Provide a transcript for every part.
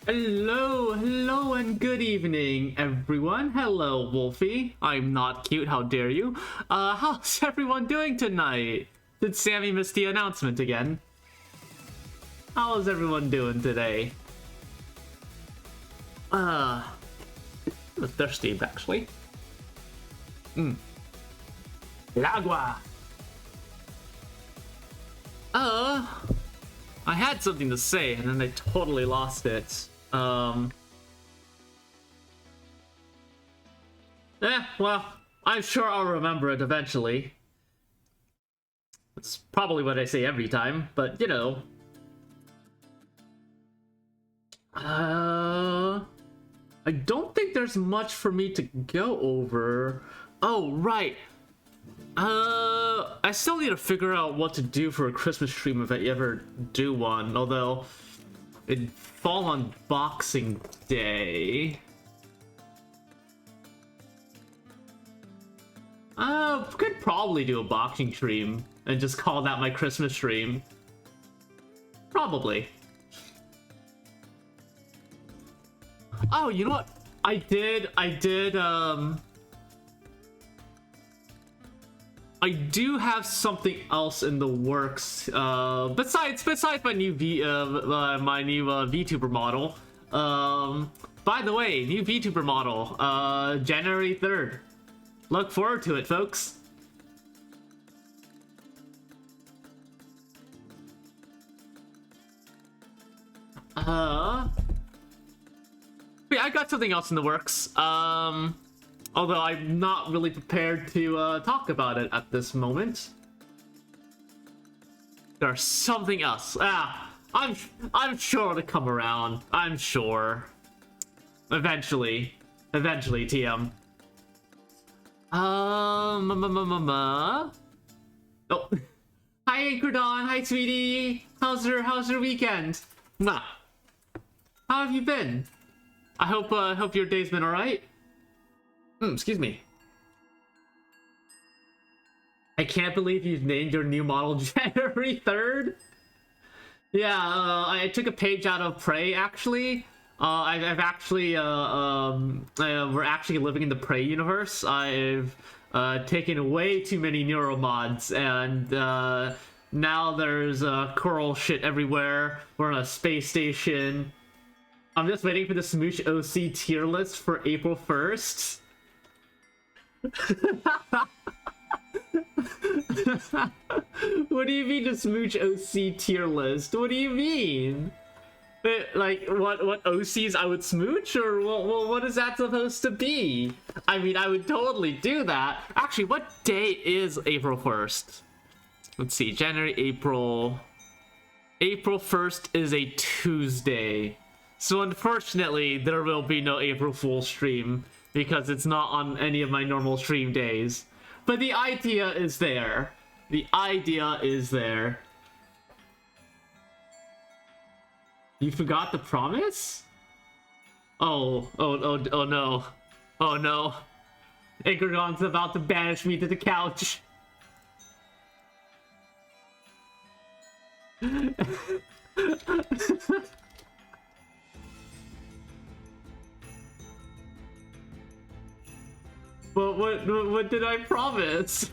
Hello, and good evening, everyone. Hello, Wolfie. I'm not cute, how dare you? How's everyone doing tonight? Did Sammy miss the announcement again? How's everyone doing today? I'm thirsty, actually. El agua. I had something to say, and then I totally lost it. Well, I'm sure I'll remember it eventually. That's probably what I say every time, but you know. I don't think there's much for me to go over. Oh, right. I still need to figure out what to do for a Christmas stream if I ever do one, although it'd fall on Boxing Day. Could probably do a boxing stream and just call that my Christmas stream. Probably. Oh, you know what? I do have something else in the works. Besides my new VTuber model. By the way, new VTuber model. January 3rd. Look forward to it, folks. Yeah, I got something else in the works. Although I'm not really prepared to talk about it at this moment. There's something else. I'm sure to come around. I'm sure. Eventually, TM. Oh. Hi, Anchordon. Hi, sweetie. How's your weekend? Mwah. How have you been? I hope your day's been alright. Excuse me. I can't believe you've named your new model January 3rd. Yeah, I took a page out of Prey, actually. I've actually, we're actually living in the Prey universe. I've taken way too many neuro mods, and now there's coral shit everywhere. We're on a space station. I'm just waiting for the Smooch OC tier list for April 1st. What do you mean the Smooch OC tier list? What do you mean? Like, what OCs I would smooch? Or what is that supposed to be? I mean, I would totally do that. Actually, what day is April 1st? Let's see, April 1st is a Tuesday. So unfortunately, there will be no April Fool's stream because it's not on any of my normal stream days. But the idea is there. The idea is there. You forgot the promise? Oh no. Oh no. Anchordon's about to banish me to the couch. But what did I promise?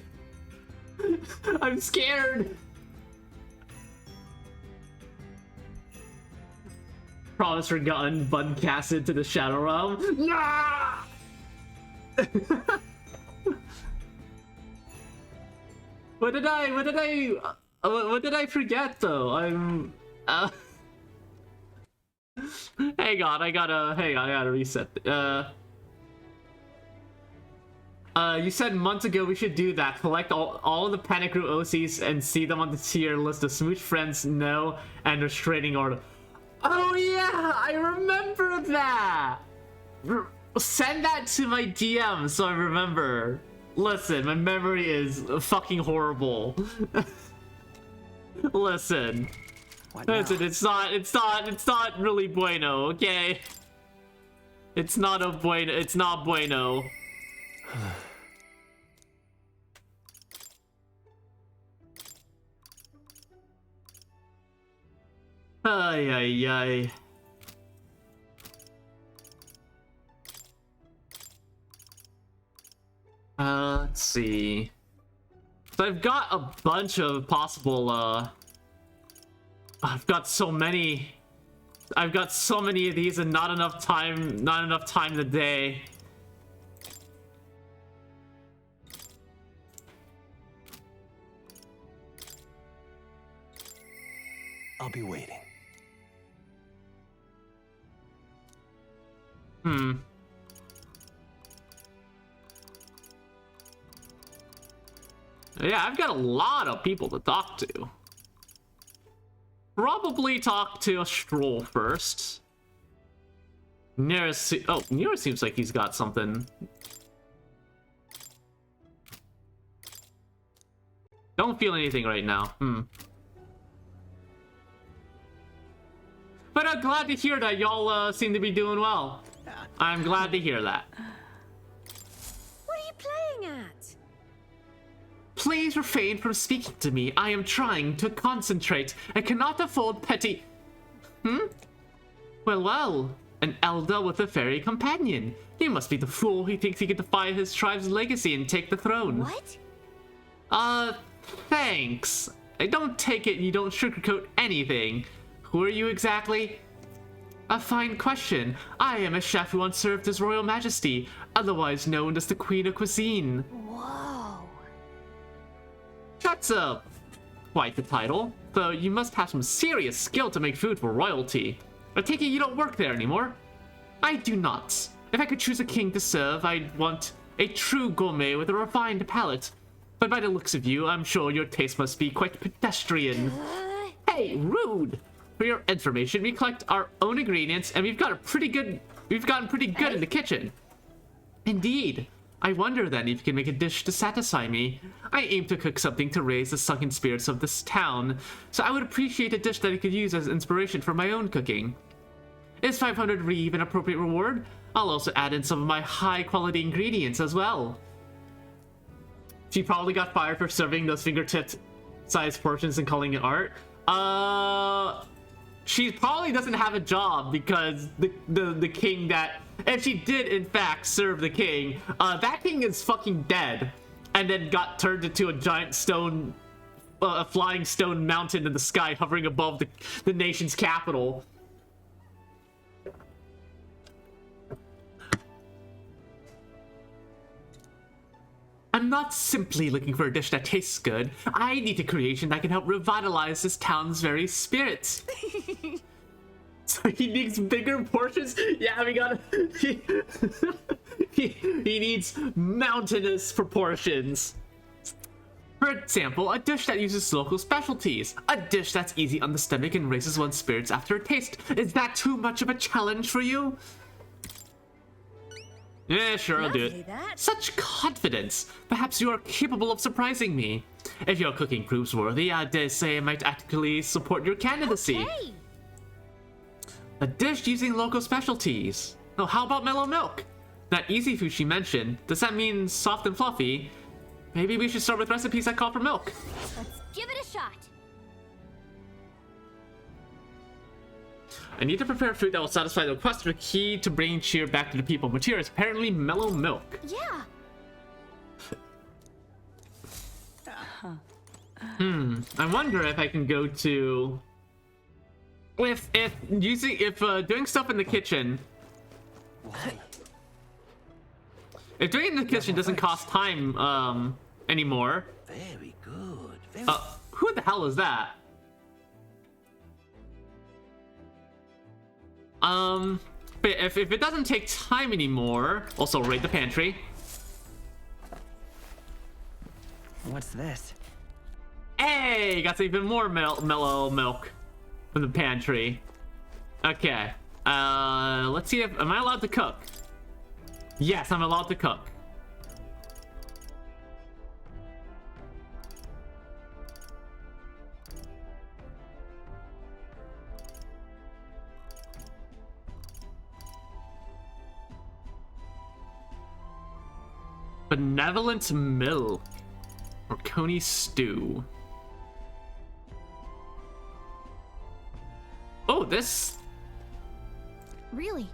I'm scared. Promise forgotten, button casted to the Shadow Realm. Nah! What did I forget though? I'm hang on, I gotta reset. You said months ago we should do that. Collect all of the Panic Room OCs and see them on the tier list of Smooch Friends know and restraining order. Oh yeah, I remember that! Send that to my DM so I remember. Listen, my memory is fucking horrible. Listen, it's not really bueno, okay? It's not bueno. Ay. Let's see. So I've got a bunch of possible, I've got so many of these and not enough time in the day. I'll be waiting. Yeah, I've got a lot of people to talk to. Probably talk to a Stroll first. Nira seems like he's got something. Don't feel anything right now. But I'm glad to hear that y'all seem to be doing well. I'm glad to hear that. What are you playing at? Please refrain from speaking to me. I am trying to concentrate. I cannot afford petty... Well, an elder with a fairy companion. You must be the fool who thinks he can defy his tribe's legacy and take the throne. What? Thanks. I don't take it you don't sugarcoat anything. Who are you exactly? A fine question. I am a chef who once served His Royal Majesty, otherwise known as the Queen of Cuisine. Whoa. That's quite the title, though you must have some serious skill to make food for royalty. I take it you don't work there anymore? I do not. If I could choose a king to serve, I'd want a true gourmet with a refined palate. But by the looks of you, I'm sure your taste must be quite pedestrian. Hey, rude! For your information, we collect our own ingredients, and we've gotten pretty good in the kitchen. Indeed. I wonder then if you can make a dish to satisfy me. I aim to cook something to raise the sunken spirits of this town, so I would appreciate a dish that I could use as inspiration for my own cooking. Is 500 Reeve an appropriate reward? I'll also add in some of my high-quality ingredients as well. She probably got fired for serving those fingertip-sized portions and calling it art. She probably doesn't have a job because the king that... If she did, in fact, serve the king, that king is fucking dead. And then got turned into a giant stone... a flying stone mountain in the sky hovering above the nation's capital. I'm not simply looking for a dish that tastes good. I need a creation that can help revitalize this town's very spirits. So he needs bigger portions? Yeah, we gotta... he needs mountainous proportions. For example, a dish that uses local specialties. A dish that's easy on the stomach and raises one's spirits after a taste. Is that too much of a challenge for you? Yeah, sure, I'll do it. Such confidence! Perhaps you are capable of surprising me. If your cooking proves worthy, I dare say I might actively support your candidacy. Okay. A dish using local specialties. Oh, how about mellow milk? That easy food she mentioned, does that mean soft and fluffy? Maybe we should start with recipes that call for milk. Let's give it a shot. I need to prepare food that will satisfy the request. The key to bringing cheer back to the people. Material is apparently mellow milk. Yeah. I wonder if I can go to... If doing stuff in the kitchen... If doing it in the kitchen doesn't cost time, anymore... Very good. Very who the hell is that? But if it doesn't take time anymore... Also, raid the pantry. What's this? Hey! Got even more mellow milk from the pantry. Okay. Let's see if... Am I allowed to cook? Yes, I'm allowed to cook. Benevolent milk. Or coney stew. Oh, this... Really?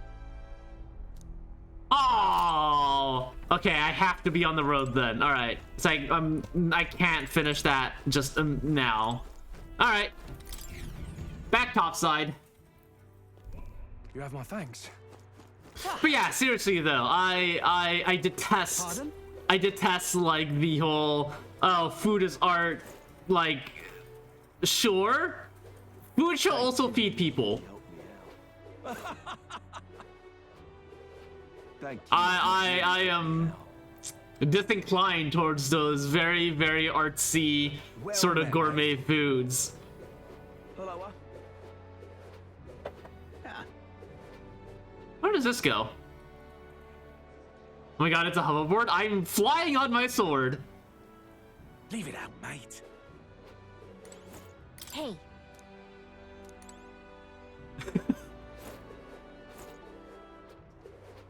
Oh, Okay, I have to be on the road then. All right. It's like I can't finish that just now. All right. Back topside. You have my thanks. But yeah, seriously though, I detest. Pardon? I detest like the whole food is art. Like, sure, food should also feed people. Help me out. Thank you. I am disinclined towards those very, very artsy sort of gourmet foods. Hello. Where does this go? Oh my god, it's a hoverboard. I'm flying on my sword. Leave it out, mate. Hey,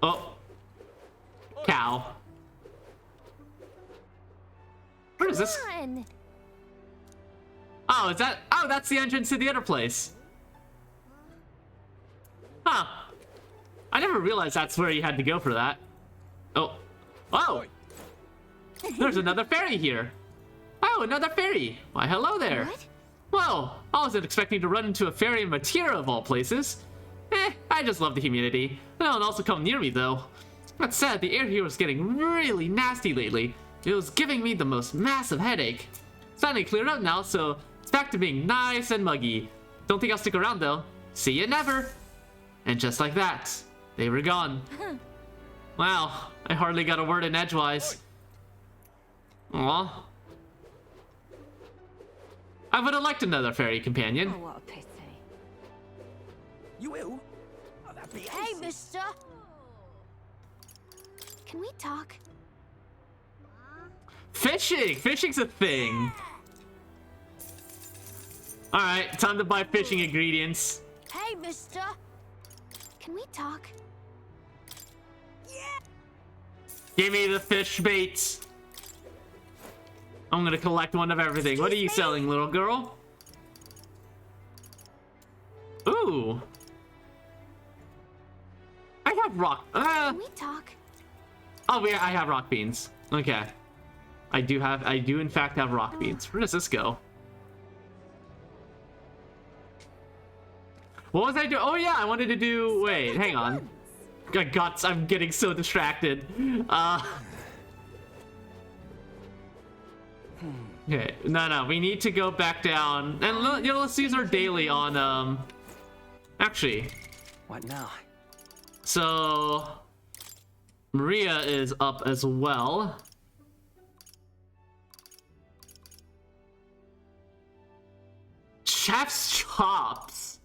Oh. Cow. Where is this? on. Oh, is that? Oh, that's the entrance to the other place. Huh. I never realized that's where you had to go for that. Oh. Oh! There's another ferry here. Oh, another ferry. Why, hello there. What? Well, I wasn't expecting to run into a ferry in Matira of all places. I just love the humidity. No one also come near me, though. That said, the air here was getting really nasty lately. It was giving me the most massive headache. It's finally cleared up now, so it's back to being nice and muggy. Don't think I'll stick around, though. See you never. And just like that, they were gone. Wow, I hardly got a word in edgewise. Aw. I would have liked another fairy companion. Oh, what a pity. You will? Oh, that'd be Hey, ace. mister. Can we talk? Fishing! Fishing's a thing. Alright, time to buy fishing ingredients. Hey, mister. Can we talk? Give me the fish baits. I'm gonna collect one of everything. What are you selling, little girl? Ooh. I have rock. Can we talk? Oh, yeah, I have rock beans. Okay. I do in fact have rock beans. Where does this go? What was I doing? Oh yeah, I wanted to do, wait, hang on. I'm getting so distracted. Okay, no, we need to go back down. And let's use our daily on, actually. What now? So, Maria is up as well. Chef's chops.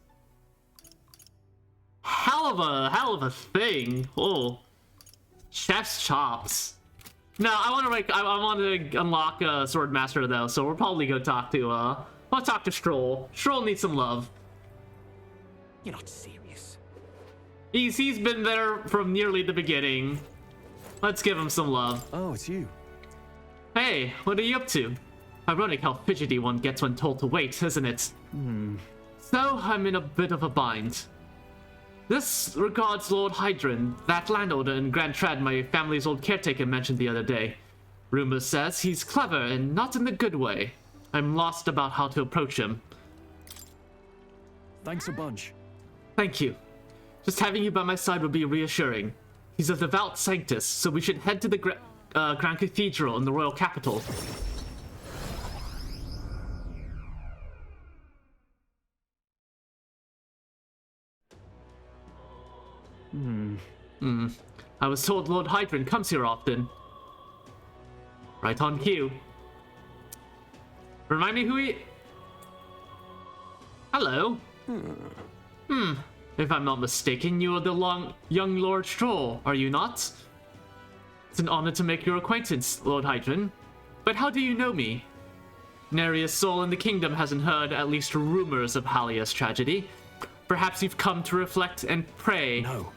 Hell of a thing. Oh, chef's chops. No, I want to unlock a sword master though, so we'll probably go talk to I'll talk to Stroll. Stroll needs some love. You're not serious. He's been there from nearly the beginning. Let's give him some love. Oh, it's you. Hey, what are you up to? Ironic how fidgety one gets when told to wait, isn't it? So, I'm in a bit of a bind. This regards Lord Hydron, that landowner in Grand Trad my family's old caretaker mentioned the other day. Rumor says he's clever and not in the good way. I'm lost about how to approach him. Thanks a bunch. Thank you. Just having you by my side would be reassuring. He's a devout sanctus, so we should head to the Grand Cathedral in the royal capital. I was told Lord Hydron comes here often. Right on cue. Remind me who he... Hello. If I'm not mistaken, you are the young Lord Stroll, are you not? It's an honor to make your acquaintance, Lord Hydron. But how do you know me? Nary a soul in the kingdom hasn't heard at least rumors of Halia's tragedy. Perhaps you've come to reflect and pray. No.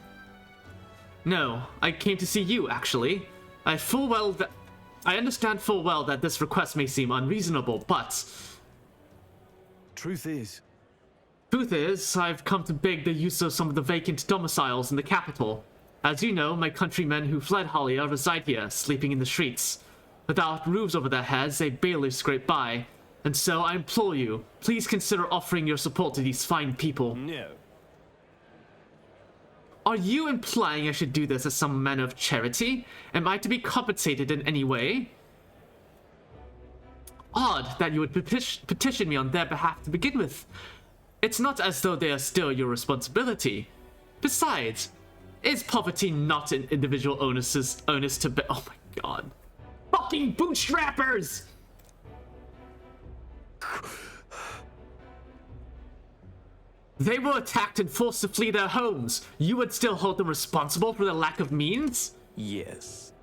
No, I came to see you, actually. I understand full well that this request may seem unreasonable, but... Truth is, Truth is, I've come to beg the use of some of the vacant domiciles in the capital. As you know, my countrymen who fled Halia reside here, sleeping in the streets. Without roofs over their heads, they barely scrape by. And so I implore you, please consider offering your support to these fine people. No. Are you implying I should do this as some manner of charity? Am I to be compensated in any way? Odd that you would petition me on their behalf to begin with. It's not as though they are still your responsibility. Besides, is poverty not an individual onus to bear? Oh my god. Fucking bootstrappers! They were attacked and forced to flee their homes. You would still hold them responsible for their lack of means? Yes.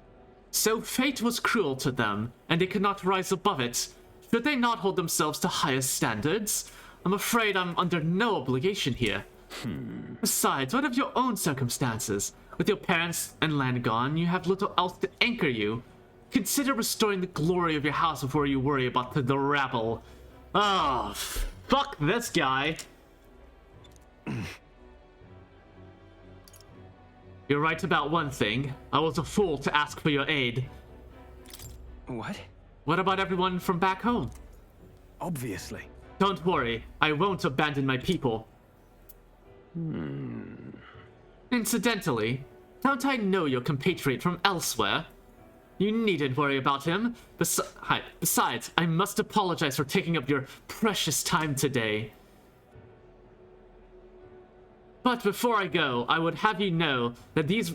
So fate was cruel to them, and they could not rise above it. Should they not hold themselves to higher standards? I'm afraid I'm under no obligation here. Besides, what of your own circumstances? With your parents and land gone, you have little else to anchor you. Consider restoring the glory of your house before you worry about the rabble. Oh, fuck this guy. You're right about one thing. I was a fool to ask for your aid. What? What about everyone from back home? Obviously. Don't worry, I won't abandon my people. Incidentally, don't I know your compatriot from elsewhere? You needn't worry about him. Besides, I must apologize for taking up your precious time today. But before I go, I would have you know that these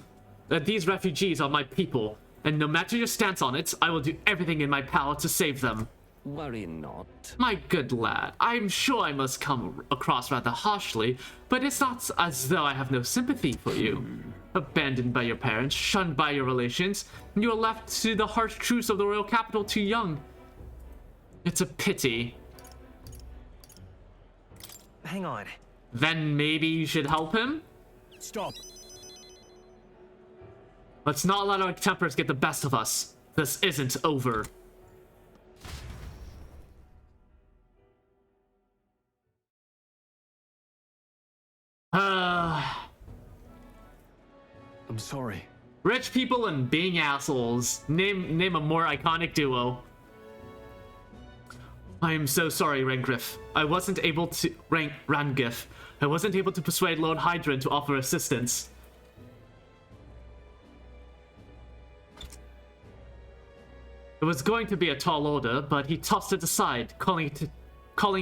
refugees are my people, and no matter your stance on it, I will do everything in my power to save them. Worry not. My good lad, I'm sure I must come across rather harshly, but it's not as though I have no sympathy for you. Abandoned by your parents, shunned by your relations, you are left to the harsh truths of the royal capital too young. It's a pity. Hang on. Then maybe you should help him? Stop. Let's not let our tempers get the best of us. This isn't over. I'm sorry. Rich people and being assholes. Name a more iconic duo. I am so sorry, Rangif. I wasn't able to Rangif. I wasn't able to persuade Lord Hydran to offer assistance. It was going to be a tall order, but he tossed it aside, calling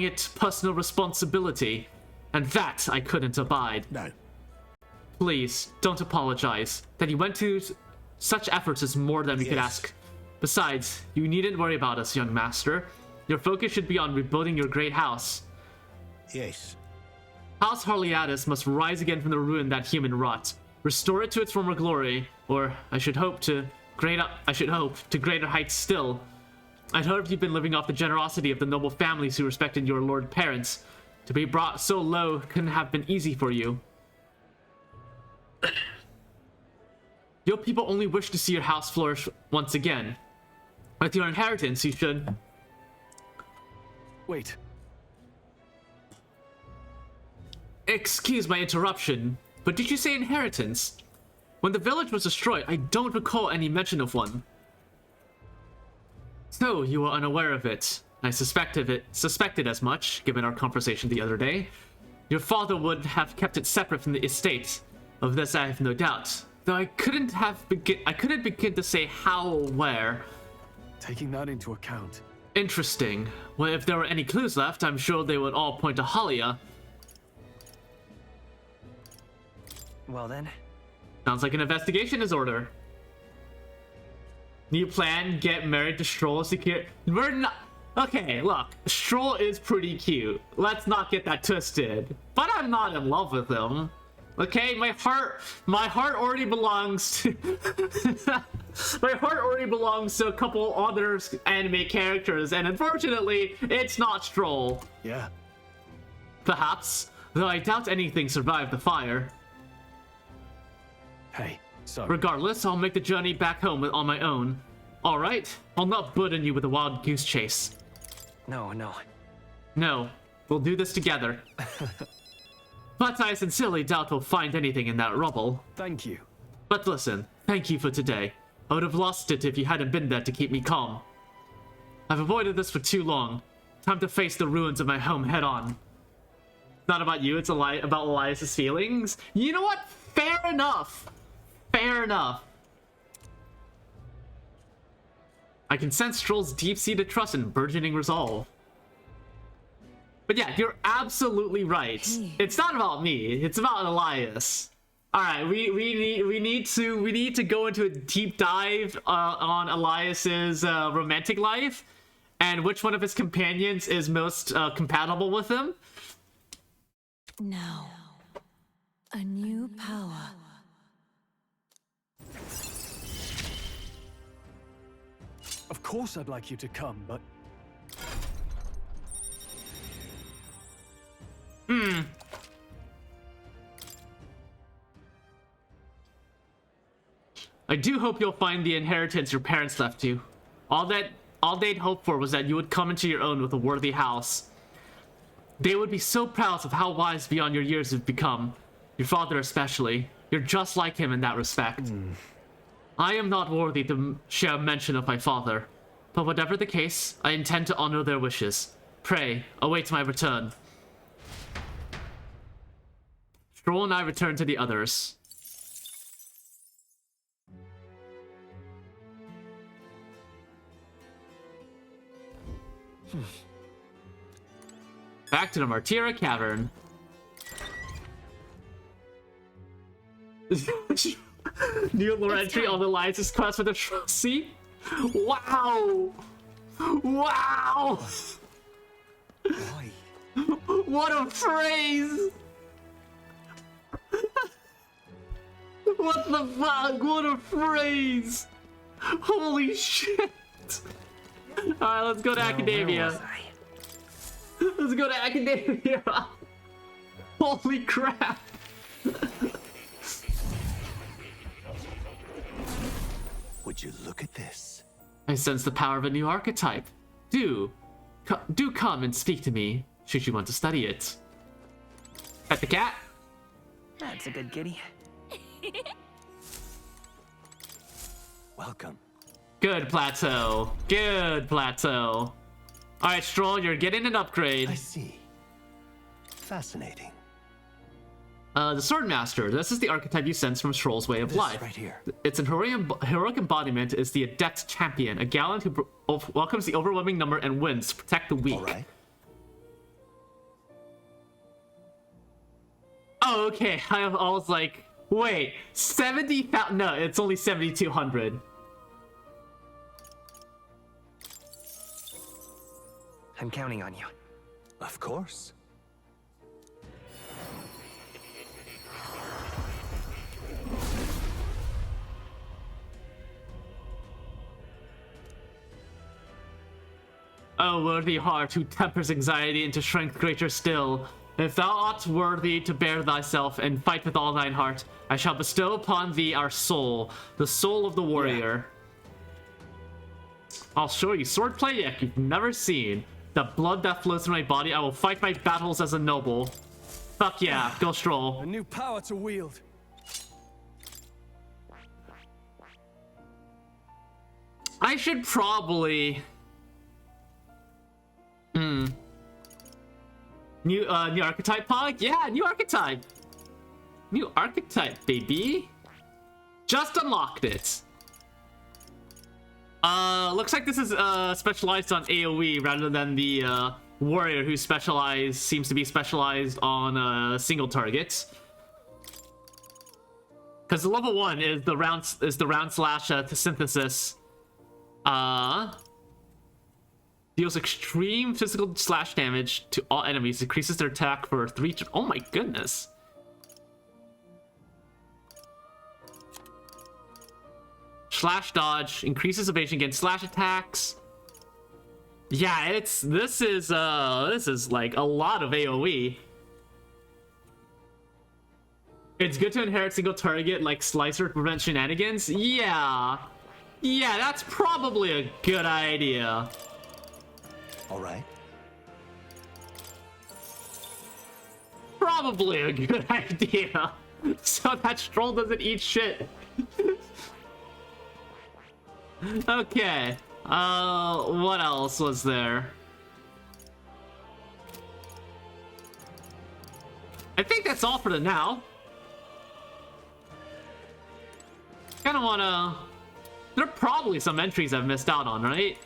it personal responsibility, and that I couldn't abide. No. Please, don't apologize. That you went to such efforts is more than we could ask. Besides, you needn't worry about us, young master. Your focus should be on rebuilding your great house. Yes. House Harliatis must rise again from the ruin that human wrought. Restore it to its former glory, or I should hope to greater heights still. I'd heard you've been living off the generosity of the noble families who respected your lord parents. To be brought so low couldn't have been easy for you. Your people only wish to see your house flourish once again. With your inheritance, you should... Wait. Excuse my interruption, but did you say inheritance? When the village was destroyed, I don't recall any mention of one. So, you were unaware of it. I suspected as much, given our conversation the other day. Your father would have kept it separate from the estate. Of this I have no doubt. Though I couldn't begin to say how or where. Taking that into account. Interesting. Well, if there were any clues left, I'm sure they would all point to Halia. Well then. Sounds like an investigation is order. New plan, get married to Stroll, secure... We're not... Okay, look, Stroll is pretty cute. Let's not get that twisted. But I'm not in love with him. Okay, my heart already belongs to... my heart already belongs to a couple other anime characters, and unfortunately, it's not Stroll. Yeah. Perhaps, though I doubt anything survived the fire. Hey, so... Regardless, I'll make the journey back home on my own. Alright, I'll not burden you with a wild goose chase. No. No, we'll do this together. But I sincerely doubt we'll find anything in that rubble. Thank you. But listen, thank you for today. I would have lost it if you hadn't been there to keep me calm. I've avoided this for too long. Time to face the ruins of my home head on. It's not about you, it's about Elias's feelings. You know what? Fair enough. Fair enough. I can sense Stroll's deep-seated trust and burgeoning resolve. But yeah, you're absolutely right. It's not about me. It's about Elias. All right, we need to go into a deep dive on Elias's romantic life and which one of his companions is most compatible with him. Now, a new power. Of course I'd like you to come, but... I do hope you'll find the inheritance your parents left you. All they'd hoped for was that you would come into your own with a worthy house. They would be so proud of how wise beyond your years you've become. Your father especially. You're just like him in that respect. I am not worthy to share mention of my father. But whatever the case, I intend to honor their wishes. Pray, await my return. Stroll and I return to the others. Back to the Martira Cavern. New lore entry on the Elias's quest for the Trusty. Wow! Wow! Why? What a phrase! What the fuck? What a phrase! Holy shit! Alright, let's go to Academia. Let's go to Academia! Holy crap! Would you look at this? I sense the power of a new archetype. Do come and speak to me, should you want to study it. Pet the cat. That's a good kitty. Welcome. Good plateau. Good plateau. Alright, Stroll, you're getting an upgrade. I see. Fascinating. The Swordmaster. This is the archetype you sense from Stroll's way of This life. right here. Its heroic embodiment is the Adept Champion, a gallant who welcomes the overwhelming number and wins to protect the weak. All right. Oh, okay. I was like, wait, 70,000? No, it's only 7,200. I'm counting on you. Of course. O worthy heart, who tempers anxiety into strength greater still, if thou art worthy to bear thyself and fight with all thine heart, I shall bestow upon thee our soul, the soul of the warrior. I'll show you swordplay like you've never seen. The blood that flows through my body, I will fight my battles as a noble. Fuck yeah, go Stroll. A new power to wield. I should probably... New archetype, Pog? Yeah, new archetype! New archetype, baby! Just unlocked it! Looks like this is specialized on AoE rather than the warrior who seems to be specialized on single targets. Because the level 1 is the round slash to synthesis. Deals extreme physical slash damage to all enemies, increases their attack for 3. Oh my goodness. Slash dodge, increases evasion against slash attacks. Yeah, this is like a lot of AoE. It's good to inherit single target like Slicer to prevent shenanigans. Yeah, that's probably a good idea. All right. Probably a good idea. So that troll doesn't eat shit. Okay. What else was there? I think that's all for the now. Kinda wanna... There are probably some entries I've missed out on, right?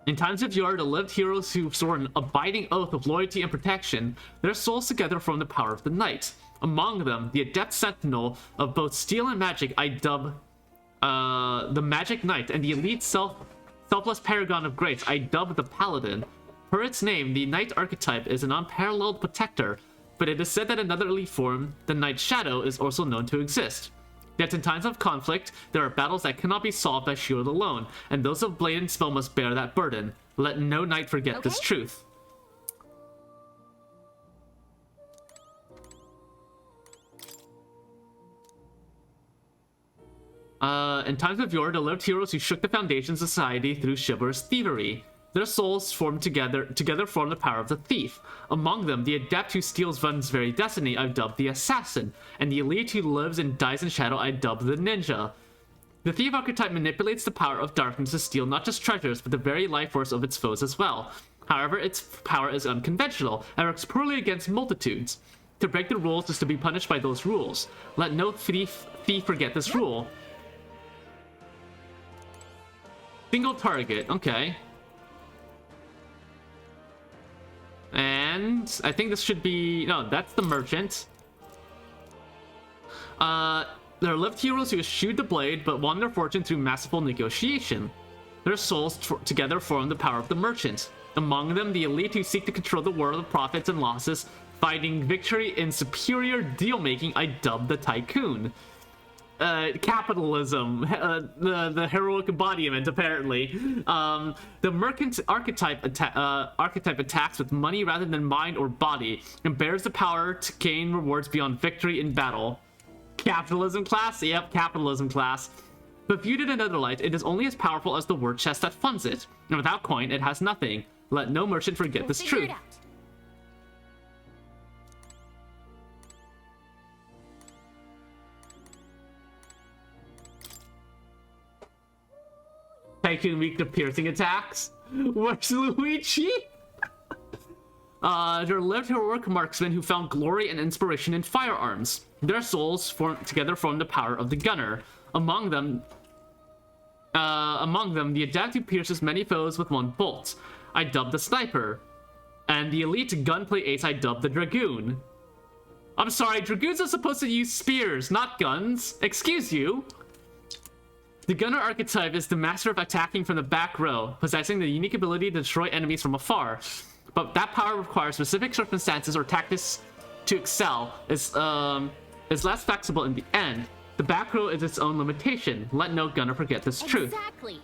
In times of yore, the lived heroes who swore an abiding oath of loyalty and protection, their souls together form the power of the night. Among them, the adept sentinel of both steel and magic I dub the Magic Knight, and the elite selfless paragon of grace I dub the Paladin. Per its name, the Knight archetype is an unparalleled protector, but it is said that another elite form, the Knight Shadow, is also known to exist. Yet in times of conflict, there are battles that cannot be solved by shield alone, and those of blade and spell must bear that burden. Let no knight forget this truth. In times of yore, the lived heroes who shook the foundations of society through chivalrous thievery. Their souls formed together form the power of the thief. Among them, the adept who steals one's very destiny I've dubbed the assassin, and the elite who lives and dies in shadow I dubbed the ninja. The thief archetype manipulates the power of darkness to steal not just treasures, but the very life force of its foes as well. However, its power is unconventional, and works poorly against multitudes. To break the rules is to be punished by those rules. Let no thief forget this rule. Single target, okay. And I think this should be... No, that's the merchant. There are lived heroes who eschewed the blade, but won their fortune through masterful negotiation. Their souls together form the power of the merchant. Among them, the elite who seek to control the world of profits and losses, finding victory in superior deal-making I dub the tycoon. Capitalism, the heroic embodiment, apparently. The merchant archetype attacks with money rather than mind or body, and bears the power to gain rewards beyond victory in battle. Capitalism class? Yep, capitalism class. But viewed in another light, it is only as powerful as the war chest that funds it, and without coin, it has nothing. Let no merchant forget this truth. Tycoon weak to piercing attacks. Where's Luigi? There lived heroic marksmen who found glory and inspiration in firearms. Their souls together form the power of the gunner. Among them, the adept who pierces many foes with one bolt I dubbed the sniper, and the elite gunplay ace I dubbed the dragoon. I'm sorry, dragoons are supposed to use spears, not guns. Excuse you. The gunner archetype is the master of attacking from the back row, possessing the unique ability to destroy enemies from afar. But that power requires specific circumstances or tactics to excel, is less flexible in the end. The back row is its own limitation. Let no gunner forget this truth. Exactly.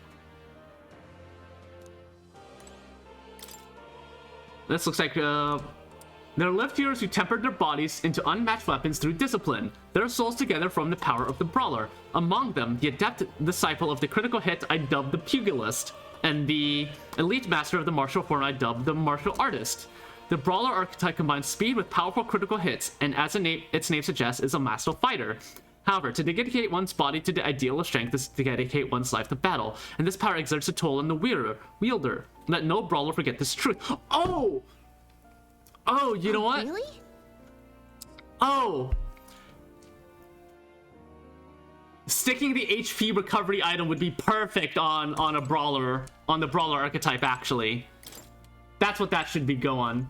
This looks like, there are lived heroes who tempered their bodies into unmatched weapons through discipline. Their souls together form the power of the brawler. Among them, the adept disciple of the critical hit I dubbed the pugilist, and the elite master of the martial form I dubbed the martial artist. The brawler archetype combines speed with powerful critical hits, and as its name suggests, is a master fighter. However, to dedicate one's body to the ideal of strength is to dedicate one's life to battle, and this power exerts a toll on the wielder. Let no brawler forget this truth. Oh! Oh, you know what? Really? Oh! Sticking the HP recovery item would be perfect on a brawler, on the brawler archetype, actually. That's what that should be going.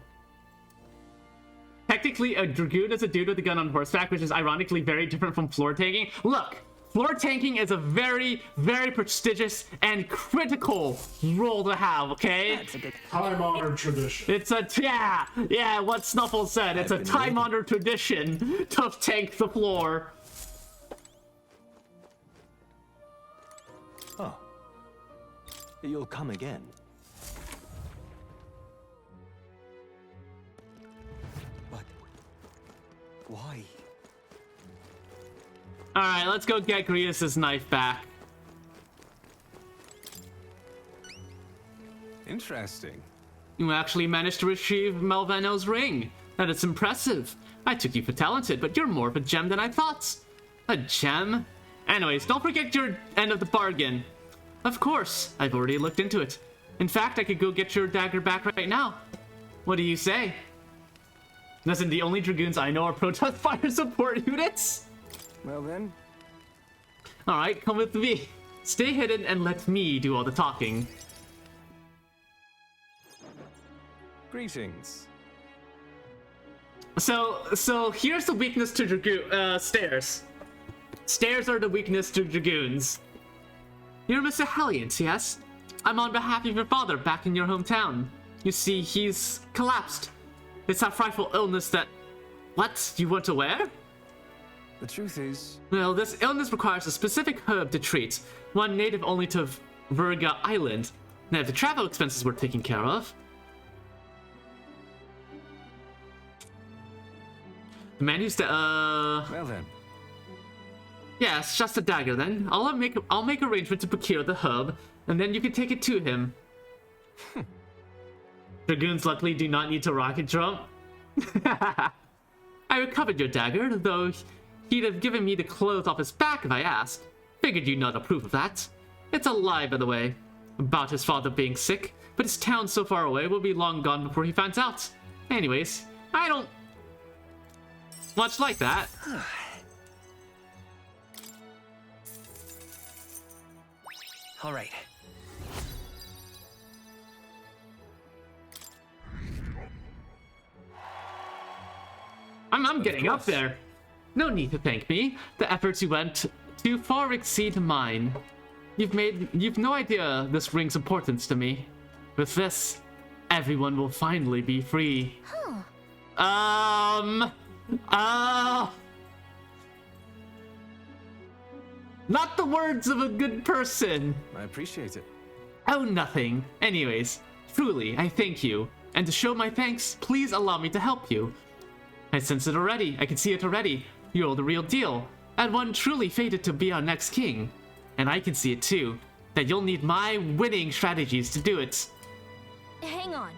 Technically, a dragoon is a dude with a gun on horseback, which is ironically very different from floor tanking. Look! Floor tanking is a very, very prestigious and critical role to have, okay? That's a good... Time-honored tradition. It's a, yeah, what Snuffle said. It's a time-honored tradition to tank the floor. Oh. You'll come again. But why? Alright, let's go get Grievous' knife back. Interesting. You actually managed to retrieve Malveno's ring. That is impressive. I took you for talented, but you're more of a gem than I thought. A gem? Anyways, don't forget your end of the bargain. Of course, I've already looked into it. In fact, I could go get your dagger back right now. What do you say? Listen, the only Dragoons I know are Proton Fire support units. Well then. Alright, come with me. Stay hidden and let me do all the talking. Greetings. So here's the weakness to stairs. Stairs are the weakness to Dragoons. You're Mr. Helliant, yes? I'm on behalf of your father back in your hometown. You see, he's collapsed. It's that frightful illness that... What? You weren't aware? The truth is... Well, this illness requires a specific herb to treat, one native only to Virga Island. Now, if the travel expenses were taken care of... The man used to, Well then. Yeah, it's just a dagger then. I'll make arrangement to procure the herb, and then you can take it to him. Dragoons luckily do not need to rocket jump. I recovered your dagger, though he'd have given me the clothes off his back if I asked. Figured you'd not approve of that. It's a lie, by the way, about his father being sick, but his town so far away will be long gone before he finds out. Anyways, I don't much like that. All right. I'm getting up there. No need to thank me. The efforts you went to far exceed mine. You've no idea this ring's importance to me. With this, everyone will finally be free. Not the words of a good person. I appreciate it. Oh, nothing. Anyways, truly, I thank you. And to show my thanks, please allow me to help you. I sense it already. I can see it already. You're the real deal. And one truly fated to be our next king. And I can see it too, that you'll need my winning strategies to do it. Hang on.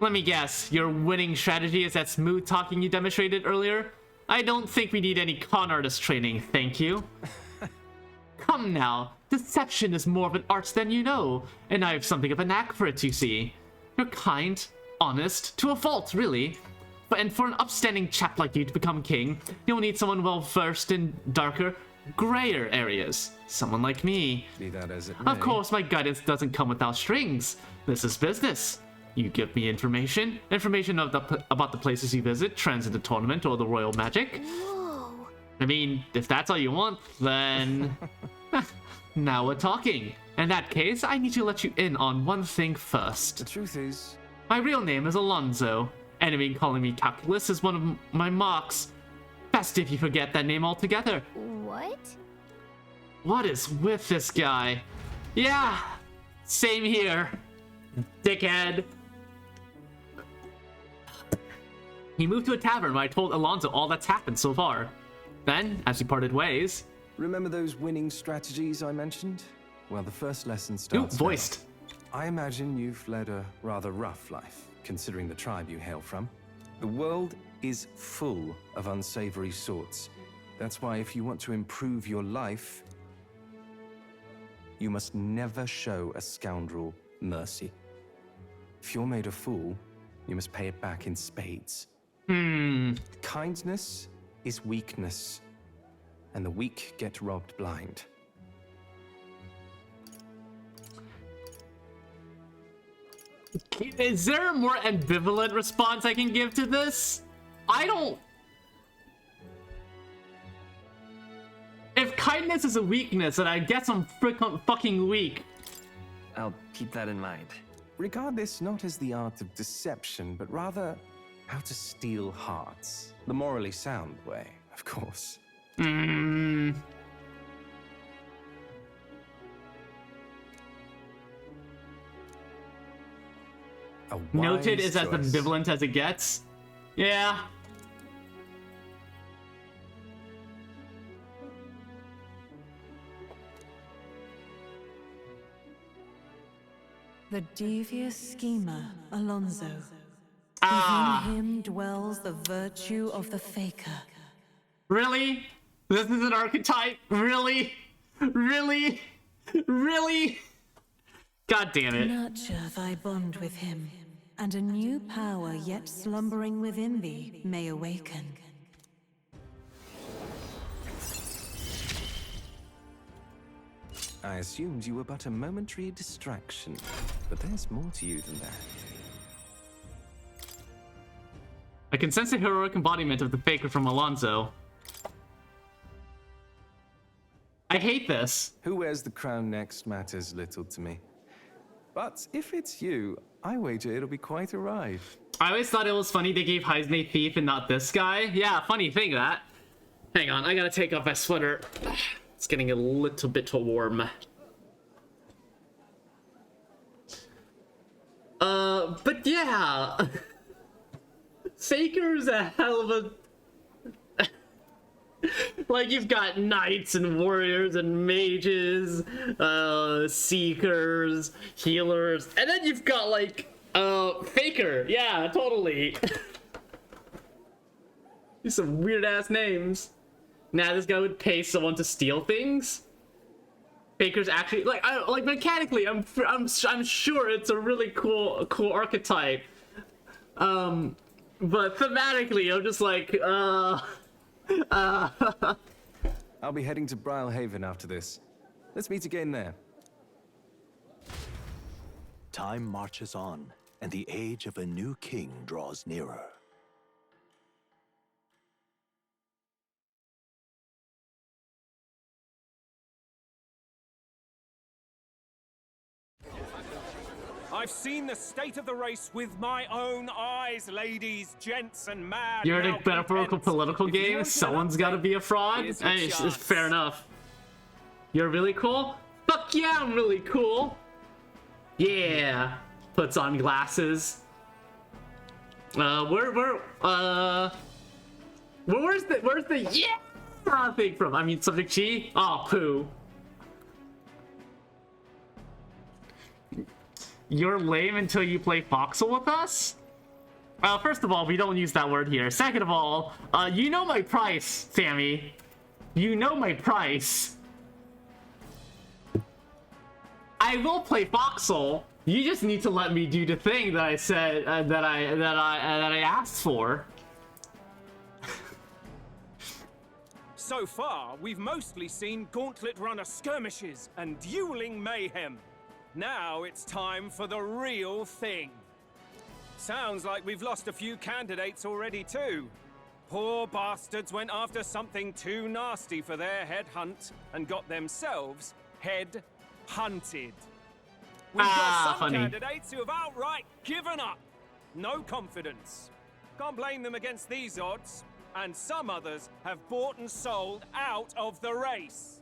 Let me guess, your winning strategy is that smooth talking you demonstrated earlier? I don't think we need any con artist training, thank you. Come now, deception is more of an art than you know, and I have something of a knack for it, you see. You're kind, honest, to a fault, really. And for an upstanding chap like you to become king, you'll need someone well-versed in darker, grayer areas. Someone like me. Be that as it may. Of course, my guidance doesn't come without strings. This is business. You give me information about the places you visit, trends in the tournament, or the royal magic. Whoa. I mean, if that's all you want, then... Now we're talking. In that case, I need to let you in on one thing first. The truth is... My real name is Alonzo. Enemy calling me Calculus is one of my mocks. Best if you forget that name altogether. What? What is with this guy? Yeah, same here. Dickhead. He moved to a tavern where I told Alonzo all that's happened so far. Then, as we parted ways... Remember those winning strategies I mentioned? Well, the first lesson starts now. voiced. I imagine you've led a rather rough life, considering the tribe you hail from. The world is full of unsavory sorts. That's why if you want to improve your life, you must never show a scoundrel mercy. If you're made a fool, you must pay it back in spades. Kindness is weakness, and the weak get robbed blind. Is there a more ambivalent response I can give to this? I don't... If kindness is a weakness, then I guess I'm fucking weak. I'll keep that in mind. Regard this not as the art of deception, but rather how to steal hearts. The morally sound way, of course. Noted is as ambivalent as it gets. Yeah. The devious schemer, Alonzo. Ah, Within him dwells the virtue of the faker. really? This is an archetype? Really? Really? Really? God damn it. Nurture thy bond with him, and a new power yet slumbering within thee may awaken. I assumed you were but a momentary distraction, but there's more to you than that. I can sense a heroic embodiment of the faker from Alonso. I hate this. Who wears the crown next matters little to me. But if it's you, I wager it'll be quite a ride. I always thought it was funny they gave Heisne Thief and not this guy. Yeah, funny thing that. Hang on, I gotta take off my sweater. It's getting a little bit warm. But yeah. Faker's a hell of a... Like, you've got knights and warriors and mages, seekers, healers, and then you've got, like, Faker. Yeah, totally. These some weird-ass names. Nah, this guy would pay someone to steal things? Faker's actually, like, mechanically, I'm sure it's a really cool archetype. But thematically, I'm just like, I'll be heading to Brilehaven after this. Let's meet again there. Time marches on, and the age of a new king draws nearer. I've seen the state of the race with my own eyes, ladies, gents, and mad. you're in a metaphorical political game, someone's gotta be a fraud? here's your It's chance. fair enough. You're really cool? Fuck yeah, I'm really cool! Yeah! Puts on glasses. Where's the yeah thing from? I mean, subject G? Oh, poo. You're lame until you play Foxel with us? First of all, we don't use that word here. Second of all, you know my price, Sammy. You know my price. I will play Foxel. You just need to let me do the thing that I said that I asked for. So far, we've mostly seen gauntlet runner skirmishes and dueling mayhem. Now it's time for the real thing. Sounds like we've lost a few candidates already too. Poor bastards went after something too nasty for their head hunt and got themselves head hunted. We've got some funny. candidates who have outright given up. No confidence. Can't blame them against these odds. And some others have bought and sold out of the race.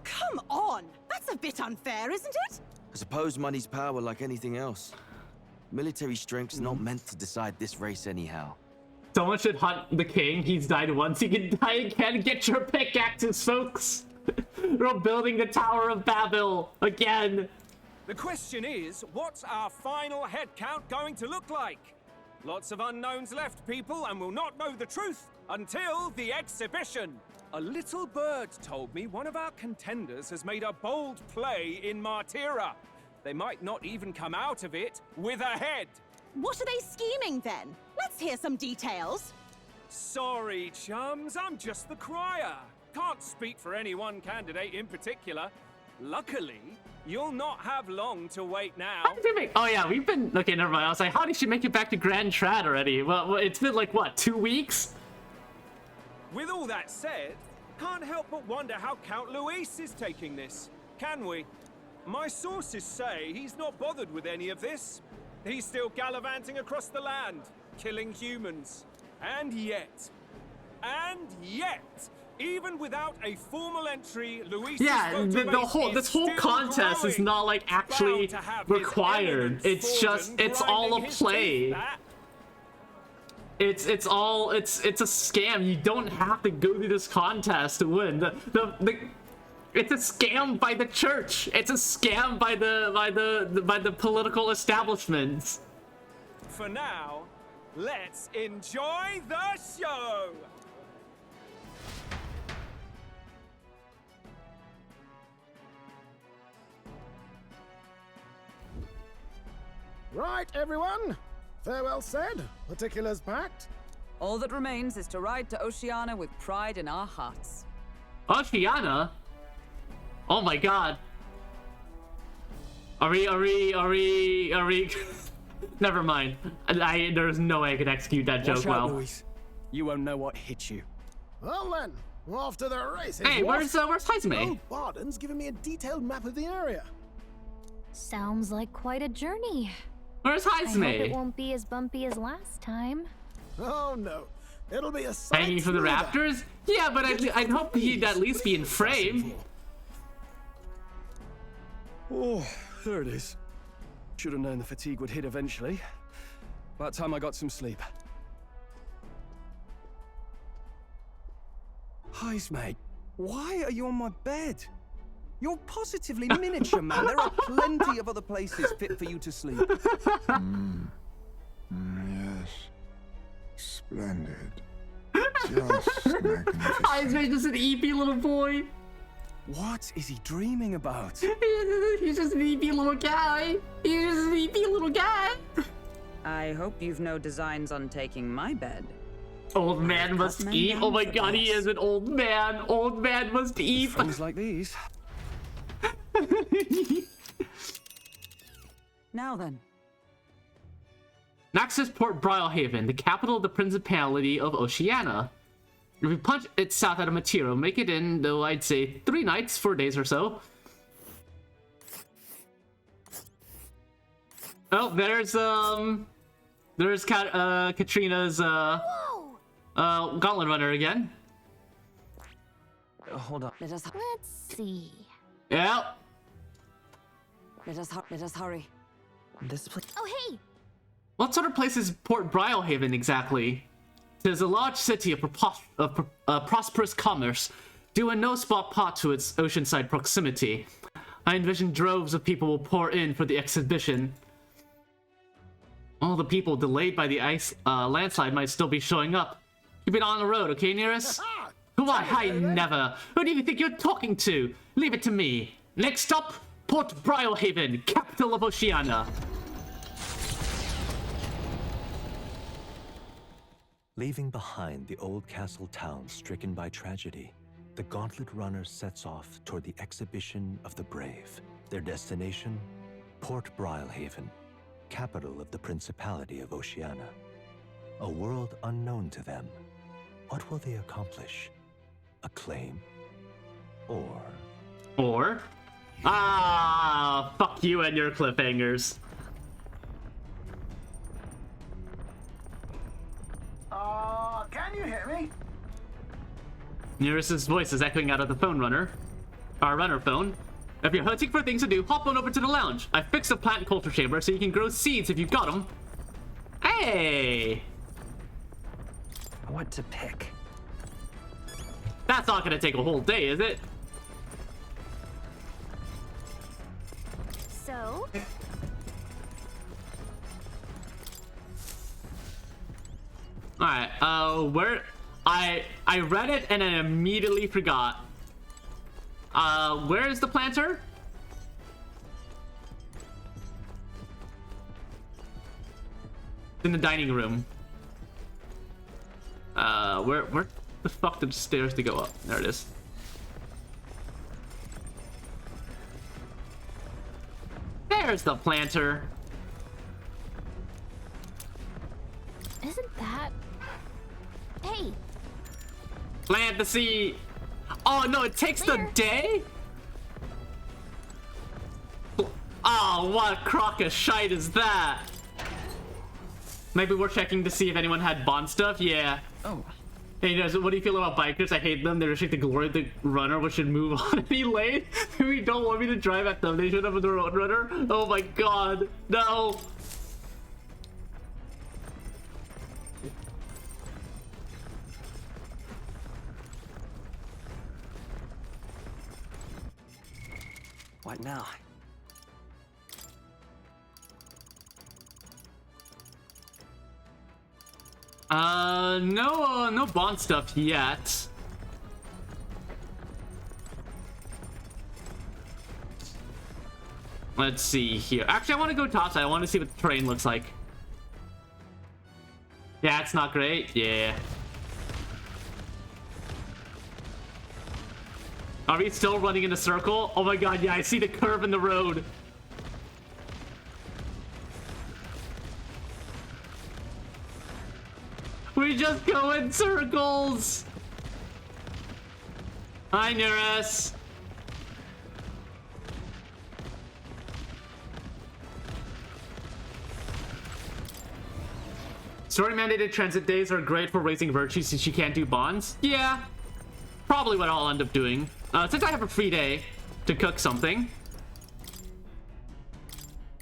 Come on! That's a bit unfair, isn't it? I suppose money's power like anything else. Military strength's not meant to decide this race anyhow. Someone should hunt the king. He's died once. He can die again. Get your pickaxes, folks. We're building the Tower of Babel again. The question is, what's our final head count going to look like? Lots of unknowns left, people, and we'll not know the truth until the exhibition. A little bird told me one of our contenders has made a bold play in Martira. They might not even come out of it with a head. What are they scheming then? Let's hear some details. Sorry, chums, I'm just the crier. Can't speak for any one candidate in particular. Luckily, you'll not have long to wait now. How did we make... Oh yeah, we've been... Okay, never mind. I was like, how did she make it back to Grand Trad already? Well, it's been like, what, 2 weeks? With all that said, can't help but wonder how Count Luis is taking this, can we? My sources say he's not bothered with any of this. He's still gallivanting across the land, killing humans. And yet, even without a formal entry, Luis Yeah, this whole contest is not like actually required. It's just, it's all a play. It's a scam. You don't have to go through this contest to win. It's a scam by the church. It's a scam by the political establishments. For now, Let's enjoy the show! Right, everyone. Farewell said, particulars packed. All that remains is to ride to Oceania with pride in our hearts. Oceania? Oh my god. Are we... Never mind. There's no way I could execute that joke well. Louise. You won't know what hit you. Well then, off to the races. Hey, where's what? Heisme? Oh, Barden's given me a detailed map of the area. Sounds like quite a journey. Where's I hope it Heisme? won't be as bumpy as last time. Oh no, it'll be a sight Hanging from the smoother. rafters? Yeah, but I'd hope he'd at least be in frame. Oh, there it is. Should have known the fatigue would hit eventually. By the time I got some sleep. Heis, mate. Why are you on my bed? You're positively miniature, man. There are plenty of other places fit for you to sleep. Yes. Splendid. Just magnificent. Heisme just an eepy little boy. What is he dreaming about? He's just an eepy little guy. He's just an eepy little guy. I hope you've no designs on taking my bed. Old man must men eat. down Oh my for god, he less. is an old man. Old man must eat. Things like these. Now then. Next is Port Brilehaven, the capital of the Principality of Oceania. If we punch it south out of Matiro, make it in, though I'd say 3 nights, 4 days or so. Oh, there's Katrina's gauntlet runner again. Hold on. Let's see. Yeah. Let us hurry. This place. Oh, hey! What sort of place is Port Brilehaven exactly? It is a large city of prosperous commerce, due in no spot pot to its oceanside proximity. I envision droves of people will pour in for the exhibition. All the people delayed by the ice landslide might still be showing up. Keep it on the road, okay, Nearest? Why, I never. Who do you think you're talking to? Leave it to me. Next up, Port Brilehaven, capital of Oceania. Leaving behind the old castle town stricken by tragedy, the Gauntlet Runner sets off toward the exhibition of the brave. Their destination, Port Brilehaven, capital of the Principality of Oceania. A world unknown to them. What will they accomplish? Acclaim? Or... Fuck you and your cliffhangers. Can you hear me? Nearest's voice is echoing out of the phone runner. Our runner phone. If you're hunting for things to do, hop on over to the lounge. I fixed a plant culture chamber so you can grow seeds if you got them. Hey! What to pick? That's not gonna take a whole day, is it? So, Alright, where... I read it and I immediately forgot. Where is the planter? In the dining room. Where the fuck did the stairs to go up? There it is. There's the planter. isn't that... Hey, Plant the seed. Oh no, it takes the Where? day? Oh, what crock of shite is that? Maybe we're checking to see if anyone had bond stuff? Yeah. Oh. Hey guys, what do you feel about bikers? I hate them. They restrict the glory of the runner, which should move on any lane. We don't want me to drive at them. They should have their own runner. Oh my god. No. What now? No bond stuff yet. Let's see here. Actually, I want to go topside. I want to see what the terrain looks like. Yeah, it's not great. Yeah. Are we still running in a circle? Oh my god, yeah, I see the curve in the road. We just go in circles. Hi, Nuris. Story mandated transit days are great for raising virtue since you can't do bonds. Yeah, probably what I'll end up doing. Since I have a free day to cook something.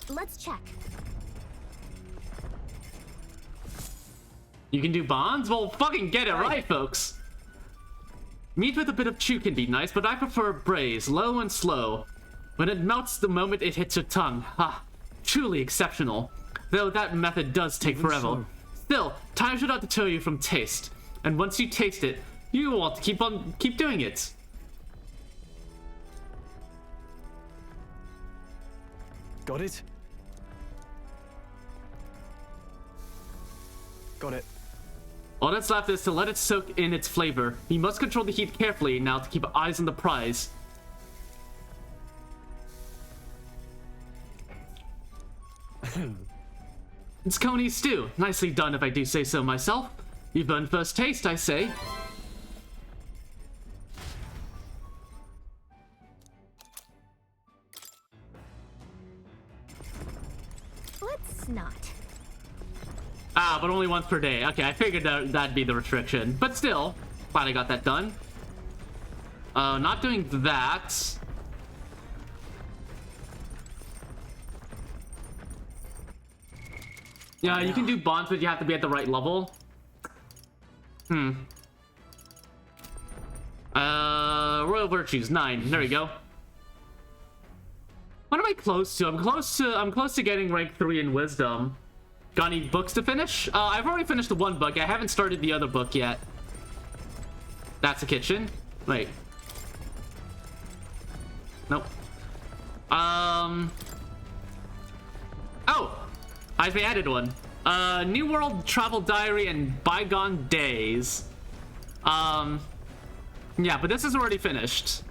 Let's check. You can do bonds? Well, fucking get it right, folks. Meat with a bit of chew can be nice, but I prefer braise, low and slow. When it melts the moment it hits your tongue. Ha, truly exceptional. Though that method does take forever. Still, time should not deter you from taste. And once you taste it, you want to keep doing it. Got it? Got it. All that's left is to let it soak in its flavor. You must control the heat carefully now to keep eyes on the prize. It's coney stew. Nicely done if I do say so myself. You've earned first taste, I say. Let's not. Ah, but only once per day. Okay, I figured that'd be the restriction. But still, glad I got that done. Not doing that. Yeah, you can do bonds, but you have to be at the right level. Royal Virtues, 9. There we go. What am I close to? I'm close to getting rank 3 in Wisdom. Got any books to finish? I've already finished the one book. I haven't started the other book yet. That's the kitchen. Wait. Nope. Oh! I've added one. New World Travel Diary and Bygone Days. Yeah, but this is already finished.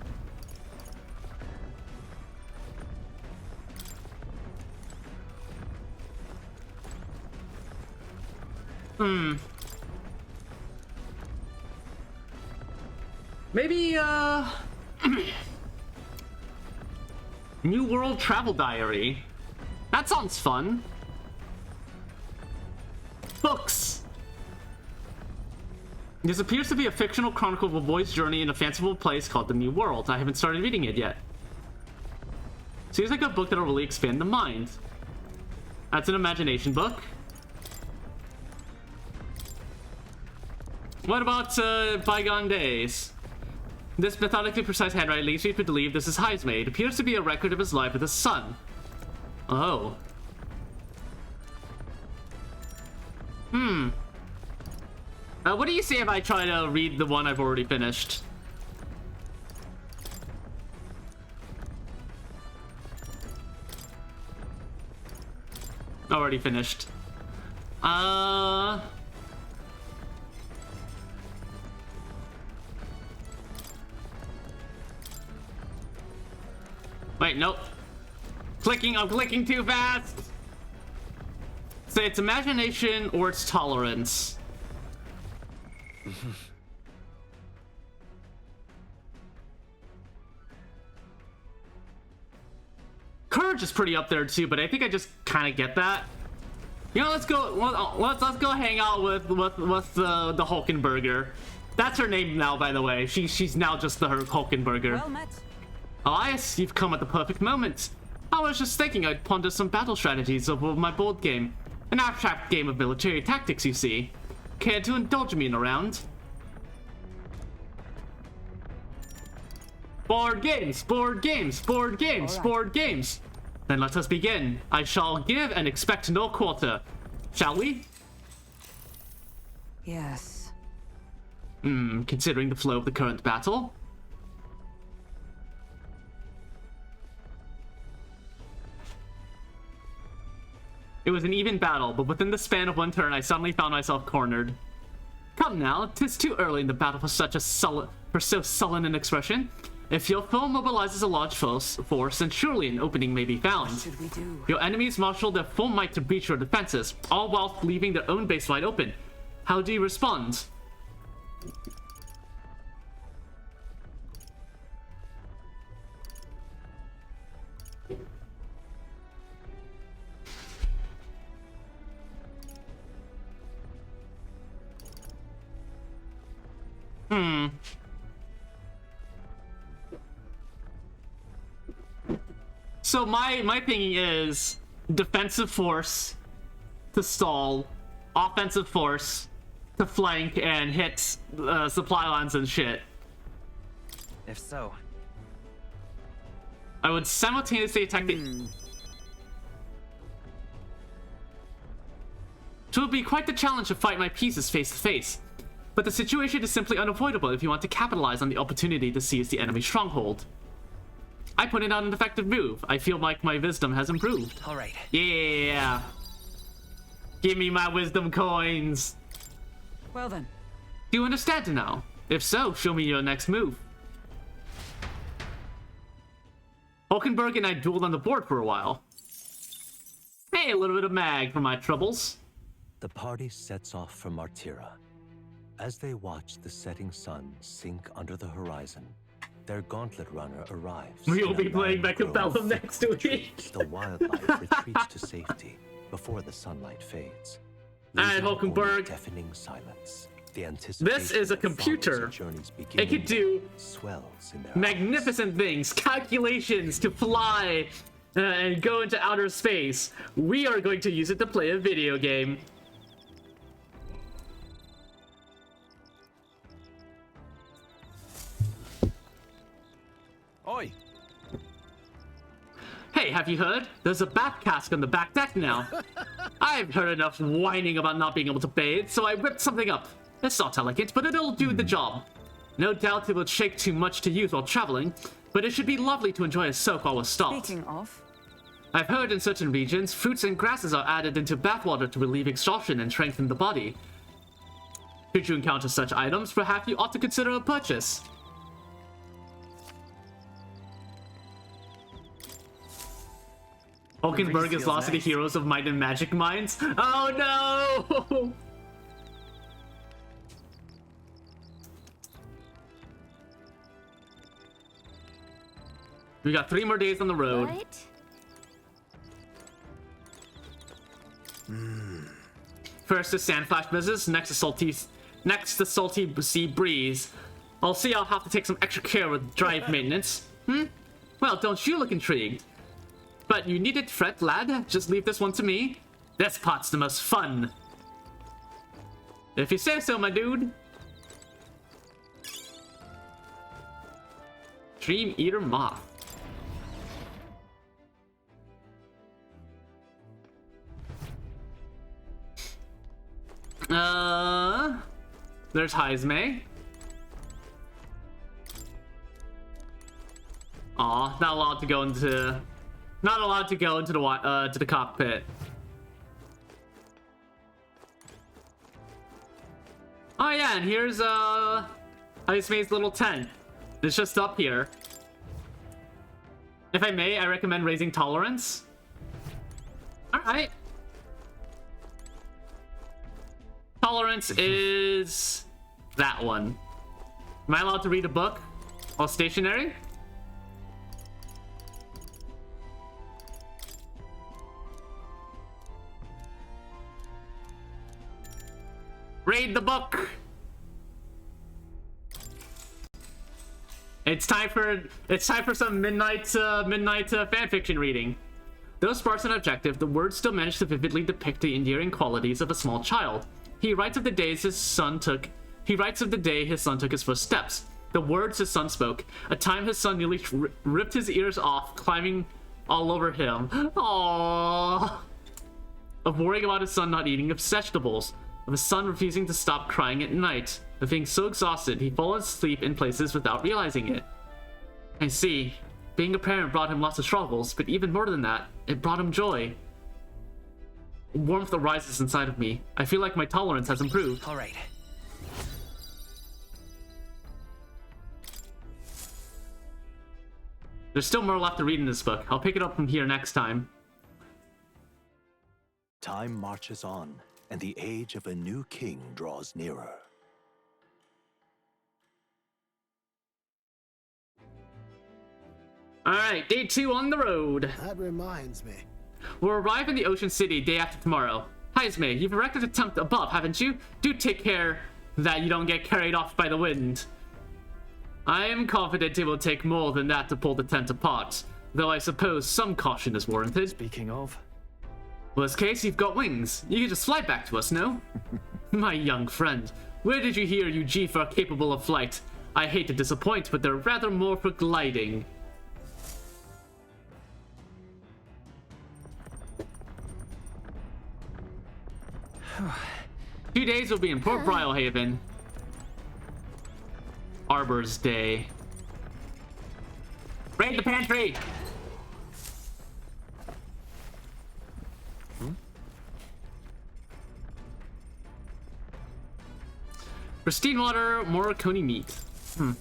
Maybe, New World Travel Diary. That sounds fun. Books. This appears to be a fictional chronicle of a boy's journey in a fanciful place called the New World. I haven't started reading it yet. Seems like a book that'll really expand the mind. That's an imagination book. What about Bygone Days? This methodically precise handwriting leads me to believe this is Heismade. It appears to be a record of his life with his son. Oh. What do you say if I try to read the one I've already finished? Already finished. Wait, nope. I'm clicking too fast! So it's imagination or it's tolerance. Courage is pretty up there too, but I think I just kind of get that. You know, let's go hang out with the Hulkenberger. That's her name now, by the way. She's now just the Hulkenberger. Well met. Elias, you've come at the perfect moment. I was just thinking I'd ponder some battle strategies over my board game. An abstract game of military tactics, you see. Care to indulge me in a round? Board games, board games, board games, board games. Then let us begin. I shall give and expect no quarter. Shall we? Yes. Considering the flow of the current battle. It was an even battle, but within the span of one turn, I suddenly found myself cornered. Come now, 'tis too early in the battle for so sullen an expression. If your foe mobilizes a large force, then surely an opening may be found. What should we do? Your enemies marshal their full might to breach your defenses, all while leaving their own base wide open. How do you respond? So my thinking is defensive force to stall, offensive force to flank and hit supply lines and shit. If so, I would simultaneously attack the... It would be quite the challenge to fight my pieces face to face. But the situation is simply unavoidable if you want to capitalize on the opportunity to seize the enemy stronghold. I pointed out an effective move. I feel like my wisdom has improved. all right. Yeah. Give me my wisdom coins. Well then. Do you understand now? If so, show me your next move. Hulkenberg and I dueled on the board for a while. Hey, a little bit of mag for my troubles. The party sets off for Martira. As they watch the setting sun sink under the horizon, their gauntlet runner arrives. We'll in be a playing land grown Mechabellum thick next with week. trees. The wildlife retreats to safety before the sunlight fades. Alright, leaving only Hulkenberg. Deafening silence. The anticipation This is a that follows computer. a journey's It beginning could do swells in their magnificent things, calculations to fly and go into outer space. We are going to use it to play a video game. Oi! Hey, have you heard? There's a bat cask on the back deck now. I've heard enough whining about not being able to bathe, so I whipped something up. It's not elegant, but it'll do the job. No doubt it will shake too much to use while traveling, but it should be lovely to enjoy a soak while we're stopped. Speaking of, I've heard in certain regions, fruits and grasses are added into bathwater to relieve exhaustion and strengthen the body. Should you encounter such items, perhaps you ought to consider a purchase. Hulkenberg is lost to the heroes of Might and Magic Minds. Oh no! We got 3 more days on the road. Right? First is Sandflash business, next to Salty Sea Breeze. I'll see I'll have to take some extra care with drive maintenance. Well, don't you look intrigued? But you needn't fret, lad. Just leave this one to me. This part's the most fun. If you say so, my dude. Dream Eater Moth. There's Heisme. Aw, not allowed to go into the cockpit. Oh yeah, and here's Heisme's little tent. It's just up here. If I may, I recommend raising tolerance. Alright. Tolerance is that one. Am I allowed to read a book while stationary? Read the book. It's time for some midnight fanfiction reading. Though sparse and objective, the words still manage to vividly depict the endearing qualities of a small child. He writes of the day his son took his first steps. The words his son spoke. A time his son nearly ripped his ears off, climbing all over him. Aww. Of worrying about his son not eating vegetables. of his son refusing to stop crying at night, of being so exhausted he falls asleep in places without realizing it. I see. Being a parent brought him lots of struggles, but even more than that, it brought him joy. Warmth arises inside of me. I feel like my tolerance has improved. All right. There's still more left to read in this book. I'll pick it up from here next time. Time marches on, and the age of a new king draws nearer. Alright, day 2 on the road. That reminds me. We'll arrive in the Ocean City day after tomorrow. Haizme, you've erected a tent above, haven't you? Do take care that you don't get carried off by the wind. I am confident it will take more than that to pull the tent apart, though I suppose some caution is warranted. Speaking of... Worst case, you've got wings. You can just fly back to us, no? My young friend, where did you hear you G are capable of flight? I hate to disappoint, but they're rather more for gliding. 2 days will be in Port Brilehaven. Arbor's Day. Raid the pantry! Pristine water, Moroconi meat. Alright,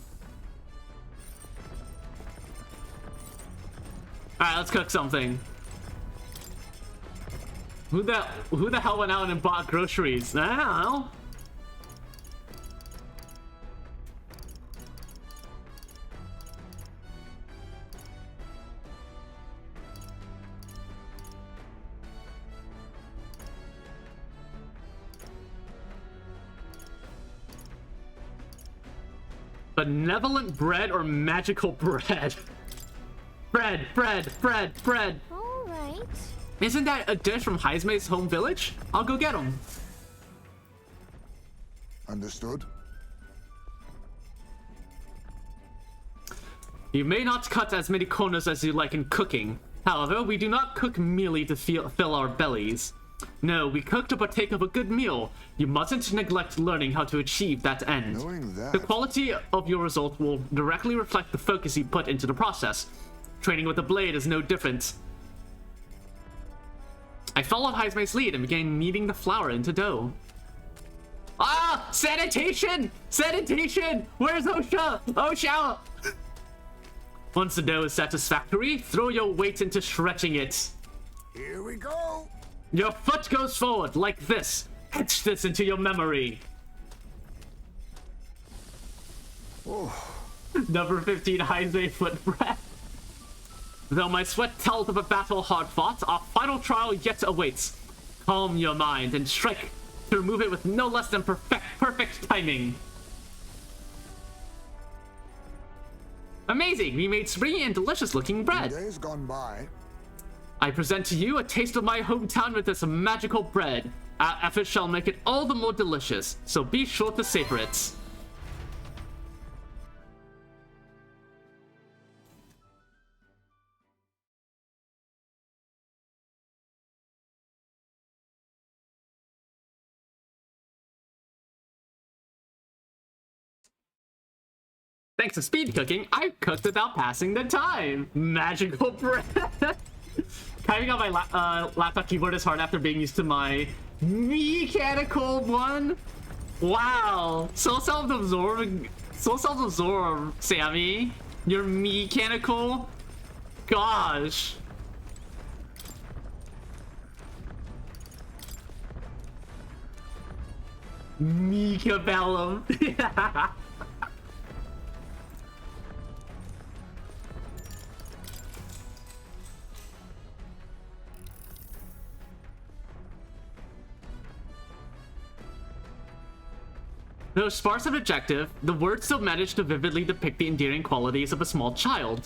let's cook something. Who the hell went out and bought groceries? I don't know. Benevolent bread or magical bread? Bread. All right. Isn't that a dish from Haizme's home village? I'll go get them. Understood. You may not cut as many corners as you like in cooking. However, we do not cook merely to fill our bellies. No, we cook to partake of a good meal. You mustn't neglect learning how to achieve that end. Knowing that... The quality of your result will directly reflect the focus you put into the process. Training with a blade is no different. I followed Haizme's lead and began kneading the flour into dough. Ah! Sanitation! Sanitation! Where's Osha? Osha! Once the dough is satisfactory, throw your weight into stretching it. Here we go. Your foot goes forward, like this. Etch this into your memory. Oh. Number 15, Haizme foot breath. Though my sweat tells of a battle hard fought, our final trial yet awaits. Calm your mind and strike to remove it with no less than perfect timing. Amazing! We made springy and delicious looking bread. Days gone by. I present to you a taste of my hometown with this magical bread. Our efforts shall make it all the more delicious, so be sure to savor it. Thanks to speed cooking, I cooked without passing the time. Magical bread. Typing on my laptop keyboard is hard after being used to my mechanical one. Wow, so self-absorbed, Sammy. You're mechanical. Gosh. Mika Bellum. Yeah. Though sparse and objective, the words still manage to vividly depict the endearing qualities of a small child.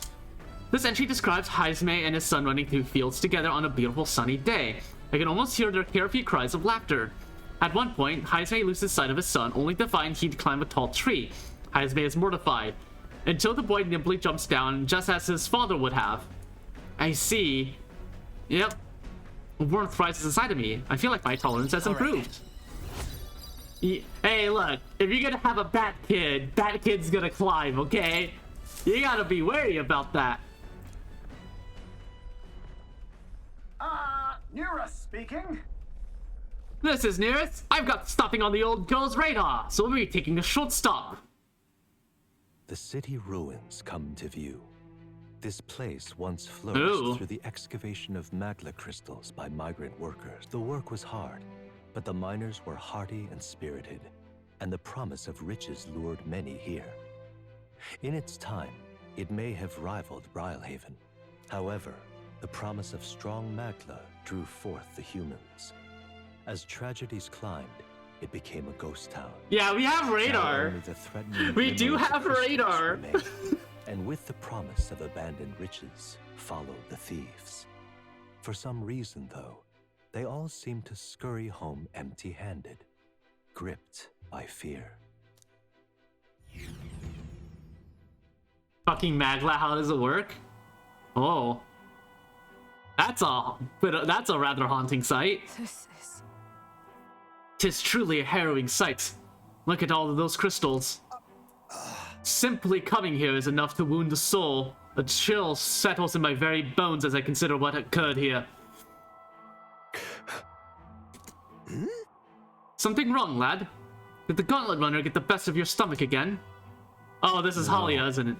This entry describes Haizme and his son running through fields together on a beautiful sunny day. I can almost hear their carefree cries of laughter. At one point, Haizme loses sight of his son, only to find he'd climb a tall tree. Haizme is mortified, until the boy nimbly jumps down, just as his father would have. I see. Yep. Warmth rises inside of me. I feel like my tolerance has improved. Hey, look, if you're gonna have a bat kid's gonna climb, okay? You gotta be wary about that. Nearest speaking. This is Nearest. I've got stopping on the old girl's radar, so we'll be taking a short stop. The city ruins come to view. This place once flourished through the excavation of magla crystals by migrant workers. The work was hard, but the miners were hardy and spirited, and the promise of riches lured many here. In its time, it may have rivaled Brilehaven. However, the promise of strong magla drew forth the humans. As tragedies climbed, it became a ghost town. Yeah, we have radar. Only the threatening We do glimmers of have crystals radar. remained. And with the promise of abandoned riches followed the thieves. For some reason, though, they all seemed to scurry home empty-handed, gripped by fear. Fucking Magla, how does it work? Oh. That's a rather haunting sight. This is... 'Tis truly a harrowing sight. Look at all of those crystals. Simply coming here is enough to wound the soul. A chill settles in my very bones as I consider what occurred here. Something wrong, lad? Did the Gauntlet Runner get the best of your stomach again? Oh, this is Halia, isn't it?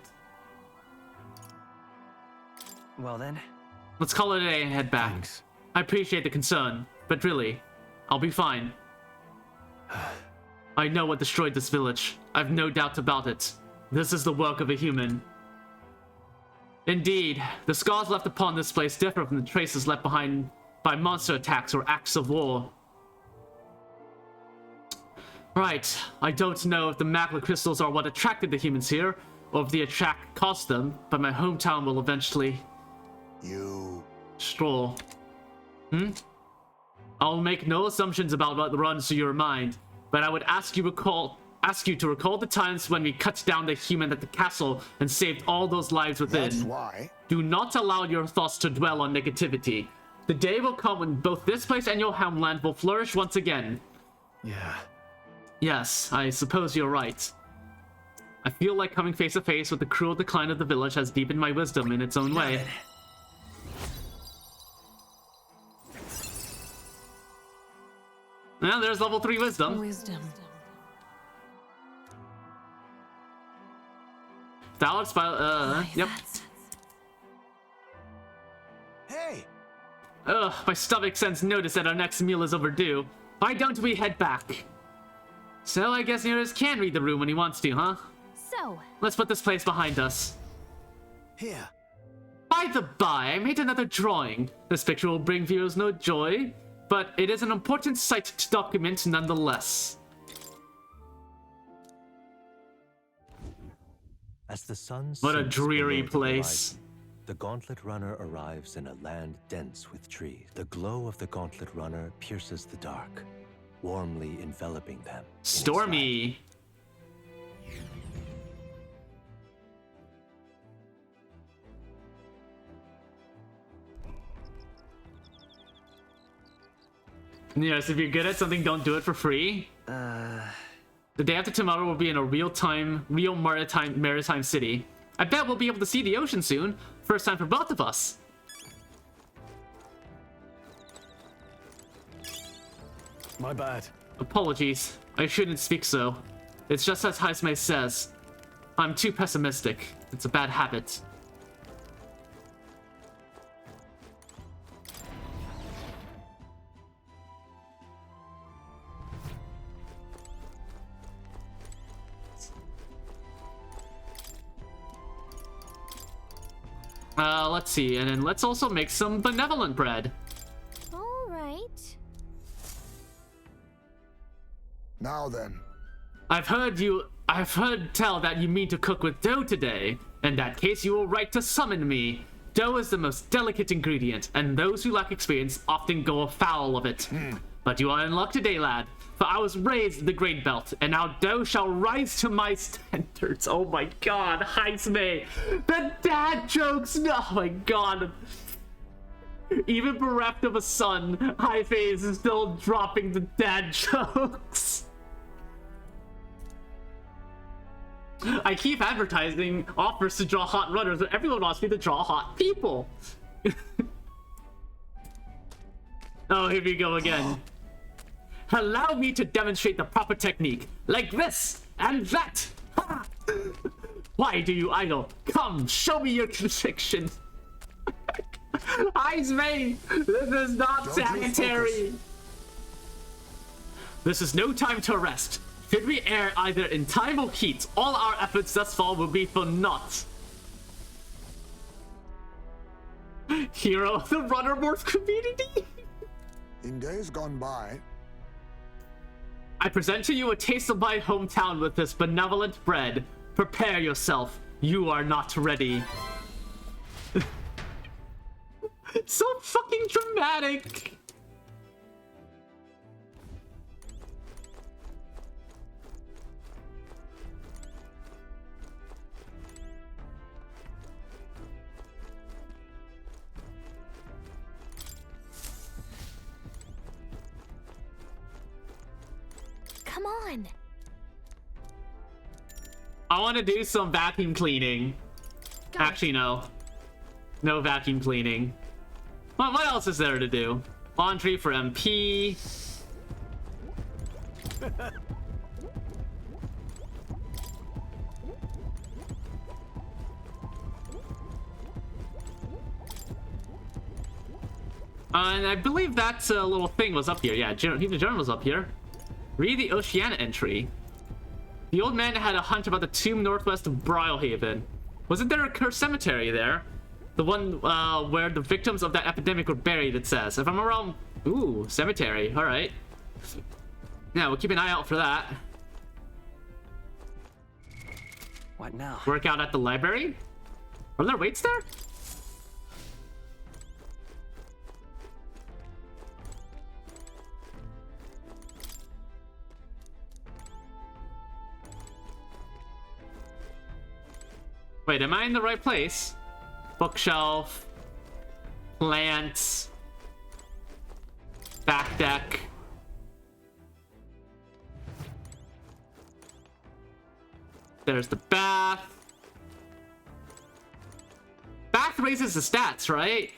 Well then. Let's call it a day and head back. Thanks. I appreciate the concern, but really, I'll be fine. I know what destroyed this village. I've no doubt about it. This is the work of a human. Indeed, the scars left upon this place differ from the traces left behind by monster attacks or acts of war. Right, I don't know if the magla crystals are what attracted the humans here, or if the attract caused them, but my hometown will eventually... stroll. I'll make no assumptions about what runs through your mind, but I would ask you to recall the times when we cut down the human at the castle and saved all those lives within. That's why. Do not allow your thoughts to dwell on negativity. The day will come when both this place and your homeland will flourish once again. Yeah. Yes, I suppose you're right. I feel like coming face to face with the cruel decline of the village has deepened my wisdom in its own way. Well, there's level 3 wisdom. Alex, yep. Hey! Ugh, my stomach sends notice that our next meal is overdue. Why don't we head back? So I guess Nearest can read the room when he wants to, huh? So... Let's put this place behind us. Here. By the by, I made another drawing. This picture will bring viewers no joy, but it is an important sight to document nonetheless. As the sun What a sinks dreary below the place. horizon, the Gauntlet Runner arrives in a land dense with trees. The glow of the Gauntlet Runner pierces the dark, warmly enveloping them. Stormy. Yes, if you're good at something, don't do it for free. The day after tomorrow will be in a real maritime city. I bet we'll be able to see the ocean soon. First time for both of us. My bad. Apologies. I shouldn't speak so. It's just as Haisme says. I'm too pessimistic. It's a bad habit. Let's see, and then let's also make some benevolent bread. All right. Now then. I've heard tell that you mean to cook with dough today. In that case, you were right to summon me. Dough is the most delicate ingredient, and those who lack experience often go afoul of it. But you are in luck today, lad, for I was raised in the Great Belt, and now dough shall rise to my standards. Oh my god, Haisme! The dad jokes! Oh my god! Even bereft of a son, Haisme is still dropping the dad jokes. I keep advertising offers to draw hot runners, but everyone wants me to draw hot people. Oh, here we go again. Allow me to demonstrate the proper technique. Like this and that. Ha! Why do you idle? Come, show me your conviction. Eyes made. This is not sanitary. This is no time to rest. Should we err either in time or heat, all our efforts thus far will be for naught. Hero of the Runnermorph community? In days gone by, I present to you a taste of my hometown with this benevolent bread. Prepare yourself. You are not ready. So fucking dramatic. Come on. I want to do some vacuum cleaning. Actually, no. No vacuum cleaning. What else is there to do? Laundry for MP. And I believe that little thing was up here. Yeah, the journal was up here. Read the Oceania entry. The old man had a hunch about the tomb northwest of Brilehaven. Wasn't there a cursed cemetery there? The one where the victims of that epidemic were buried, it says. If I'm around... Ooh, cemetery. Alright. Yeah, we'll keep an eye out for that. What now? Work out at the library? Are there weights there? Wait, am I in the right place? Bookshelf. Plants. Back deck. There's the bath. Bath raises the stats, right?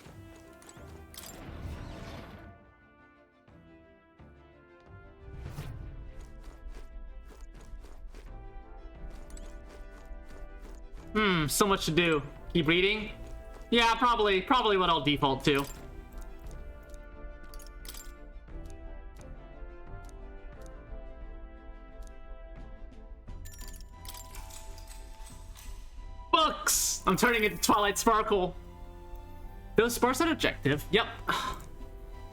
So much to do. Keep reading? Yeah, probably what I'll default to. Books! I'm turning into Twilight Sparkle. Those sparse an objective. Yep.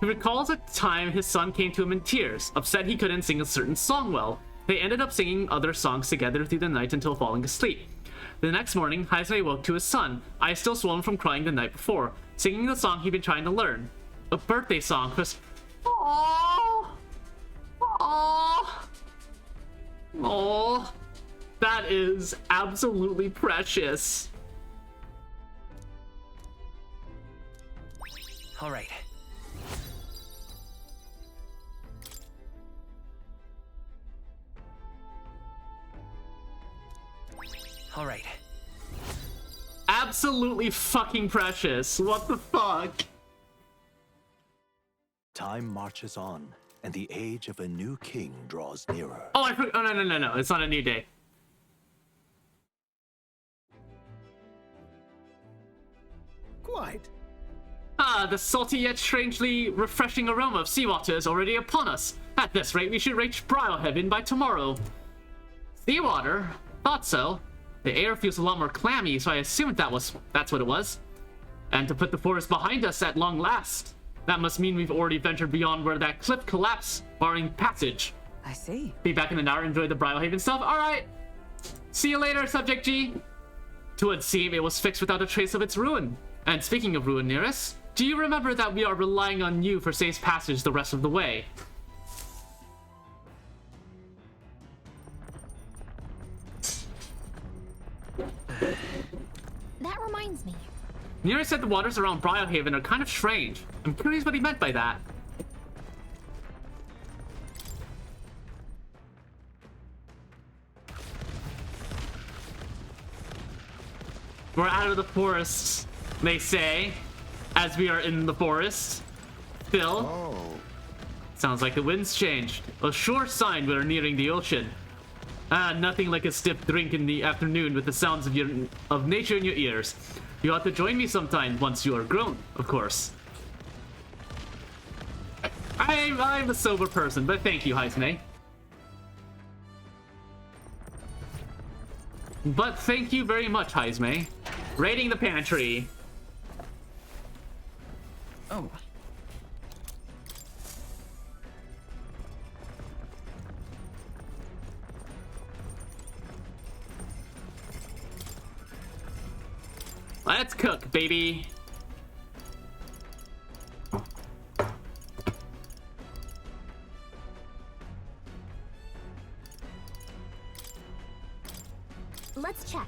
He recalls a time his son came to him in tears, upset he couldn't sing a certain song well. They ended up singing other songs together through the night until falling asleep. The next morning, Haizumi woke to his son, eyes still swollen from crying the night before, singing the song he'd been trying to learn. A birthday song was... Aww! Aww! Aww! That is absolutely precious. All right. All right. Absolutely fucking precious. What the fuck? Time marches on, and the age of a new king draws nearer. Oh, oh, no. It's not a new day. Quite. Ah, the salty yet strangely refreshing aroma of seawater is already upon us. At this rate, we should reach Brilehaven by tomorrow. Seawater? Thought so. The air feels a lot more clammy, so I assumed that's what it was. And to put the forest behind us at long last. That must mean we've already ventured beyond where that cliff collapsed, barring passage. I see. Be back in an hour, enjoy the Brilehaven stuff. Alright. See you later, Subject G. It would seem it was fixed without a trace of its ruin. And speaking of ruin, Nearest, do you remember that we are relying on you for safe passage the rest of the way? That reminds me. Nearest said the waters around Brilehaven are kind of strange. I'm curious what he meant by that. We're out of the forest, they say, as we are in the forest. Still. Oh. Sounds like the wind's changed. A sure sign we're nearing the ocean. Nothing like a stiff drink in the afternoon with the sounds of nature in your ears. You ought to join me sometime once you are grown, of course. I'm a sober person, but thank you, Heisme. But thank you very much, Heisme. Raiding the pantry. Oh. Let's cook, baby. Let's check.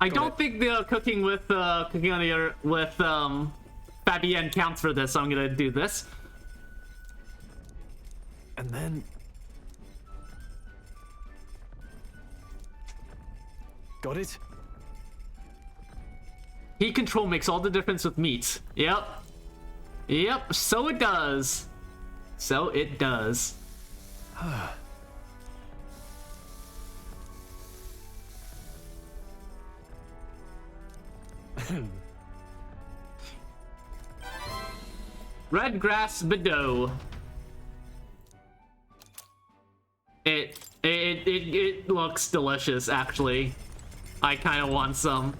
I don't think the cooking with cooking on the air with Fabienne counts for this, so I'm gonna do this. And then... Got it? Heat control makes all the difference with meat. Yep. Yep, so it does. So it does. Red grass Bedeau. It looks delicious, actually. I kind of want some.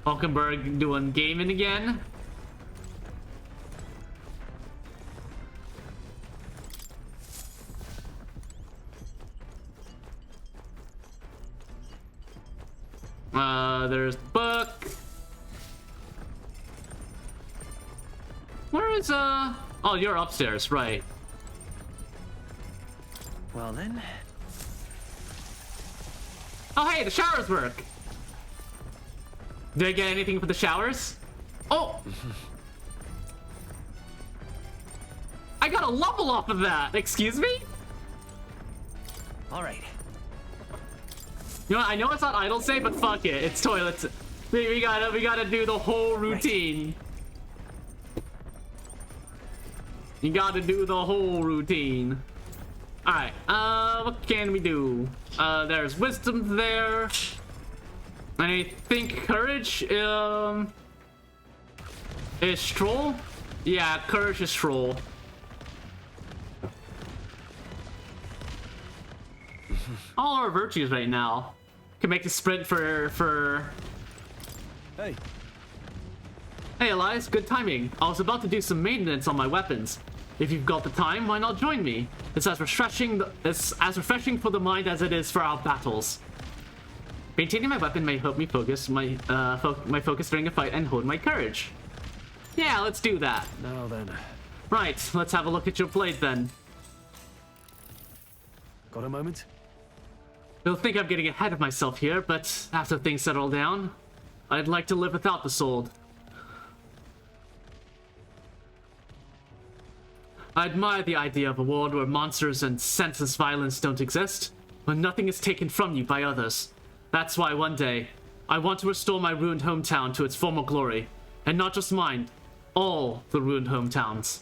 Hulkenberg doing gaming again. There's book. Where is oh, you're upstairs, right? Well then. Oh hey, the showers work. Did I get anything for the showers? Oh! I got a level off of that. Excuse me? All right. You know what? I know it's not idle save, but fuck it. It's toilets. We gotta do the whole routine. You gotta do the whole routine. Alright, what can we do? There's wisdom there. And I think courage, is stroll? Yeah, courage is stroll. All our virtues right now. Can make the sprint for... Hey. Hey Elias, good timing. I was about to do some maintenance on my weapons. If you've got the time, why not join me? It's as refreshing for the mind as it is for our battles. Maintaining my weapon may help me focus my focus during a fight and hold my courage. Yeah, let's do that. Now then. Right, let's have a look at your blade then. Got a moment? You'll think I'm getting ahead of myself here, but after things settle down, I'd like to live without the sword. I admire the idea of a world where monsters and senseless violence don't exist, where nothing is taken from you by others. That's why one day, I want to restore my ruined hometown to its former glory. And not just mine, all the ruined hometowns.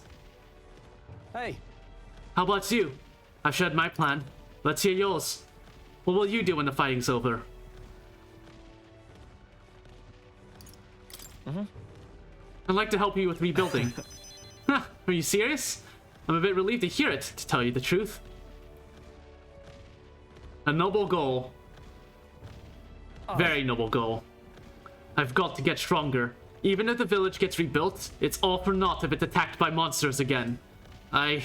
Hey. How about you? I've shared my plan. Let's hear yours. What will you do when the fighting's over? I'd like to help you with rebuilding. Huh, are you serious? I'm a bit relieved to hear it, to tell you the truth. A noble goal. Very noble goal. I've got to get stronger. Even if the village gets rebuilt, it's all for naught if it's attacked by monsters again. I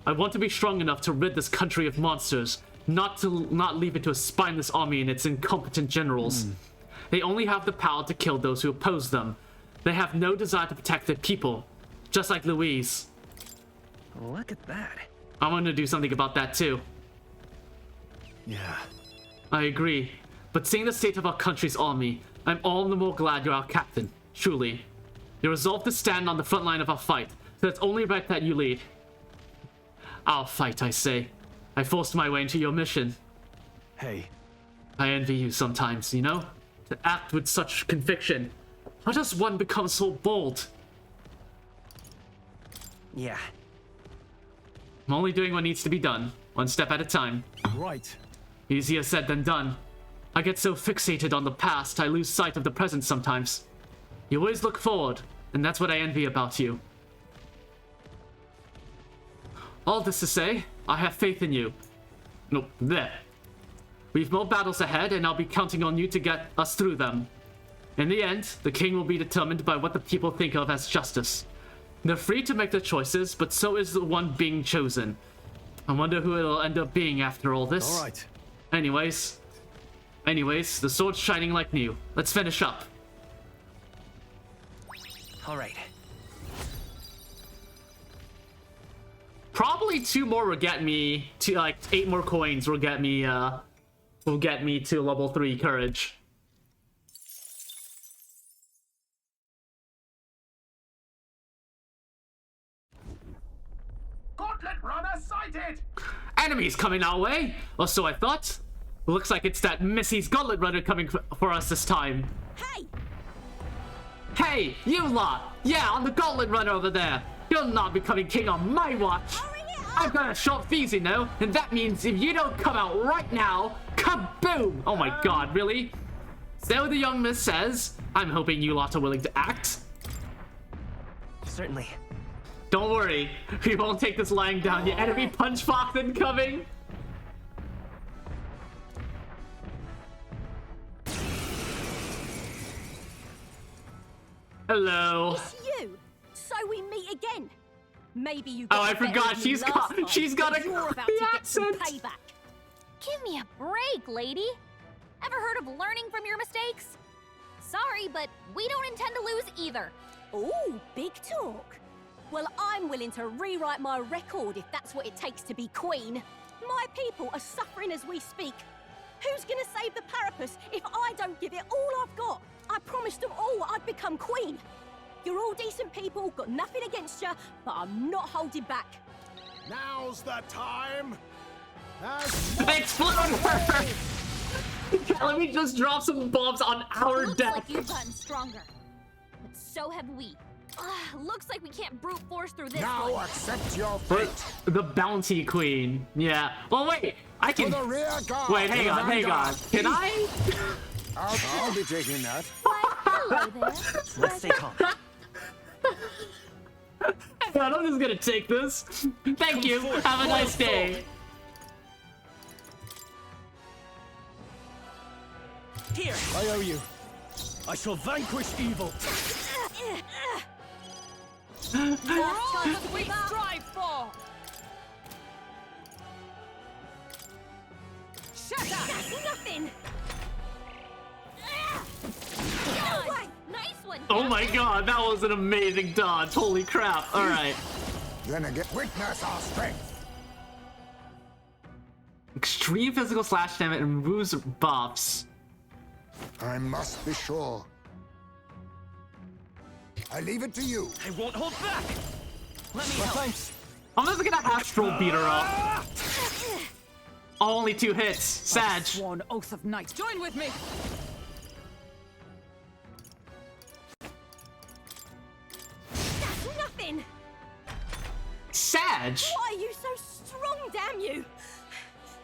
want to be strong enough to rid this country of monsters, not leave it to a spineless army and its incompetent generals. They only have the power to kill those who oppose them. They have no desire to protect their people, just like Louise. Look at that. I'm gonna do something about that too. Yeah. I agree. But seeing the state of our country's army, I'm all the more glad you're our captain, truly. You're resolved to stand on the front line of our fight, so it's only right that you lead. I'll fight, I say. I forced my way into your mission. Hey. I envy you sometimes, you know? To act with such conviction. How does one become so bold? Yeah. I'm only doing what needs to be done, one step at a time. Right. Easier said than done. I get so fixated on the past, I lose sight of the present sometimes. You always look forward, and that's what I envy about you. All this to say, I have faith in you. No, there. We've more battles ahead, and I'll be counting on you to get us through them. In the end, the king will be determined by what the people think of as justice. They're free to make their choices, but so is the one being chosen. I wonder who it'll end up being after all this. All right. Anyways, the sword's shining like new. Let's finish up. All right. Probably 2 more will get me to, like, 8 more coins will get me to level 3 courage. Gauntlet runner sighted! Enemies coming our way, or so I thought. Looks like it's that Missy's Gauntlet Runner coming for us this time. Hey! Hey, you lot! Yeah, I'm the Gauntlet Runner over there. You'll not be becoming king on my watch. I've got a short fuse, you know, and that means if you don't come out right now, kaboom! Oh my god, really? So the young miss says, I'm hoping you lot are willing to act. Certainly. Don't worry, we won't take this lying down. Your enemy punch box incoming. Hello. It's you. So we meet again. Maybe you. Oh, I forgot. She's got a You're about to get some accent. payback. Give me a break, lady. Ever heard of learning from your mistakes? Sorry, but we don't intend to lose either. Ooh, big talk. Well, I'm willing to rewrite my record if that's what it takes to be queen. My people are suffering as we speak. Who's gonna save the Parapus if I don't give it all I've got? I promised them all I'd become queen. You're all decent people, got nothing against you, but I'm not holding back. Now's the time. Explode her! Let me just drop some bombs on our Looks deck. like you've gotten stronger, but so have we. Looks like we can't brute force through this Now one. accept your But fate. the bounty queen. Yeah. Well, wait. I can. To the rear guard. Wait, hang To the on, hang on. vanguard. Can I? I'll be taking that. Hello there. Let's stay calm. Hang on, I'm just gonna take this. Thank you. Have a nice day. Here. I owe you. I shall vanquish evil. For all that we strive for! Shut up! That's nothing. Nice one. Oh my god, that was an amazing dodge. Holy crap. Alright. Then again, witness our strength. Extreme physical slash damage and removes buffs. I must be sure. I leave it to you. I won't hold back. Let me Well, help. thanks. I'm just gonna astral beat her up. Only 2 hits. Sag. Sworn oath of knight. Join with me! That's nothing. Sag. Why are you so strong, damn you?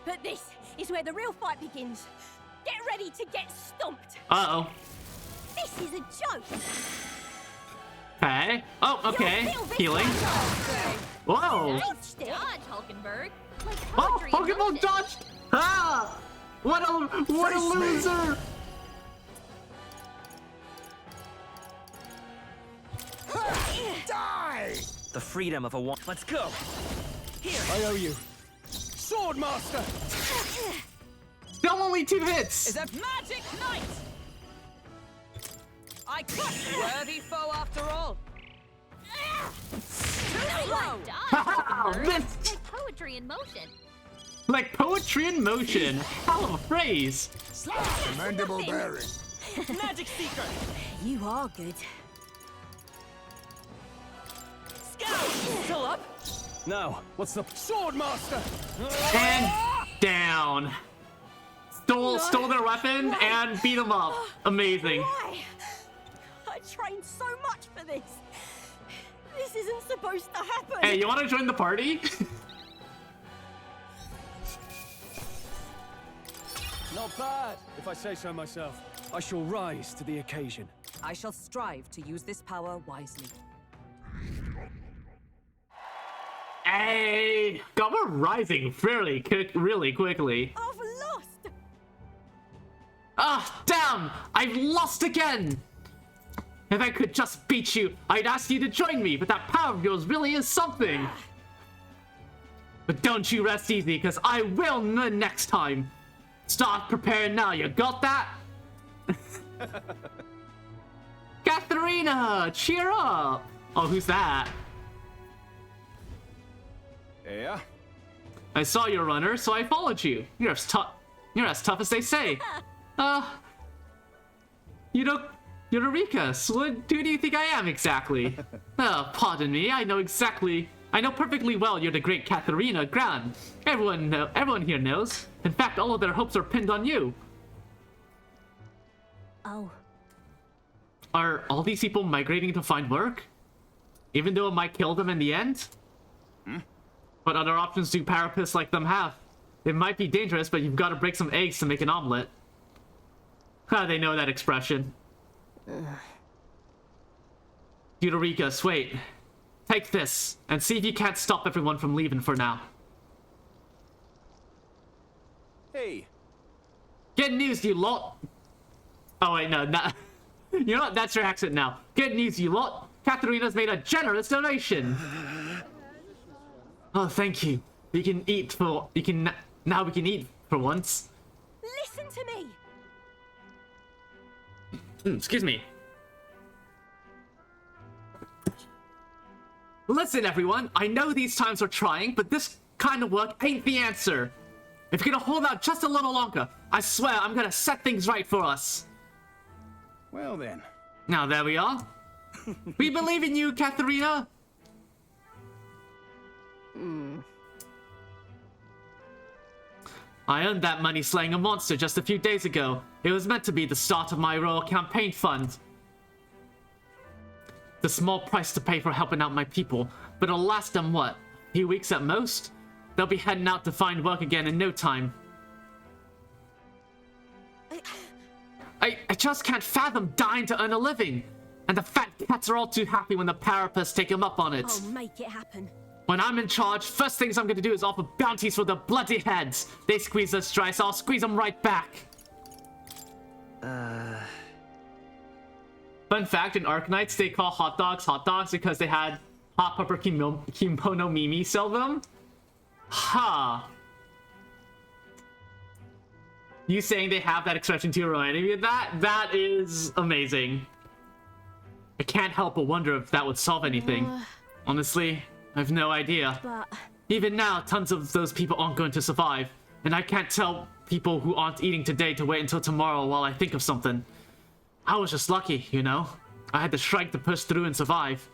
But this is where the real fight begins. Get ready to get stomped. Uh-oh. This is a joke. Okay. Oh, okay. Healing. Whoa. Nice dodge, Hulkenberg. Like Oh, poetry in Pokemon motion. dodged. Ah! What a Face me. loser. Die! The freedom of a one. Let's go. Here. I owe you. Swordmaster. Still only 2 hits. Is a magic knight! I crush worthy foe after all. Nice dodge, Haha, Hulkenberg. missed. Like poetry in motion. Like poetry in motion. Hell of a phrase. Commendable bearing. Magic seeker. You are good. Scout. Still up. Now, what's the sword master? And down. Stole their weapon and beat them up. Amazing. Why? I trained so much for this. This isn't supposed to happen. Hey, you want to join the party? Not bad, if I say so myself. I shall rise to the occasion. I shall strive to use this power wisely. Hey, God, we're rising really quickly. I've lost. Ah, damn! I've lost again! If I could just beat you, I'd ask you to join me, but that power of yours really is something. But don't you rest easy, because I will next time. Start preparing now, you got that? Katharina, cheer up! Oh, who's that? Yeah? I saw your runner, so I followed you. You're as tough as they say. Eureka, so who do you think I am exactly? Pardon me, I know perfectly well you're the great Katharina Gran. Everyone here knows. In fact, all of their hopes are pinned on you. Oh. Are all these people migrating to find work? Even though it might kill them in the end? What other options do parapists like them have? It might be dangerous, but you've got to break some eggs to make an omelet. They know that expression. Eureka, wait. Take this, and see if you can't stop everyone from leaving for now. Hey. Good news, you lot. Oh wait, no, you know what? That's your accent now. Good news, you lot. Katharina's made a generous donation. Oh, thank you. Now we can eat for once. Listen to me. Excuse me. Listen, everyone. I know these times are trying, but this kind of work ain't the answer. If you're gonna hold out just a little longer, I swear I'm gonna set things right for us. Well then. Now there we are. We believe in you, Katharina. I earned that money slaying a monster just a few days ago. It was meant to be the start of my royal campaign fund. The small price to pay for helping out my people, but it'll last them what? A few weeks at most? They'll be heading out to find work again in no time. I just can't fathom dying to earn a living. And the fat cats are all too happy when the parapists take them up on it. I'll make it happen. When I'm in charge, first things I'm gonna do is offer bounties for the bloody heads. They squeeze us dry, so I'll squeeze them right back. Fun fact, in Arknights, they call hot dogs because they had hot pepper kimono Mimi sell them. Ha! You saying they have that expression to remind me of that? That is amazing. I can't help but wonder if that would solve anything. Honestly, I have no idea. But even now, tons of those people aren't going to survive. And I can't tell people who aren't eating today to wait until tomorrow while I think of something. I was just lucky, you know? I had the strength to push through and survive.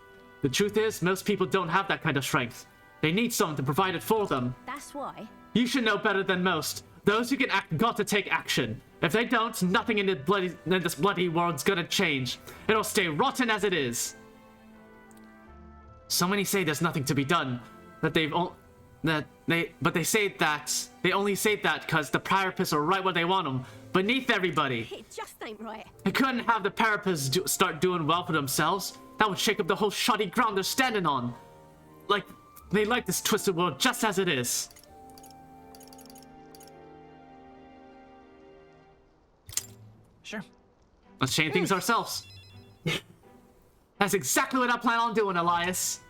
The truth is, most people don't have that kind of strength. They need someone to provide it for them. that's why. You should know better than most. Those who can act got to take action. If they don't, nothing in this bloody world's gonna change. It'll stay rotten as it is. So many say there's nothing to be done. But they say that they only say that because the parapists are right where they want them, beneath everybody. It just ain't right. They couldn't have the parapists start doing well for themselves. That would shake up the whole shoddy ground they're standing on. They like this twisted world just as it is. Sure. Let's change things ourselves. That's exactly what I plan on doing, Elias.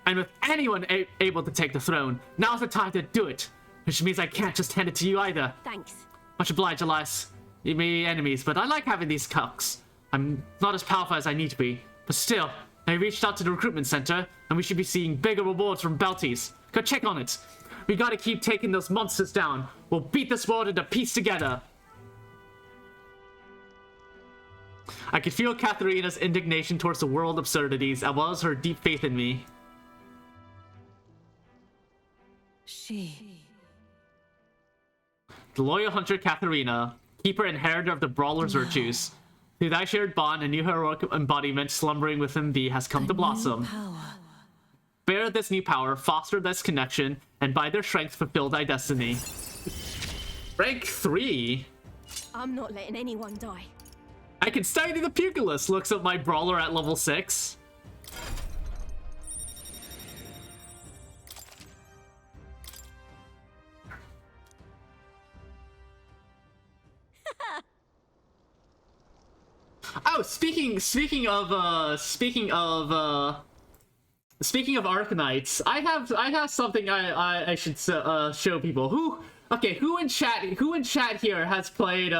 And with anyone able to take the throne, now's the time to do it. Which means I can't just hand it to you either. Thanks. Much obliged, Elias. You may be enemies, but I like having these cucks. I'm not as powerful as I need to be, but still, I reached out to the recruitment center, and we should be seeing bigger rewards from bounties. Go check on it. We gotta keep taking those monsters down. We'll beat this world into peace together. I could feel Katharina's indignation towards the world absurdities, as well as her deep faith in me. She. The loyal hunter Katharina, keeper and inheritor of the brawler's virtues. Through thy shared bond, a new heroic embodiment slumbering within thee has come to blossom. Bear this new power, foster this connection, and by their strength fulfill thy destiny. Rank 3. I'm not letting anyone die. I can study the pugilist. Looks at my brawler at level 6. Oh, speaking of Arcanites, I have something I should show people. Who in chat here has played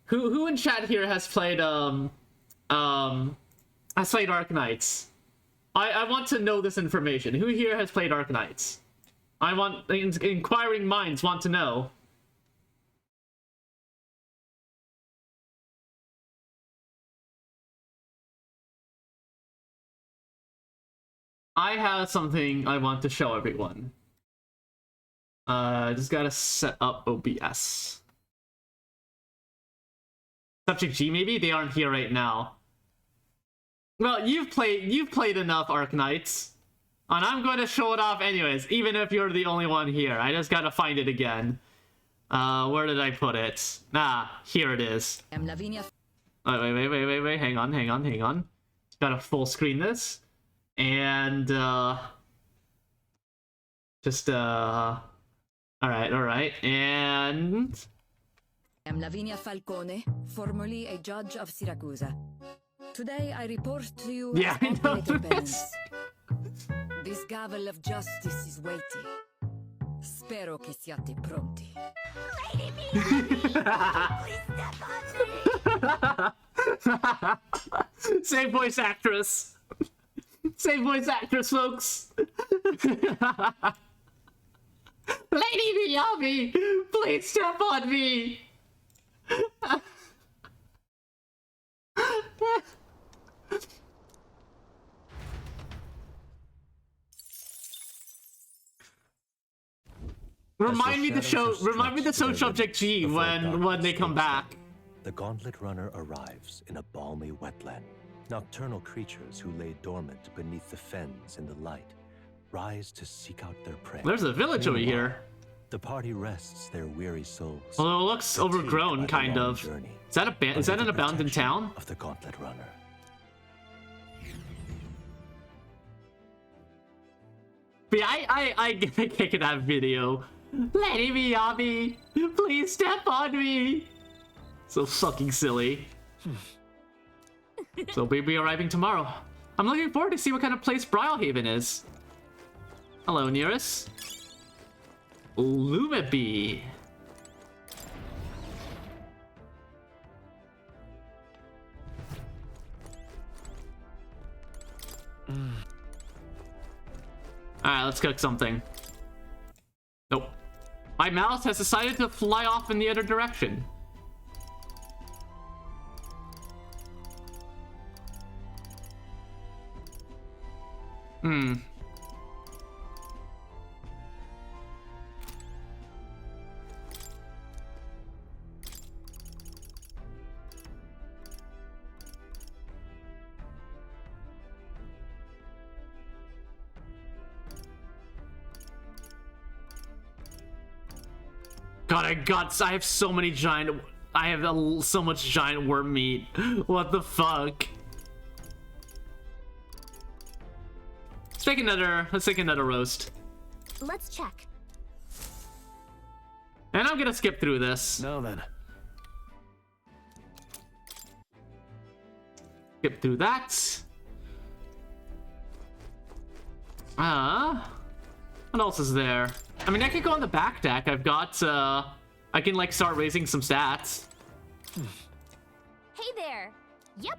who in chat here has played Arcanites? I want to know this information. Who here has played Arcanites? I want inquiring minds want to know. I have something I want to show everyone. Just gotta set up OBS. Subject G, maybe? They aren't here right now. Well, you've played enough Arcanites. And I'm going to show it off anyways, even if you're the only one here. I just gotta find it again. Where did I put it? Ah, here it is. Wait, hang on. Gotta full screen this. And just alright, and I'm Lavinia Falcone, formerly a judge of Siracusa. Today I report to you as operator penance. This gavel of justice is weighty. Spero che siate pronti. Lady me! Please step on me! Same voice actress. Same voice actress, folks. Lady Miyabi, please step on me. Remind me to show subject G when they come back. The Gauntlet Runner arrives in a balmy wetland. Nocturnal creatures who lay dormant beneath the fens in the light rise to seek out their prey. There's a village over here. The party rests their weary souls. Although it looks overgrown, kind of. Is that an abandoned town? Of the Gauntlet Runner. But yeah, I get that video. Lady Miyabi, please step on me. So fucking silly. So we'll be arriving tomorrow. I'm looking forward to see what kind of place Brilehaven is. Hello, Nearest. Lumibee. Alright, let's cook something. Nope. My mouse has decided to fly off in the other direction. God, I have so many giant... I have so much giant worm meat. What the fuck? Let's take another roast. Let's check. And I'm gonna skip through this. Now then. Skip through that. What else is there? I mean, I could go on the back deck. I've got, I can, like, start raising some stats. Hey there. Yep.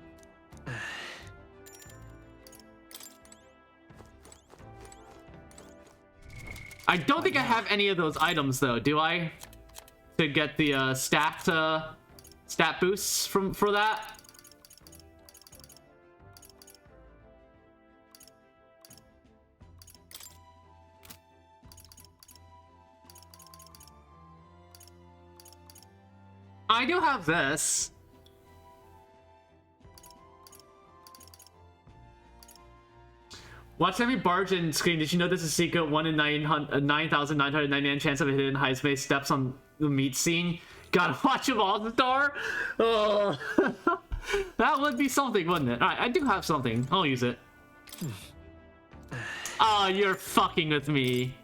I don't think I have any of those items, though, do I? To get the, stat boosts for that? I do have this. Watch every barge and screen. Did you know there's a secret 1 in 9,999 chance of a hidden Heismay steps on the meat scene? Gotta watch them all, Star. Oh, that would be something, wouldn't it? All right, I do have something. I'll use it. Oh, you're fucking with me.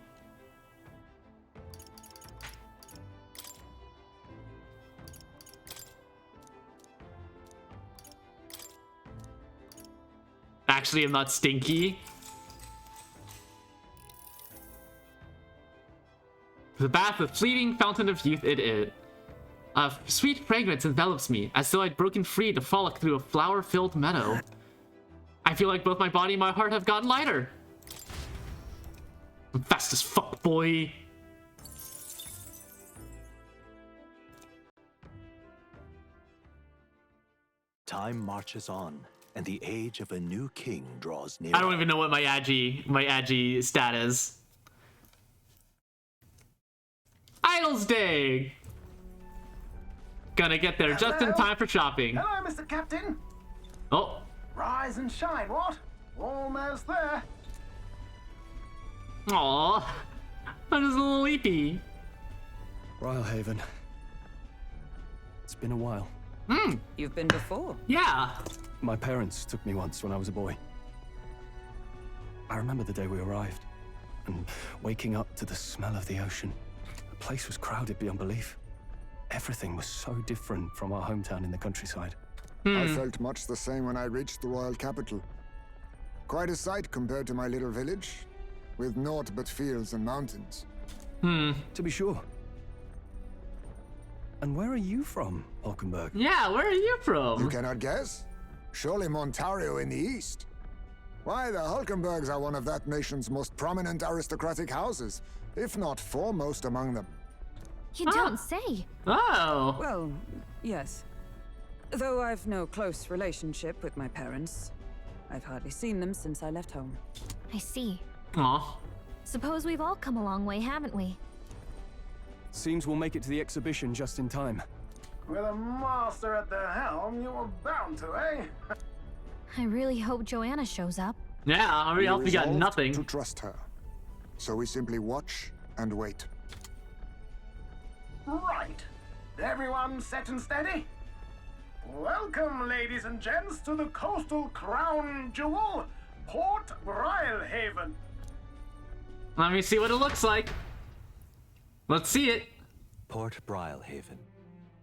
Actually, I'm not stinky. The bath of fleeting fountain of youth it. A sweet fragrance envelops me, as though I'd broken free to frolic through a flower-filled meadow. I feel like both my body and my heart have gotten lighter. I'm fast as fuck, boy. Time marches on, and the age of a new king draws near. I don't even know what my Agi stat is. Idols Day! Gonna get there just in time for shopping. Hello, Mr. Captain. Oh. Rise and shine, what? Almost there. Aww. I'm just a little weepy. Brilehaven. It's been a while. You've been before? Yeah. My parents took me once when I was a boy. I remember the day we arrived, and waking up to the smell of the ocean. The place was crowded beyond belief. Everything was so different from our hometown in the countryside. I felt much the same when I reached the royal capital. Quite a sight compared to my little village, with naught but fields and mountains. To be sure. And where are you from, Hulkenberg? Yeah, where are you from? You cannot guess? Surely Montario in the east. Why, the Hulkenbergs are one of that nation's most prominent aristocratic houses, if not foremost among them. You don't say. Oh. Well, yes. Though I've no close relationship with my parents, I've hardly seen them since I left home. I see. Aw. Suppose we've all come a long way, haven't we? Seems we'll make it to the exhibition just in time. With a master at the helm, you were bound to, eh? I really hope Joanna shows up. Yeah, hurry else we got resolved nothing. to trust her. So we simply watch and wait. Right. Everyone set and steady? Welcome, ladies and gents, to the coastal crown jewel, Port Brilehaven. Let me see what it looks like. Let's see it. Port Brilehaven,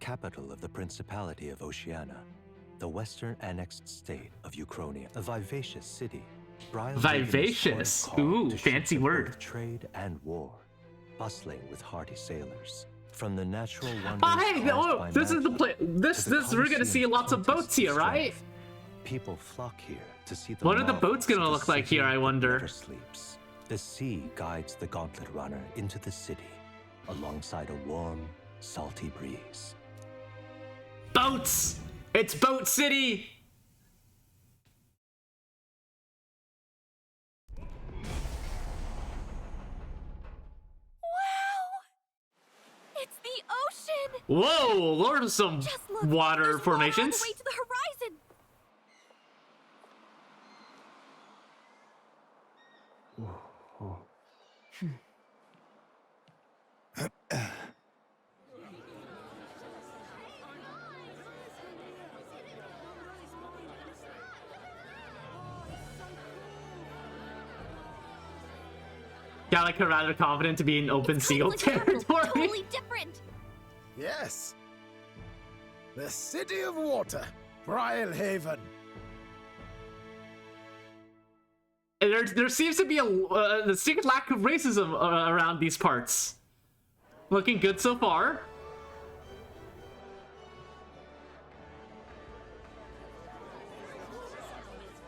capital of the Principality of Oceania, the western annexed state of Uchronia. A vivacious city. Vivacious. Ooh, fancy word. Trade and war, bustling with hardy sailors. From the natural wonders. Oh, hey, this is the place. This we're gonna see lots of boats here, right? People flock here to see the. What are the boats gonna look like here, I wonder? Never sleeps. The sea guides the gauntlet runner into the city, alongside a warm, salty breeze. Boats! It's Boat City! It's the ocean! Whoa, Lord of some water formations. All the way to the horizon. Yeah, like rather confident to be in open seal territory. Totally different. Yes. The city of water, Brilehaven. There seems to be a secret lack of racism around these parts. Looking good so far.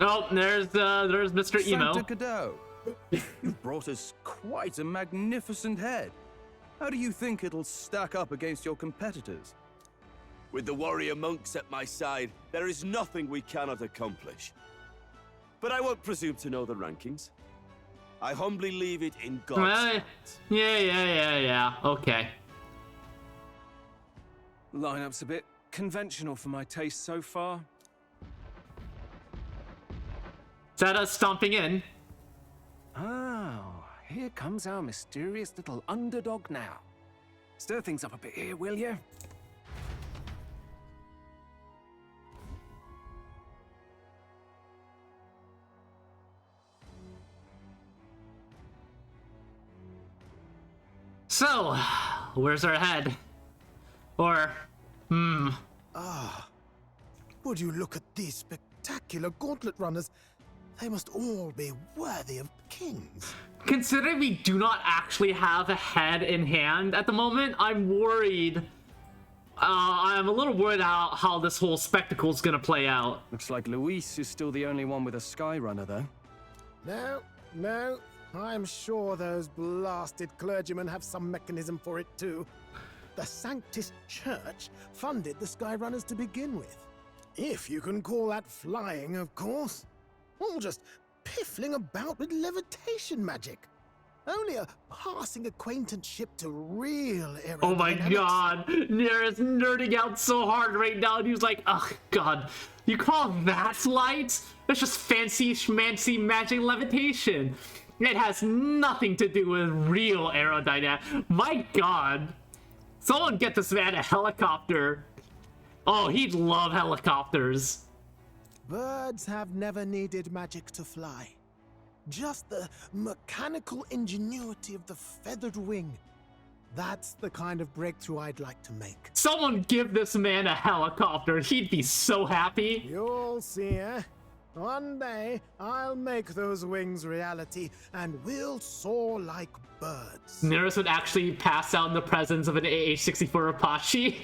Oh, there's Mr. Emo. Santa Cadeau, you've brought us quite a magnificent head. How do you think it'll stack up against your competitors? With the warrior monks at my side, there is nothing we cannot accomplish. But I won't presume to know the rankings. I humbly leave it in God's hands. Yeah. Okay. Lineup's a bit conventional for my taste so far. Is that us stomping in? Oh, here comes our mysterious little underdog now. Stir things up a bit here, will you? So, where's our head? Or, Ah, would you look at these spectacular gauntlet runners? They must all be worthy of kings. Considering we do not actually have a head in hand at the moment, I'm worried. I'm a little worried how this whole spectacle is gonna play out. Looks like Luis is still the only one with a sky runner, though. No. I'm sure those blasted clergymen have some mechanism for it too. The Sanctus Church funded the Skyrunners to begin with. If you can call that flying, of course. All just piffling about with levitation magic. Only a passing acquaintanceship to real aerodynamics. Oh my god, Nera's nerding out so hard right now, and he's like, oh god, you call that flight? That's just fancy schmancy magic levitation. It has nothing to do with real aerodynamics. My god. Someone get this man a helicopter. Oh, he'd love helicopters. Birds have never needed magic to fly. Just the mechanical ingenuity of the feathered wing. That's the kind of breakthrough I'd like to make. Someone give this man a helicopter. He'd be so happy. You'll see, eh? One day, I'll make those wings reality, and we'll soar like birds. Nereus would actually pass out in the presence of an AH-64 Apache.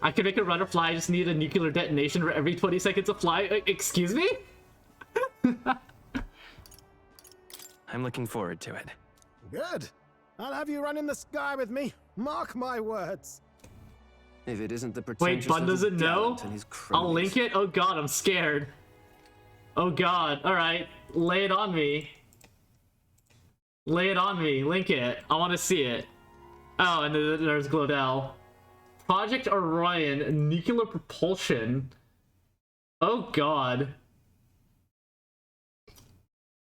I can make a runner fly, I just need a nuclear detonation for every 20 seconds of fly. Excuse me? I'm looking forward to it. Good. I'll have you run in the sky with me. Mark my words. If it isn't the Wait, pretentious Bun doesn't know? and his I'll link it? Oh god, I'm scared. Oh god, alright. Lay it on me. Lay it on me, link it. I want to see it. Oh, and there's Glodell. Project Orion, nuclear propulsion. Oh god.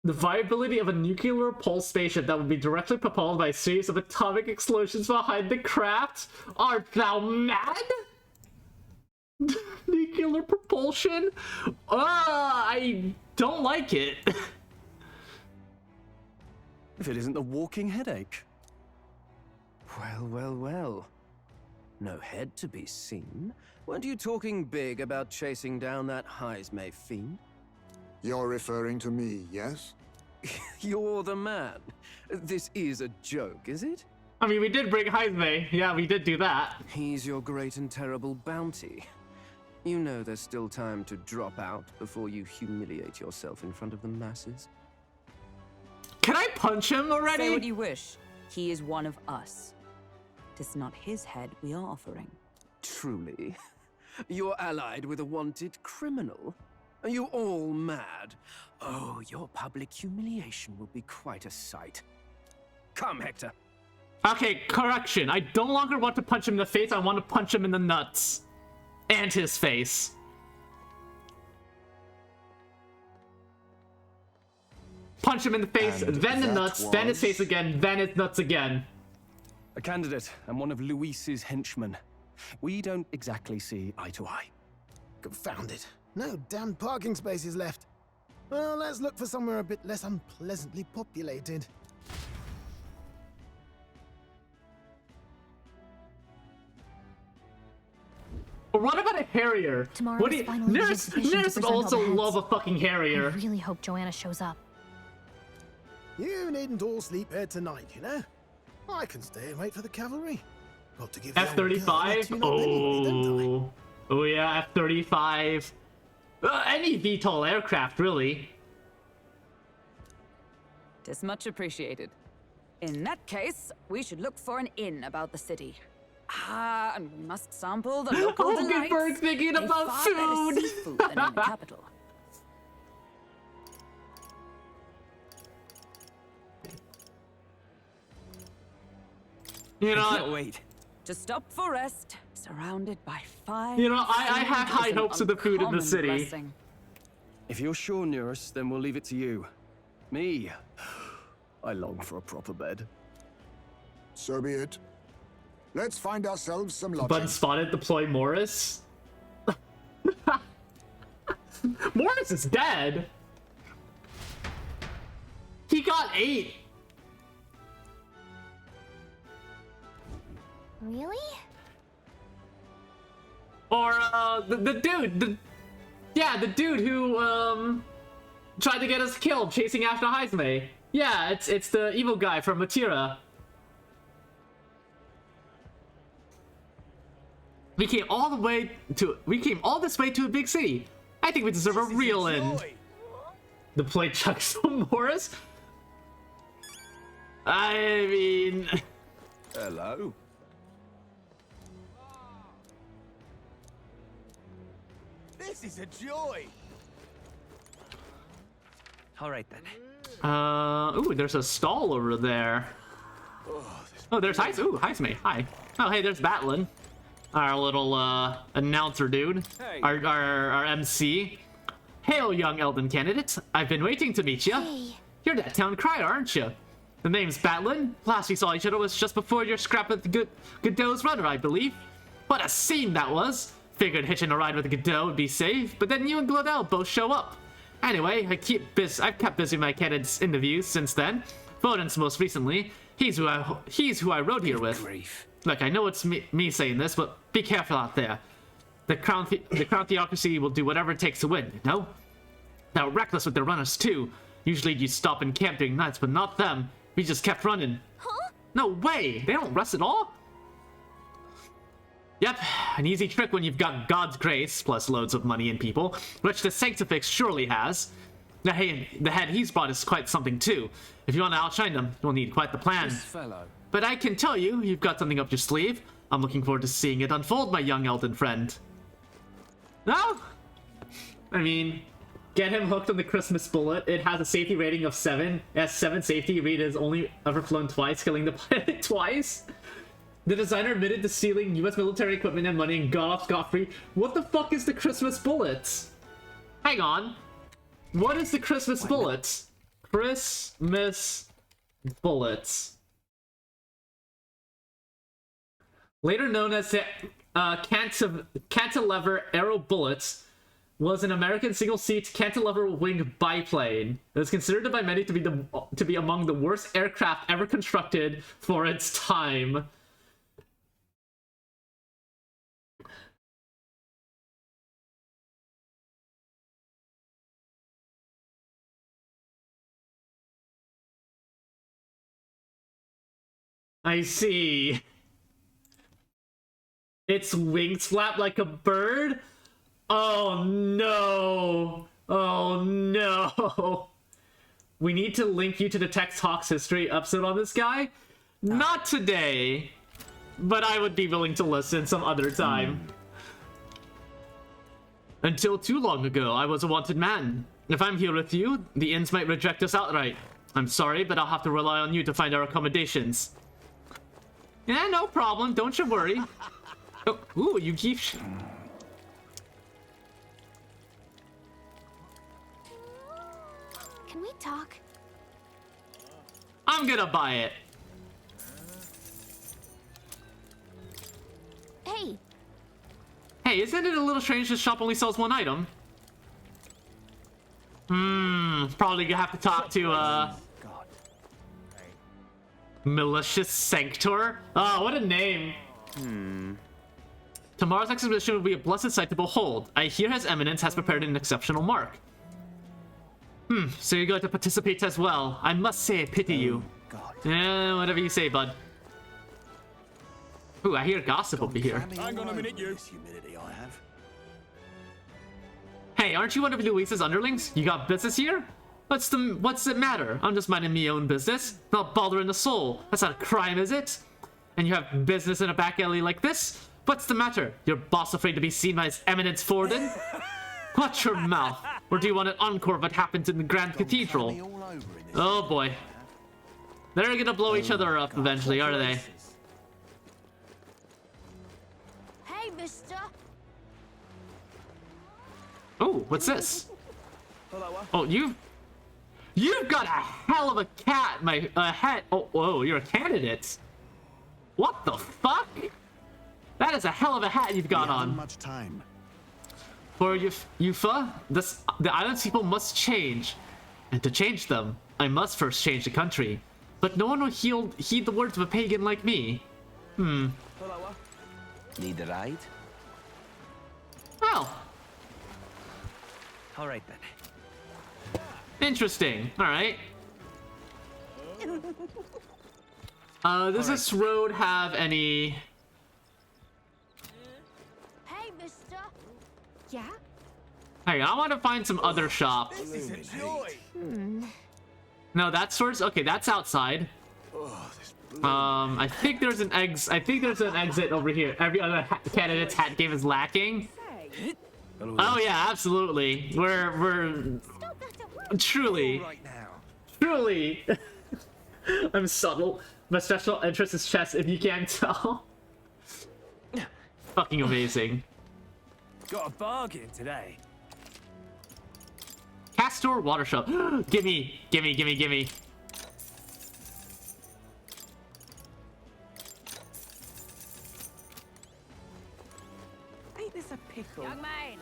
The viability of a nuclear pulse spaceship that would be directly propelled by a series of atomic explosions behind the craft? Art thou mad? Nuclear propulsion? I don't like it. If it isn't a walking headache. Well. No head to be seen. Weren't you talking big about chasing down that Heismay fiend? You're referring to me, yes? You're the man. This is a joke, is it? I mean, we did bring Heismay. Yeah, we did do that. He's your great and terrible bounty. You know there's still time to drop out before you humiliate yourself in front of the masses. Can I punch him already? Say what you wish. He is one of us. 'Tis not his head we are offering. Truly? You're allied with a wanted criminal? Are you all mad? Oh, your public humiliation will be quite a sight. Come, Hector. Okay, correction. I no longer want to punch him in the face. I want to punch him in the nuts. And his face. Punch him in the face, And then the that nuts, then his face again, then his nuts again. A candidate and one of Luis's henchmen. We don't exactly see eye to eye. Confound it. No damn parking spaces left. Well, let's look for somewhere a bit less unpleasantly populated. What about a Harrier? What do you... Nurse would also love a fucking Harrier. I really hope Joanna shows up. You needn't all sleep here tonight, you know? I can stay and wait for the cavalry. Got to give the old girl a F-35? tune up anyway, don't I? Oh yeah, F-35. Any VTOL aircraft, really. Tis much appreciated. In that case, we should look for an inn about the city. Ah, and we must sample the local delights. Hogenberg's thinking about far better food. seafood than in the capital. You know, I can't wait. To stop for rest, surrounded by fire. You know, I have high hopes of the food in the city. Blessing. If you're sure, Nearest, then we'll leave it to you. Me, I long for a proper bed. So be it. Let's find ourselves some lodging. Bud spotted deploy Morris. Morris is dead. He got 8. Really? Or the dude, the dude who tried to get us killed chasing after Heisme. Yeah, it's the evil guy from Matira. We came all this way to a big city. I think we deserve a real end. The play chucks Morris. I mean, Hello. This is a joy. All right then. ooh, there's a stall over there. Oh, there's Heisme. Ooh, Heisme. Hi. Oh, hey, there's Batlin. Our little, announcer dude. Hey. Our MC. Hail, young Elden candidate. I've been waiting to meet you. Hey. You're that town crier, aren't you? The name's Batlin. Last we saw each other was just before your scrap with Godot's runner, I believe. What a scene that was. Figured hitching a ride with Godot would be safe, but then you and Glodell both show up. Anyway, I've kept busy with my candidate's interviews since then. Foden's most recently. He's who I rode here with. Grief. Look, I know it's me saying this, but be careful out there. The crown theocracy will do whatever it takes to win, you know? They're reckless with their runners too. Usually you stop and camp during nights, but not them. We just kept running. Huh? No way! They don't rest at all? Yep, an easy trick when you've got God's grace, plus loads of money and people, which the Sanctifix surely has. Now, hey, the head he's brought is quite something too. If you want to outshine them, you'll need quite the plan. This fellow. But I can tell you, you've got something up your sleeve. I'm looking forward to seeing it unfold, my young Elden friend. No? I mean, get him hooked on the Christmas bullet. It has a safety rating of 7. It has 7 safety. Reed has only ever flown twice, killing the planet twice. The designer admitted to stealing US military equipment and money and got off scot-free. What the fuck is the Christmas bullet? Hang on. What is the Christmas bullet? Christmas bullets. Later known as the cantilever arrow bullets, was an American single-seat cantilever wing biplane. It was considered by many to be among the worst aircraft ever constructed for its time. I see. Its wings flap like a bird? Oh no! Oh no! We need to link you to the Text Talks history episode on this guy? Not today, but I would be willing to listen some other time. Until too long ago, I was a wanted man. If I'm here with you, the inns might reject us outright. I'm sorry, but I'll have to rely on you to find our accommodations. Yeah, no problem. Don't you worry. Oh, ooh, you keep... Can we talk? I'm gonna buy it. Hey. Hey, isn't it a little strange this shop only sells one item? Probably gonna have to talk to, Malicious Sanctor? Oh, what a name. Tomorrow's exhibition will be a blessed sight to behold. I hear His Eminence has prepared an exceptional mark. So you're going to participate as well. I must say I pity you. Yeah, whatever you say, bud. Ooh, I hear gossip over here. Hang on a minute, you. Humidity I have. Hey, aren't you one of Luis's underlings? You got business here? What's the matter? I'm just minding me own business. Not bothering the soul. That's not a crime, is it? And you have business in a back alley like this? What's the matter? Your boss afraid to be seen by His Eminence Forden? Watch your mouth. Or do you want an encore of what happened in the Grand Cathedral? Oh boy. They're gonna blow each other up eventually, are they? mister. Oh, what's this? Oh, you've got a hell of a cat, hat. Oh, whoa, you're a candidate. What the fuck? That is a hell of a hat you've got on. Much time. For Yufa, the island's people must change. And to change them, I must first change the country. But no one will heed the words of a pagan like me. Need a ride? Well. All right then. Interesting. All right. Does this road have any? Hey, mister. Yeah? Hey, I want to find some other shops. This is a joy. No, that source. Okay, that's outside. I think there's an exit over here. Every other candidate's hat game is lacking. Oh yeah, absolutely. We're truly. I'm subtle. My special interest is chess, if you can't tell. Fucking amazing. Got a bargain today. Castor water shop. Gimme. Ain't this a pickle? Young man.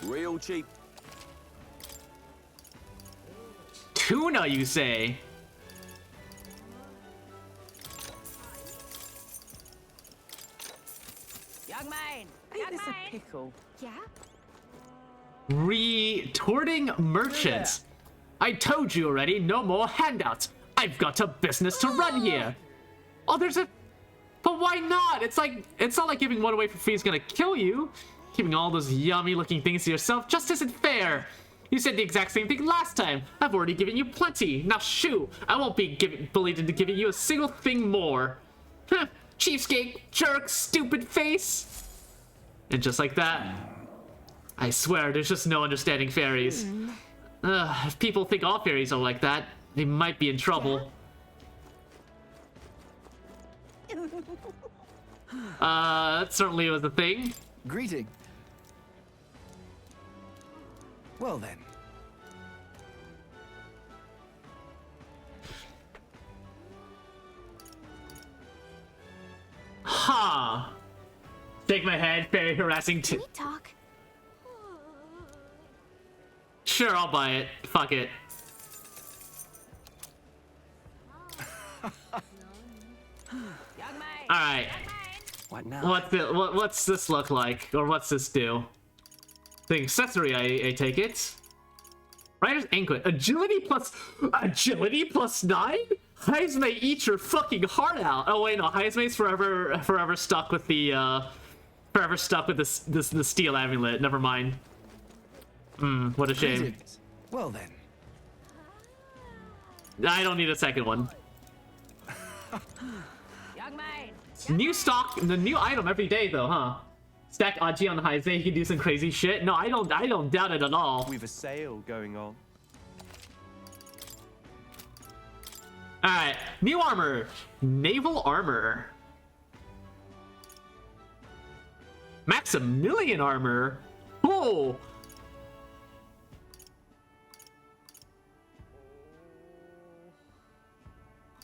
Real cheap. Tuna, you say? Ain't this a pickle? Yeah? Retorting merchants. I told you already, no more handouts. I've got a business to run here. Oh, there's a... But why not? It's not like giving one away for free is gonna kill you. Keeping all those yummy looking things to yourself just isn't fair. You said the exact same thing last time. I've already given you plenty. Now shoo, I won't be bullied into giving you a single thing more. Huh, cheapskate, jerk, stupid face. And just like that, I swear there's just no understanding fairies. If people think all fairies are like that, they might be in trouble. That certainly was a thing. Greeting. Well then. Ha! Shake my head, very harassing. Can we talk? Sure, I'll buy it. Fuck it. All right. What now? What's this look like, or what's this do? The accessory, I take it. Rider's anklet. Agility plus 9? Heisme, eat your fucking heart out. Oh wait, no, Heisme's forever stuck with the the steel amulet. Never mind. What a shame. Greetings. Well then. I don't need a second one. New stock, the new item every day though, huh? Stack Aji on Heisme, he can do some crazy shit. No, I don't doubt it at all. We've a sale going on. Alright, new armor. Naval armor. Maximilian armor. Oh.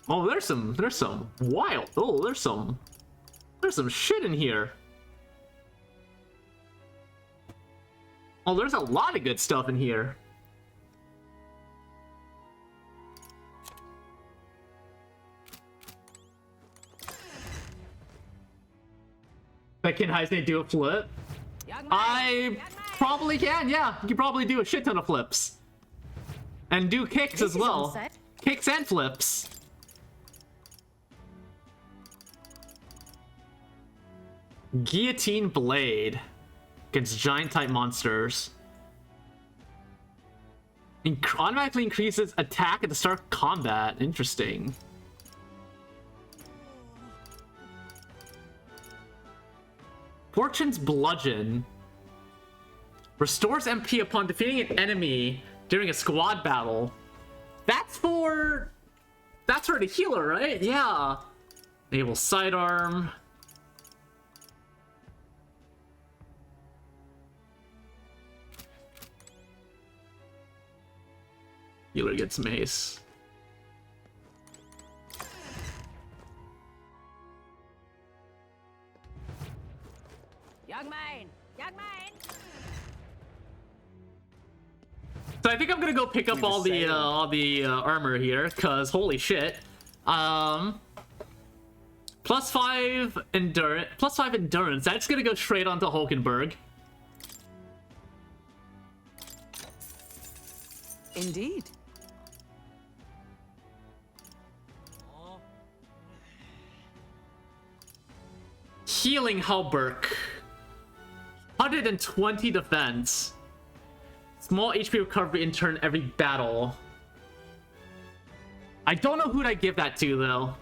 Oh, there's some wild. Oh, there's some shit in here. Oh, there's a lot of good stuff in here. But can Heisme do a flip? I probably can, yeah. You can probably do a shit ton of flips. And do kicks as well. Kicks and flips. Guillotine blade against giant type monsters. Automatically increases attack at the start of combat. Interesting. Fortune's bludgeon restores MP upon defeating an enemy during a squad battle. That's for the healer, right? Yeah. Enable sidearm. Healer gets mace. Young man! Young man! So I think I'm gonna go pick up all the armor here, cause holy shit. +5 endurance. That's gonna go straight onto Hulkenberg. Indeed. Healing Halberg. 120 defense. Small HP recovery in turn every battle. I don't know who'd I give that to though.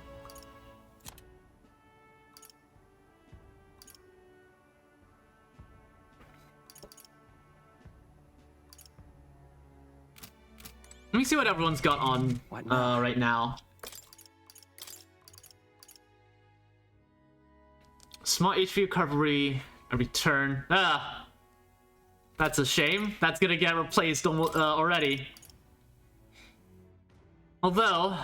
Let me see what everyone's got on right now. Small HP recovery, a return. That's a shame. That's gonna get replaced already. Although...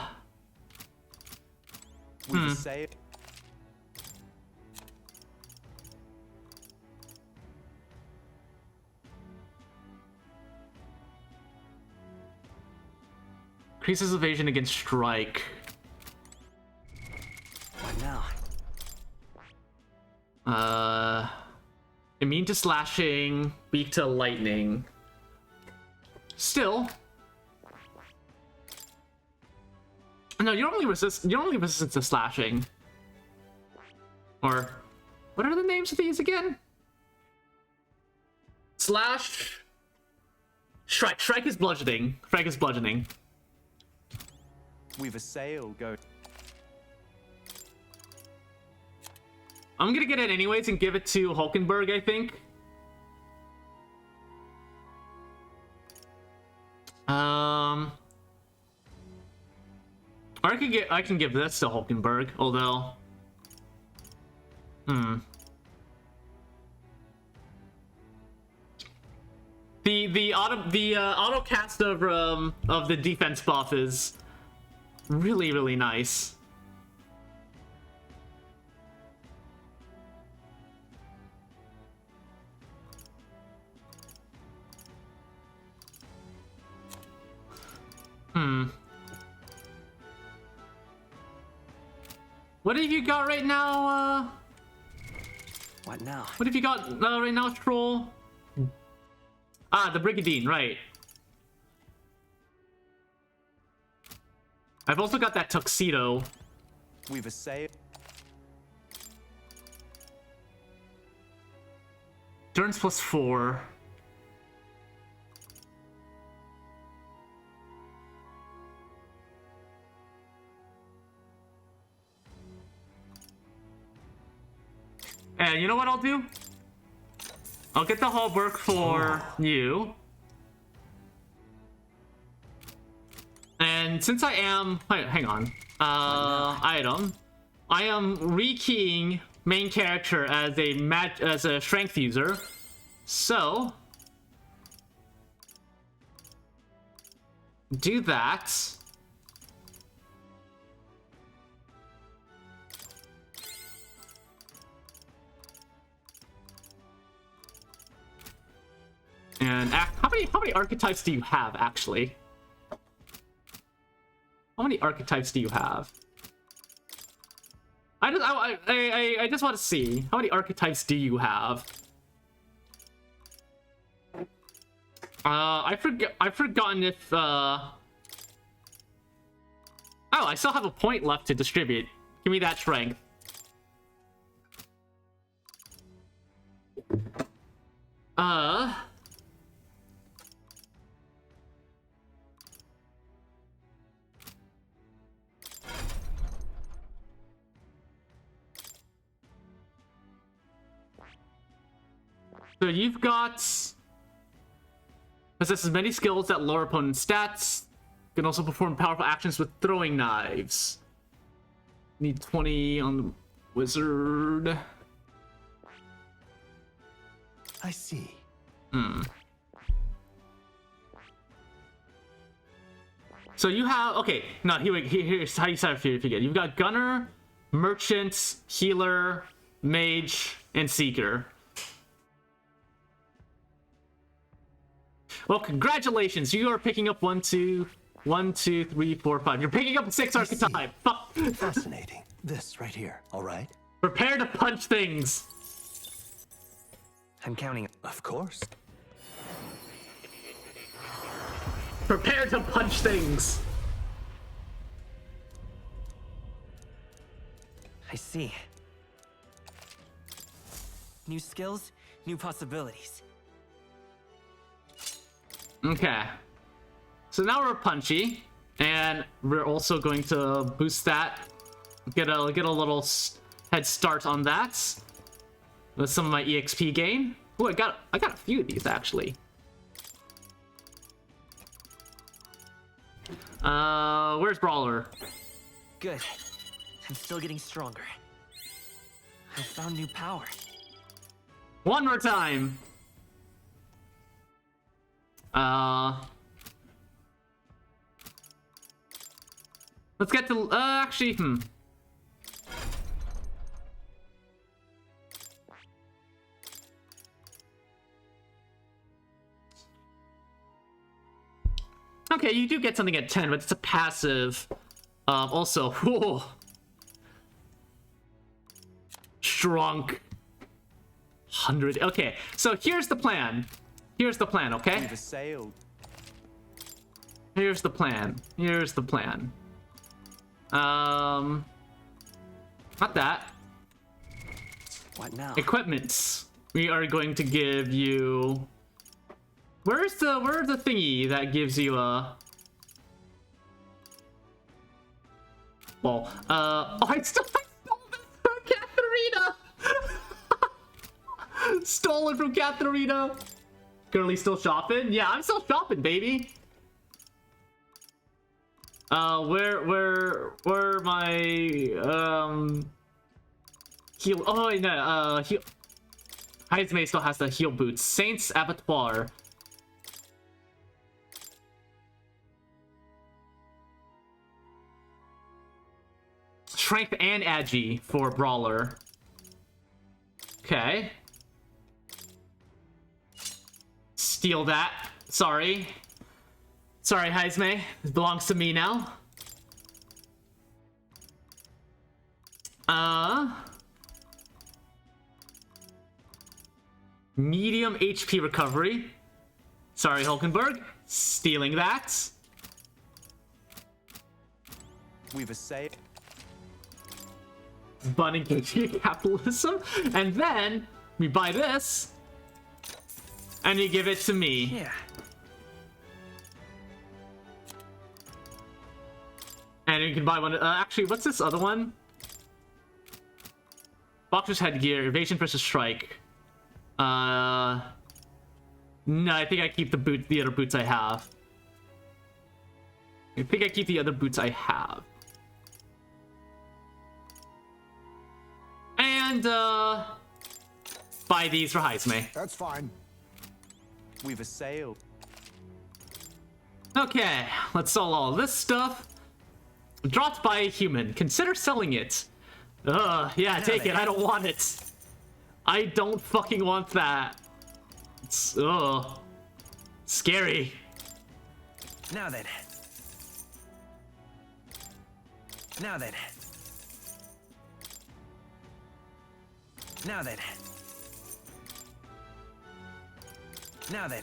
Increases evasion against strike. What now? Immune to slashing, weak to lightning. Still. No, you're only resistant to slashing. Or what are the names of these again? Slash. Strike. Strike is bludgeoning. Strike is bludgeoning. We've a sale going. I'm gonna get it anyways and give it to Hulkenberg, I think. Or I can give this to Hulkenberg, although the auto cast of the defense buff is really nice. What have you got right now, What now? What have you got right now, Troll? Ah, the Brigadine, right. I've also got that tuxedo. We've a sale. Turns +4. And you know what I'll do? I'll get the Halberg for you. And since I am... hang on. Item. I am rekeying main character as a strength user. So... do that. And how many archetypes do you have, actually? How many archetypes do you have? I just want to see. How many archetypes do you have? I've forgotten if oh, I still have a point left to distribute. Give me that strength. So you've got... possesses many skills that lower opponent's stats. Can also perform powerful actions with throwing knives. Need 20 on the wizard. I see. So you have, okay, no, here's how you start if you forget. You've got Gunner, Merchant, Healer, Mage, and Seeker. Well, congratulations, you are picking up 1, 2, 3, 4, 5. You're picking up 6 archetype. Fuck. Fascinating. This right here, all right? Prepare to punch things. I'm counting. Of course. Prepare to punch things. I see. New skills, new possibilities. Okay. So now we're punchy, and we're also going to boost that. Get a little head start on that with some of my EXP gain. Oh, I got a few of these actually. Where's Brawler? Good. I'm still getting stronger. I found new power. One more time. Let's get to actually. Okay, you do get something at 10, but it's a passive. Also, whoa. Strong. 100. Okay, so here's the plan. Here's the plan, okay? We've sailed. Here's the plan. Here's the plan. Not that. What now? Equipments. We are going to give you. Where's the thingy that gives you a? Well, oh, I stole this from Katharina. Stole it from Katharina. Currently still shopping? Yeah, I'm still shopping, baby. Where my heal? Oh no, heal. Heismay still has the heal boots. Saint's Abattoir. Strength and Agi for Brawler. Okay. Steal that. Sorry. Sorry, Heismay. This belongs to me now. Medium HP recovery. Sorry, Hulkenberg. Stealing that. We've essayed. Bun engaging capitalism. And then we buy this. And you give it to me. Yeah. And you can buy one. Actually, what's this other one? Boxer's headgear, evasion versus strike. No, I think I keep the other boots I have. I think I keep the other boots I have. And buy these for Heismay. That's fine. We've assailed. Okay, let's sell all this stuff. Dropped by a human. Consider selling it. Yeah, take it. I don't want it. I don't fucking want that. It's, scary. Now then. Now then. Now then. Now then.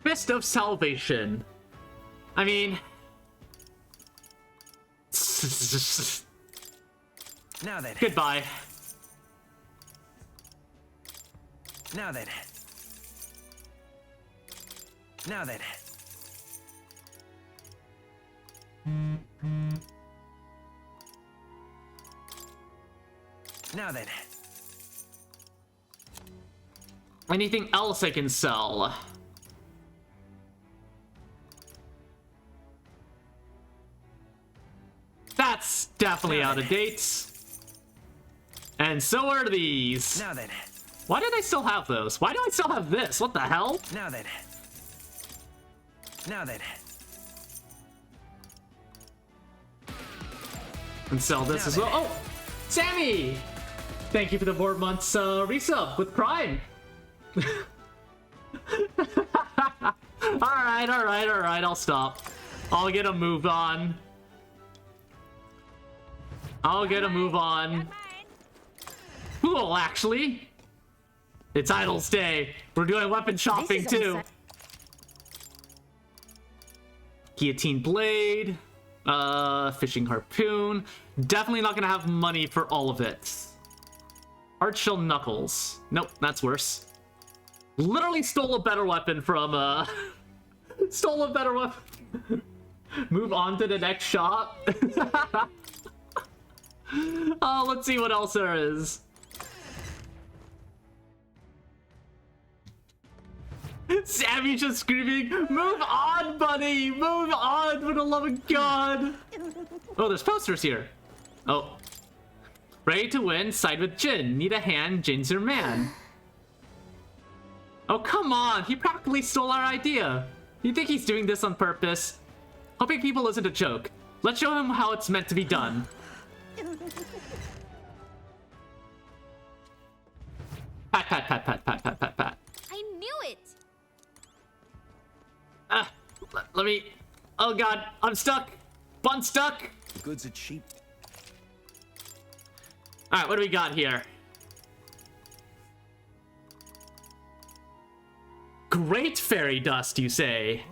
Fist of Salvation. I mean... Now then. Goodbye. Now then. Now then. Now then. Anything else I can sell? That's definitely out of date. And so are these. Now then. Why did I still have those? Why do I still have this? What the hell? Now then. Now then. And sell this as well. Oh, Sammy! Thank you for the 4 months resub with Prime. Alright, I'll stop. I'll get a move on. Cool, actually. It's Idol's Day. We're doing weapon shopping too. Guillotine blade. Fishing harpoon. Definitely not gonna have money for all of it. Archshell knuckles. Nope, that's worse. Literally stole a better weapon from, stole a better weapon. Move on to the next shop. Oh, let's see what else there is. Sammy just screaming, move on, buddy! Move on, for the love of God! Oh, there's posters here. Oh. Ready to win, side with Jin. Need a hand, Jin's your man. Oh, come on! He practically stole our idea. You think he's doing this on purpose? Hoping people isn't a joke. Let's show him how it's meant to be done. Pat, pat, pat, pat, pat, pat, pat, pat. I knew it! Let me... Oh god, I'm stuck! Bun stuck! The goods are cheap. Alright, what do we got here? Great fairy dust, you say?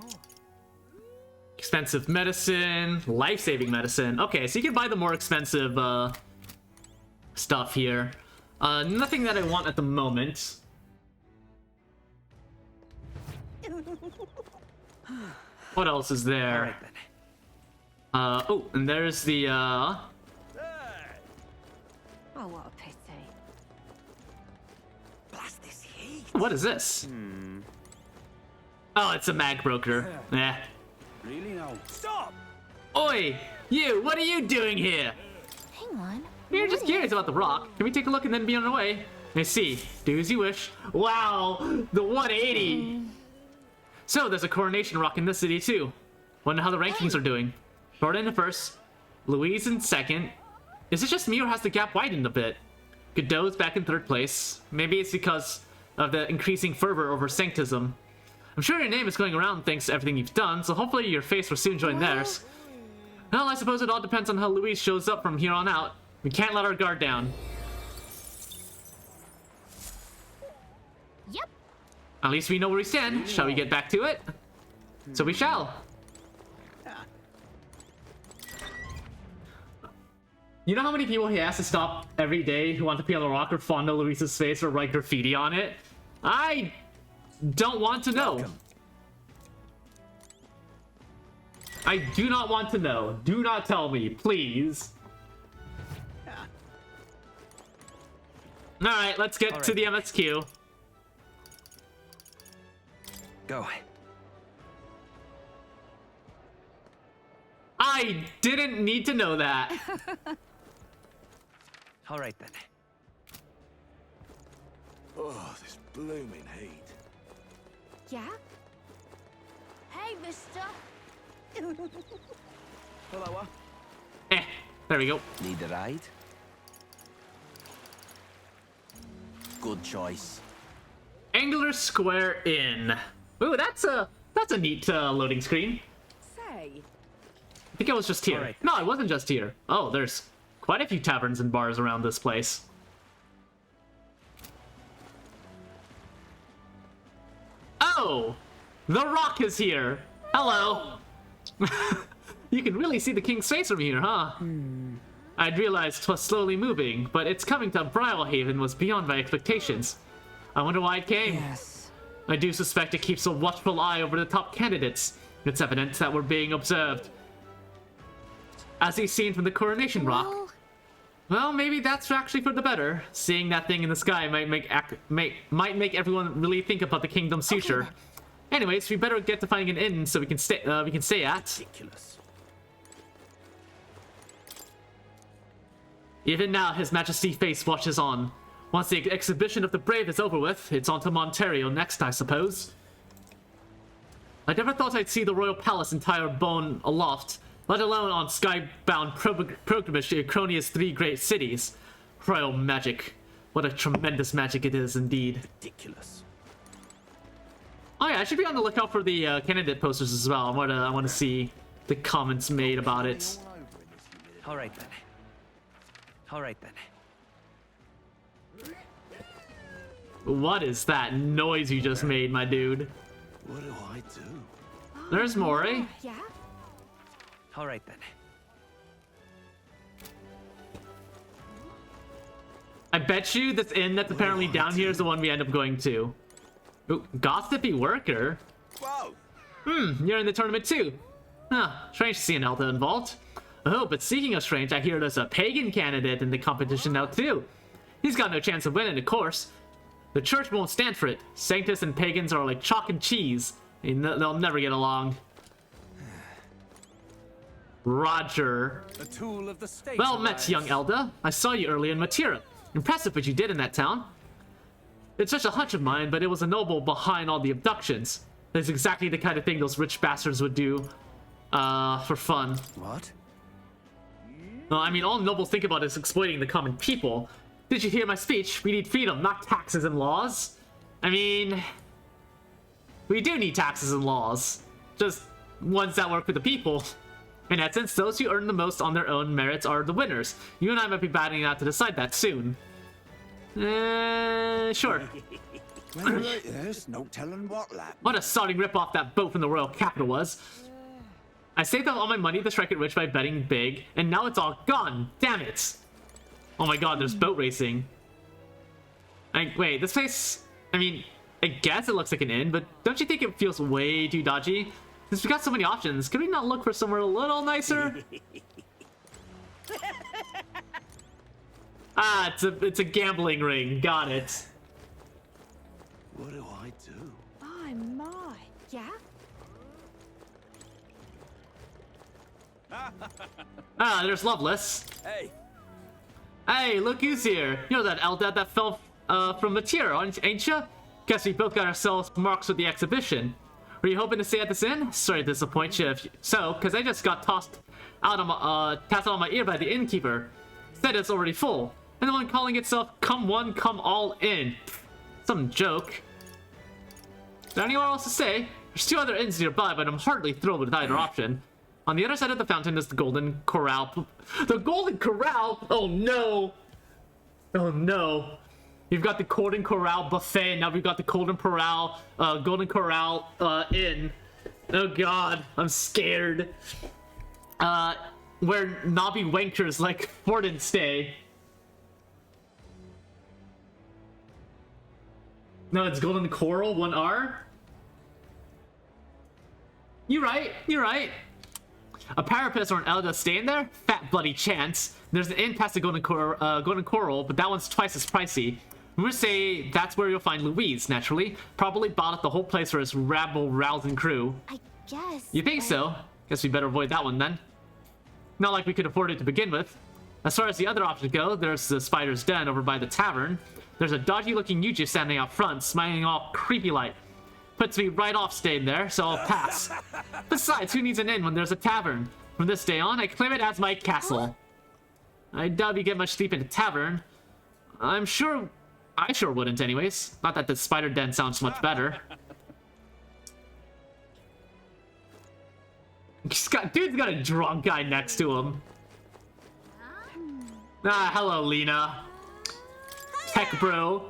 Expensive medicine, life-saving medicine. Okay, so you can buy the more expensive stuff here. Nothing that I want at the moment. What else is there? Oh, and there's the Oh, what a pity. Blast this heat. what is this? Oh, it's a mag broker. Yeah. Really now? Stop! Oi! You, what are you doing here? Hang on. You're just curious about the rock. Can we take a look and then be on our way? I see. Do as you wish. Wow, the 180. So there's a coronation rock in this city too. Wonder how the rankings are doing. Jordan in first, Louise in second. Is it just me or has the gap widened a bit? Godot's back in third place. Maybe it's because of the increasing fervor over sanctism. I'm sure your name is going around thanks to everything you've done, so hopefully your face will soon join theirs. Well, I suppose it all depends on how Louise shows up from here on out. We can't let our guard down. Yep. At least we know where we stand. Shall we get back to it? So we shall. You know how many people he has to stop every day who want to pee on the rock or fondle Louise's face or write graffiti on it? I don't want to know. I do not want to know. Do not tell me, please. Alright, let's get to the MSQ. Go. I didn't need to know that. All right then. Oh, this blooming heat. Yeah? Hey, mister. Hello. There we go. Need a ride? Good choice. Angular Square Inn. Ooh, that's a neat loading screen. Say. I think I was just here. Right. No, I wasn't just here. Oh, there's quite a few taverns and bars around this place. Oh! The Rock is here! Hello! You can really see the king's face from here, huh? I'd realized 'twas slowly moving, but its coming to Brilehaven was beyond my expectations. I wonder why it came. Yes. I do suspect it keeps a watchful eye over the top candidates. It's evident that we're being observed. As he's seen from the coronation rock. Well, maybe that's actually for the better. Seeing that thing in the sky might make everyone really think about the kingdom's future. Anyways, we better get to finding an inn so we can stay at. Ridiculous. Even now, His Majesty's face watches on. Once the exhibition of the brave is over with, it's on to Montario next, I suppose. I never thought I'd see the royal palace entire bone aloft, let alone on skybound pilgrimage to Acronia's 3 great cities. Royal magic. What a tremendous magic it is, indeed. Ridiculous. Oh yeah, I should be on the lookout for the candidate posters as well. I want to see the comments made about it. All right then. All right then. What is that noise you just made, my dude? What do I do? There's Mori. Yeah? All right then. I bet you this inn that's apparently down here is the one we end up going to. Ooh, gossipy worker? Whoa! You're in the tournament too. Huh, strange to see an Elder involved. Oh, but speaking of strange, I hear there's a pagan candidate in the competition now too. He's got no chance of winning, of course. The church won't stand for it. Sanctus and pagans are like chalk and cheese. They'll never get along. Roger. A tool of the state. Well met, young Elda. I saw you earlier in Matira. Impressive what you did in that town. It's just a hunch of mine, but it was a noble behind all the abductions. That's exactly the kind of thing those rich bastards would do, for fun. What? Well, I mean, all nobles think about is exploiting the common people. Did you hear my speech? We need freedom, not taxes and laws. I mean, we do need taxes and laws. Just ones that work for the people. In essence, those who earn the most on their own merits are the winners. You and I might be batting it out to decide that soon. Sure. There's no telling what lap. What a sodding rip-off that boat from the royal capital was. I saved up all my money to strike it rich by betting big, and now it's all gone. Damn it. Oh my god, there's boat racing. Wait, this place... I mean, I guess it looks like an inn, but don't you think it feels way too dodgy? Since we got so many options, could we not look for somewhere a little nicer? Ah, it's a gambling ring. Got it. What do I do? Oh my. Yeah? Ah, there's Loveless. Hey. Hey, look who's here. You're that Eldad that fell from Matira, ain't ya? Guess we both got ourselves marks with the exhibition. Were you hoping to stay at this inn? Sorry to disappoint you if so, because I just got tossed out on my ear by the innkeeper. Said it's already full. And the one calling itself Come One, Come All In. Some joke. Is there anywhere else to stay? There's 2 other inns nearby, but I'm hardly thrilled with either option. On the other side of the fountain is the Golden Corral. The Golden Corral? Oh no! Oh no. You've got the Golden Corral buffet, and now we've got the Golden Corral inn. Oh god, I'm scared. Where knobby wankers like Forden stay. No, it's Golden Coral, 1R. You're right. A Parapet or an Elda staying there? Fat bloody chance. There's an inn past the Golden Coral, but that one's twice as pricey. I'm gonna say that's where you'll find Louise, naturally. Probably bought up the whole place for his rabble-rousing crew. I guess. You think so? Guess we better avoid that one then. Not like we could afford it to begin with. As far as the other options go, there's the Spider's Den over by the tavern. There's a dodgy-looking Yuji standing out front, smiling all creepy-like. Puts me right off staying there, so I'll pass. Besides, who needs an inn when there's a tavern? From this day on, I claim it as my castle. I doubt you get much sleep in a tavern. I sure wouldn't anyways. Not that the Spider Den sounds much better. Dude's got a drunk guy next to him. Ah, hello, Lena. Tech bro.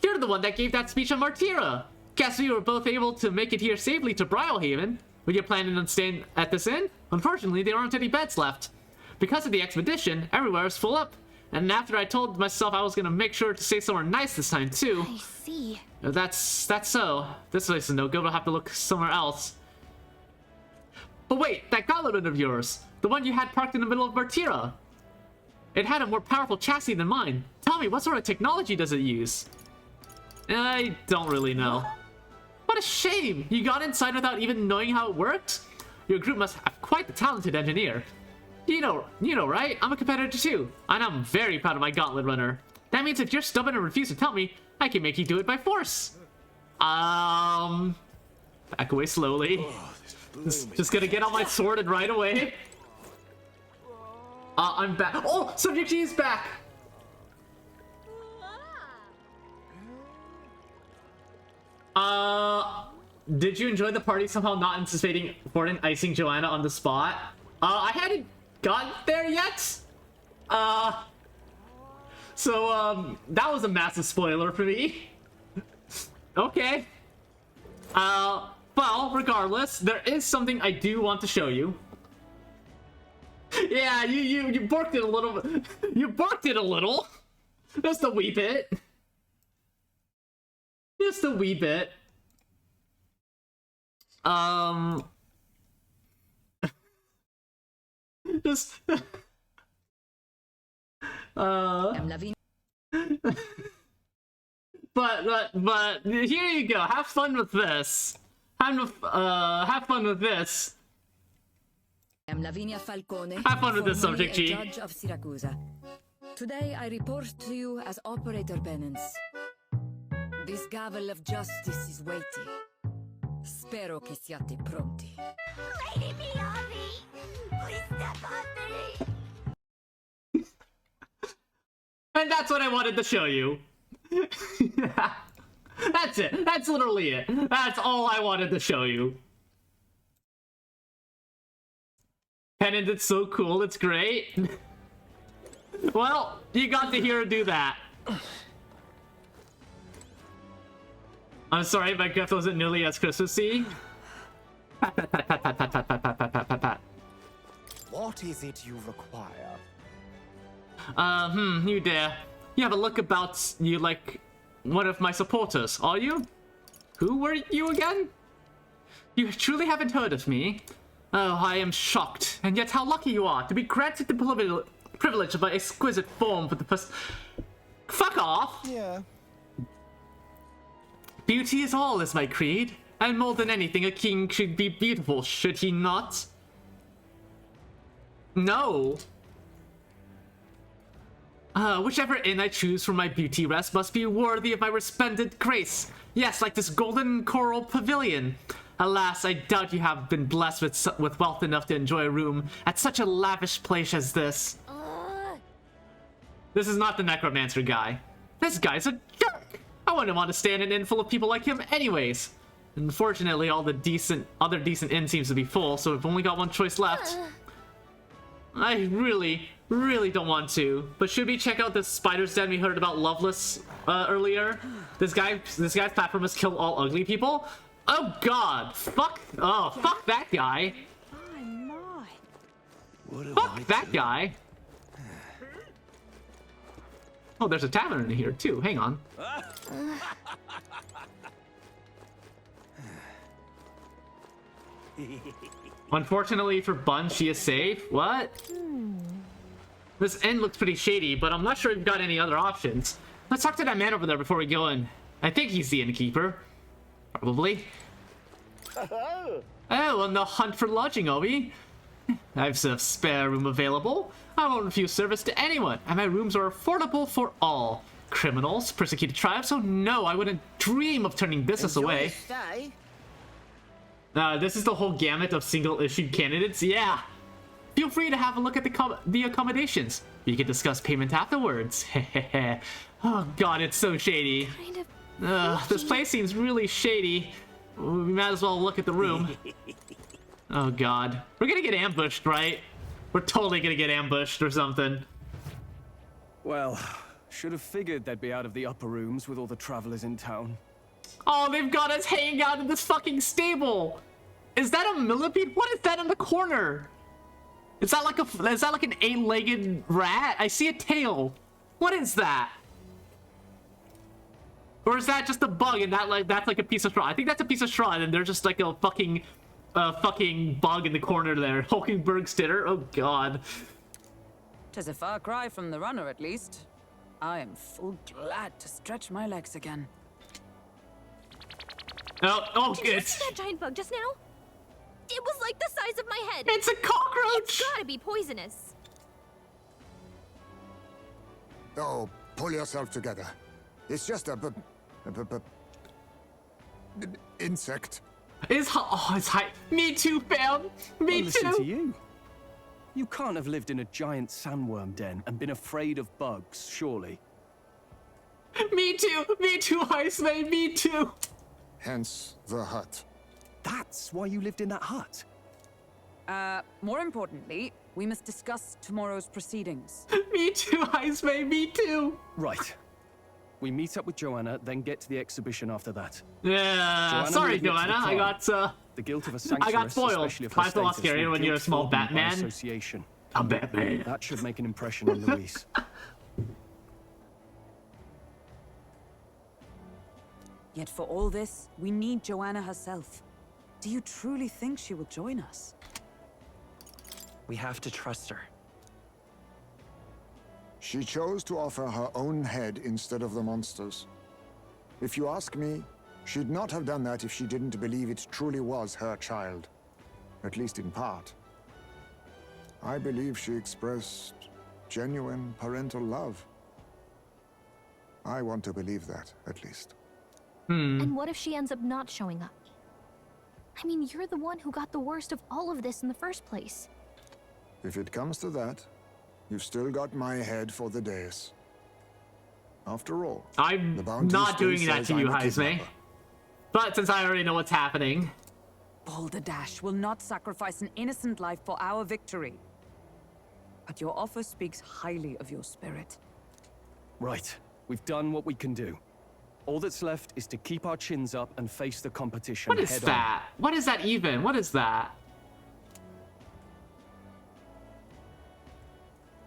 You're the one that gave that speech on Martira. Guess we were both able to make it here safely to Brilehaven. Were you planning on staying at this inn? Unfortunately, there aren't any beds left. Because of the expedition, everywhere is full up. And after I told myself I was gonna make sure to stay somewhere nice this time too. I see. That's so. This place is no good. We'll have to look somewhere else. But wait, that gauntlet of yours, the one you had parked in the middle of Martira. It had a more powerful chassis than mine. Tell me, what sort of technology does it use? I don't really know. What a shame! You got inside without even knowing how it worked? Your group must have quite the talented engineer. You know, right? I'm a competitor too, and I'm very proud of my gauntlet runner. That means if you're stubborn and refuse to tell me, I can make you do it by force. Back away slowly. Just gonna get on my sword and ride away. I'm back. Oh, Subject G is back. Did you enjoy the party somehow not anticipating Gordon icing Joanna on the spot? I hadn't gotten there yet. So, that was a massive spoiler for me. Okay. Well, regardless, there is something I do want to show you. Yeah, you barked it a little bit. You barked it a little. Just a wee bit. Just a wee bit. Just but here you go. Have fun with this. Have fun with this. I'm Lavinia Falcone. Have fun with this, Subject G. Judge of Siracusa. Today I report to you as Operator Penance. This gavel of justice is weighty. Spero che siate pronti. Lady Miyavi, please step on me. And that's what I wanted to show you. That's it. That's literally it. That's all I wanted to show you. Pennant, it's so cool. It's great. Well, you got to hear her do that. I'm sorry, my gift wasn't nearly as Christmassy. Pat, pat, pat, pat, pat, pat, pat, pat, pat, pat, pat, pat, pat. What is it you require? You dare. You have a look about you like one of my supporters, are you? Who were you again? You truly haven't heard of me. Oh, I am shocked. And yet how lucky you are to be granted the privilege of my exquisite form for the first... Fuck off! Yeah. Beauty is all is my creed. And more than anything, a king should be beautiful, should he not? No. Whichever inn I choose for my beauty rest must be worthy of my resplendent grace. Yes, like this golden coral pavilion. Alas, I doubt you have been blessed with wealth enough to enjoy a room at such a lavish place as this. This is not the necromancer guy. This guy's a jerk. I wouldn't want to stay in an inn full of people like him anyways. Unfortunately, all the other decent inn seems to be full, so I've only got one choice left. I really don't want to, but should we check out this spider's den we heard about Loveless earlier? This guy's platform has killed all ugly people? Oh god! Fuck that guy! Fuck that guy! Oh, there's a tavern in here too, hang on. Unfortunately for Bun, she is safe. What? This inn looks pretty shady, but I'm not sure we've got any other options. Let's talk to that man over there before we go in. I think he's the innkeeper. Probably. Oh, on the hunt for lodging, are we? I've a spare room available. I won't refuse service to anyone, and my rooms are affordable for all. Criminals, persecuted tribes, so no, I wouldn't dream of turning business away. This is the whole gamut of single-issued candidates, yeah. Feel free to have a look at the accommodations. We can discuss payment afterwards. Oh god, it's so shady. This place seems really shady. We might as well look at the room. Oh god. We're gonna get ambushed, right? We're totally gonna get ambushed or something. Well, should have figured they'd be out of the upper rooms with all the travelers in town. Oh, they've got us hanging out in this fucking stable. Is that a millipede? What is that in the corner? Is that like an 8-legged rat? I see a tail. What is that? Or is that just a bug and that's like a piece of straw? I think that's a piece of straw and they're just like a fucking bug in the corner there. Hulkenberg Stitter? Oh god. 'Tis a far cry from the runner, at least. I am full glad to stretch my legs again. Oh, Did you see that giant bug just now? It was like the size of my head. It's a cockroach! It's gotta be poisonous. Oh, Pull yourself together. It's just a insect. It's high. Me too, fam. Me Listen too. to you. You can't have lived in a giant sandworm den and been afraid of bugs, surely. Me too. Me too, Heisman. Me too. Hence the hut. That's why you lived in that hut. More importantly, we must discuss tomorrow's proceedings. Me too, Heisman. Me too. Right. We meet up with Joanna, then get to the exhibition after that. Yeah, sorry, Joanna. I got the guilt of a I got sanctuarist, spoiled. especially of her Life's a lot status, scarier will when you're a guilt small form by Batman. association. I'm Batman. That should make an impression on Louise. Yet for all this, we need Joanna herself. Do you truly think she will join us? We have to trust her. She chose to offer her own head instead of the monster's. If you ask me, she'd not have done that if she didn't believe it truly was her child. At least in part. I believe she expressed genuine parental love. I want to believe that, at least. And what if she ends up not showing up? I mean, you're the one who got the worst of all of this in the first place. If it comes to that, you've still got my head for the dais. After all, I'm not doing that to you, Heisman. But since I already know what's happening. Balderdash will not sacrifice an innocent life for our victory. But your offer speaks highly of your spirit. Right. We've done what we can do. All that's left is to keep our chins up and face the competition What is head that? on. What is that even? What is that?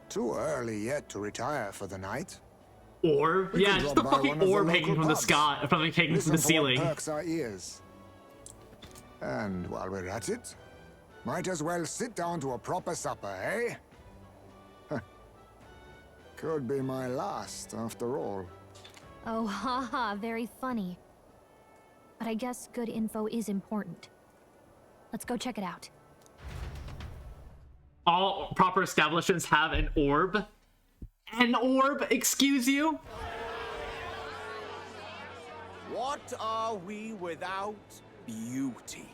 Too early yet to retire for the night. Orb? We Yeah, could just drop the by fucking one of the orb hanging local from the pubs. sky, from the hanging from Listen the for what ceiling. perks our ears. And while we're at it, might as well sit down to a proper supper, eh? Huh. Could be my last, after all. Oh, haha, very funny. But I guess good info is important. Let's go check it out. All proper establishments have an orb. An orb, excuse you? What are we without beauty?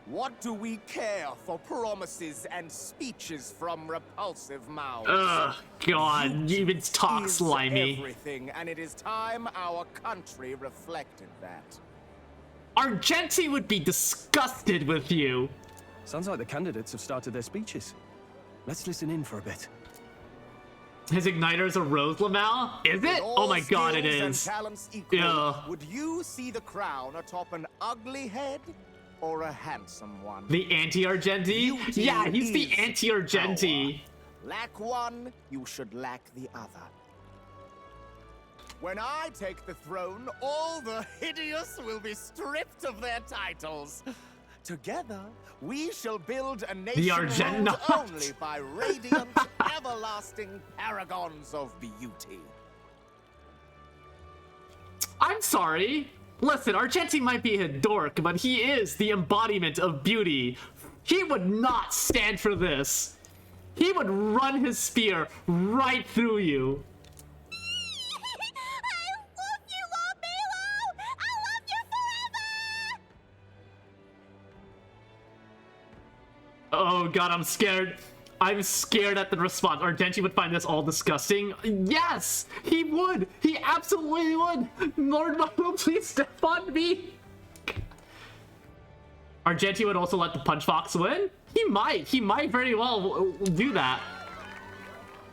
What do we care for promises and speeches from repulsive mouths? Ugh, God, you even talk is slimy. Everything, and it is time our country reflected that. Argenti would be disgusted with you. Sounds like the candidates have started their speeches. Let's listen in for a bit. His igniter is a rose Lamal? Is it? Oh my God, it Skills and is. talents equal, Yeah. would you see the crown atop an ugly head or a handsome one? The anti-Argenti? Beauty Yeah, he's the is anti-Argenti. Lack one, you should lack the other. When I take the throne, all the hideous will be stripped of their titles. Together, we shall build a nation ruled Argent- only by radiant, everlasting paragons of beauty. I'm sorry. Listen, Argenti might be a dork, but he is the embodiment of beauty. He would not stand for this. He would run his spear right through you. Oh God, I'm scared. I'm scared at the response. Argenti would find this all disgusting. Yes, he would. He absolutely would. Lord Milo, please step on me. Argenti would also let the Punch Fox win. He might. He might very well do that.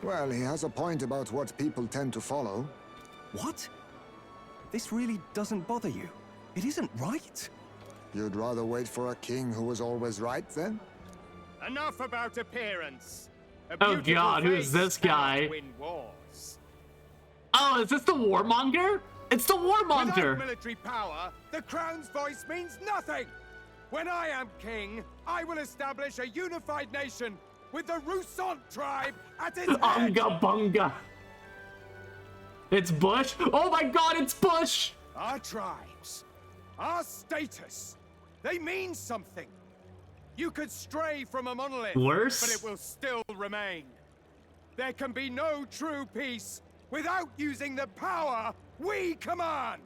Well, he has a point about what people tend to follow. What? This really doesn't bother you? It isn't right? You'd rather wait for a king who was always right, then? Enough about appearance. Oh God, who is this guy? Win wars. Oh, is this the warmonger? It's the warmonger. Without military power, the crown's voice means nothing. When I am king, I will establish a unified nation with the Rousant tribe at its head. Unga bunga. It's Bush. Oh my God, it's Bush. Our tribes, our status, they mean something. You could stray from a monolith, Worse? but it will still remain. There can be no true peace without using the power we command.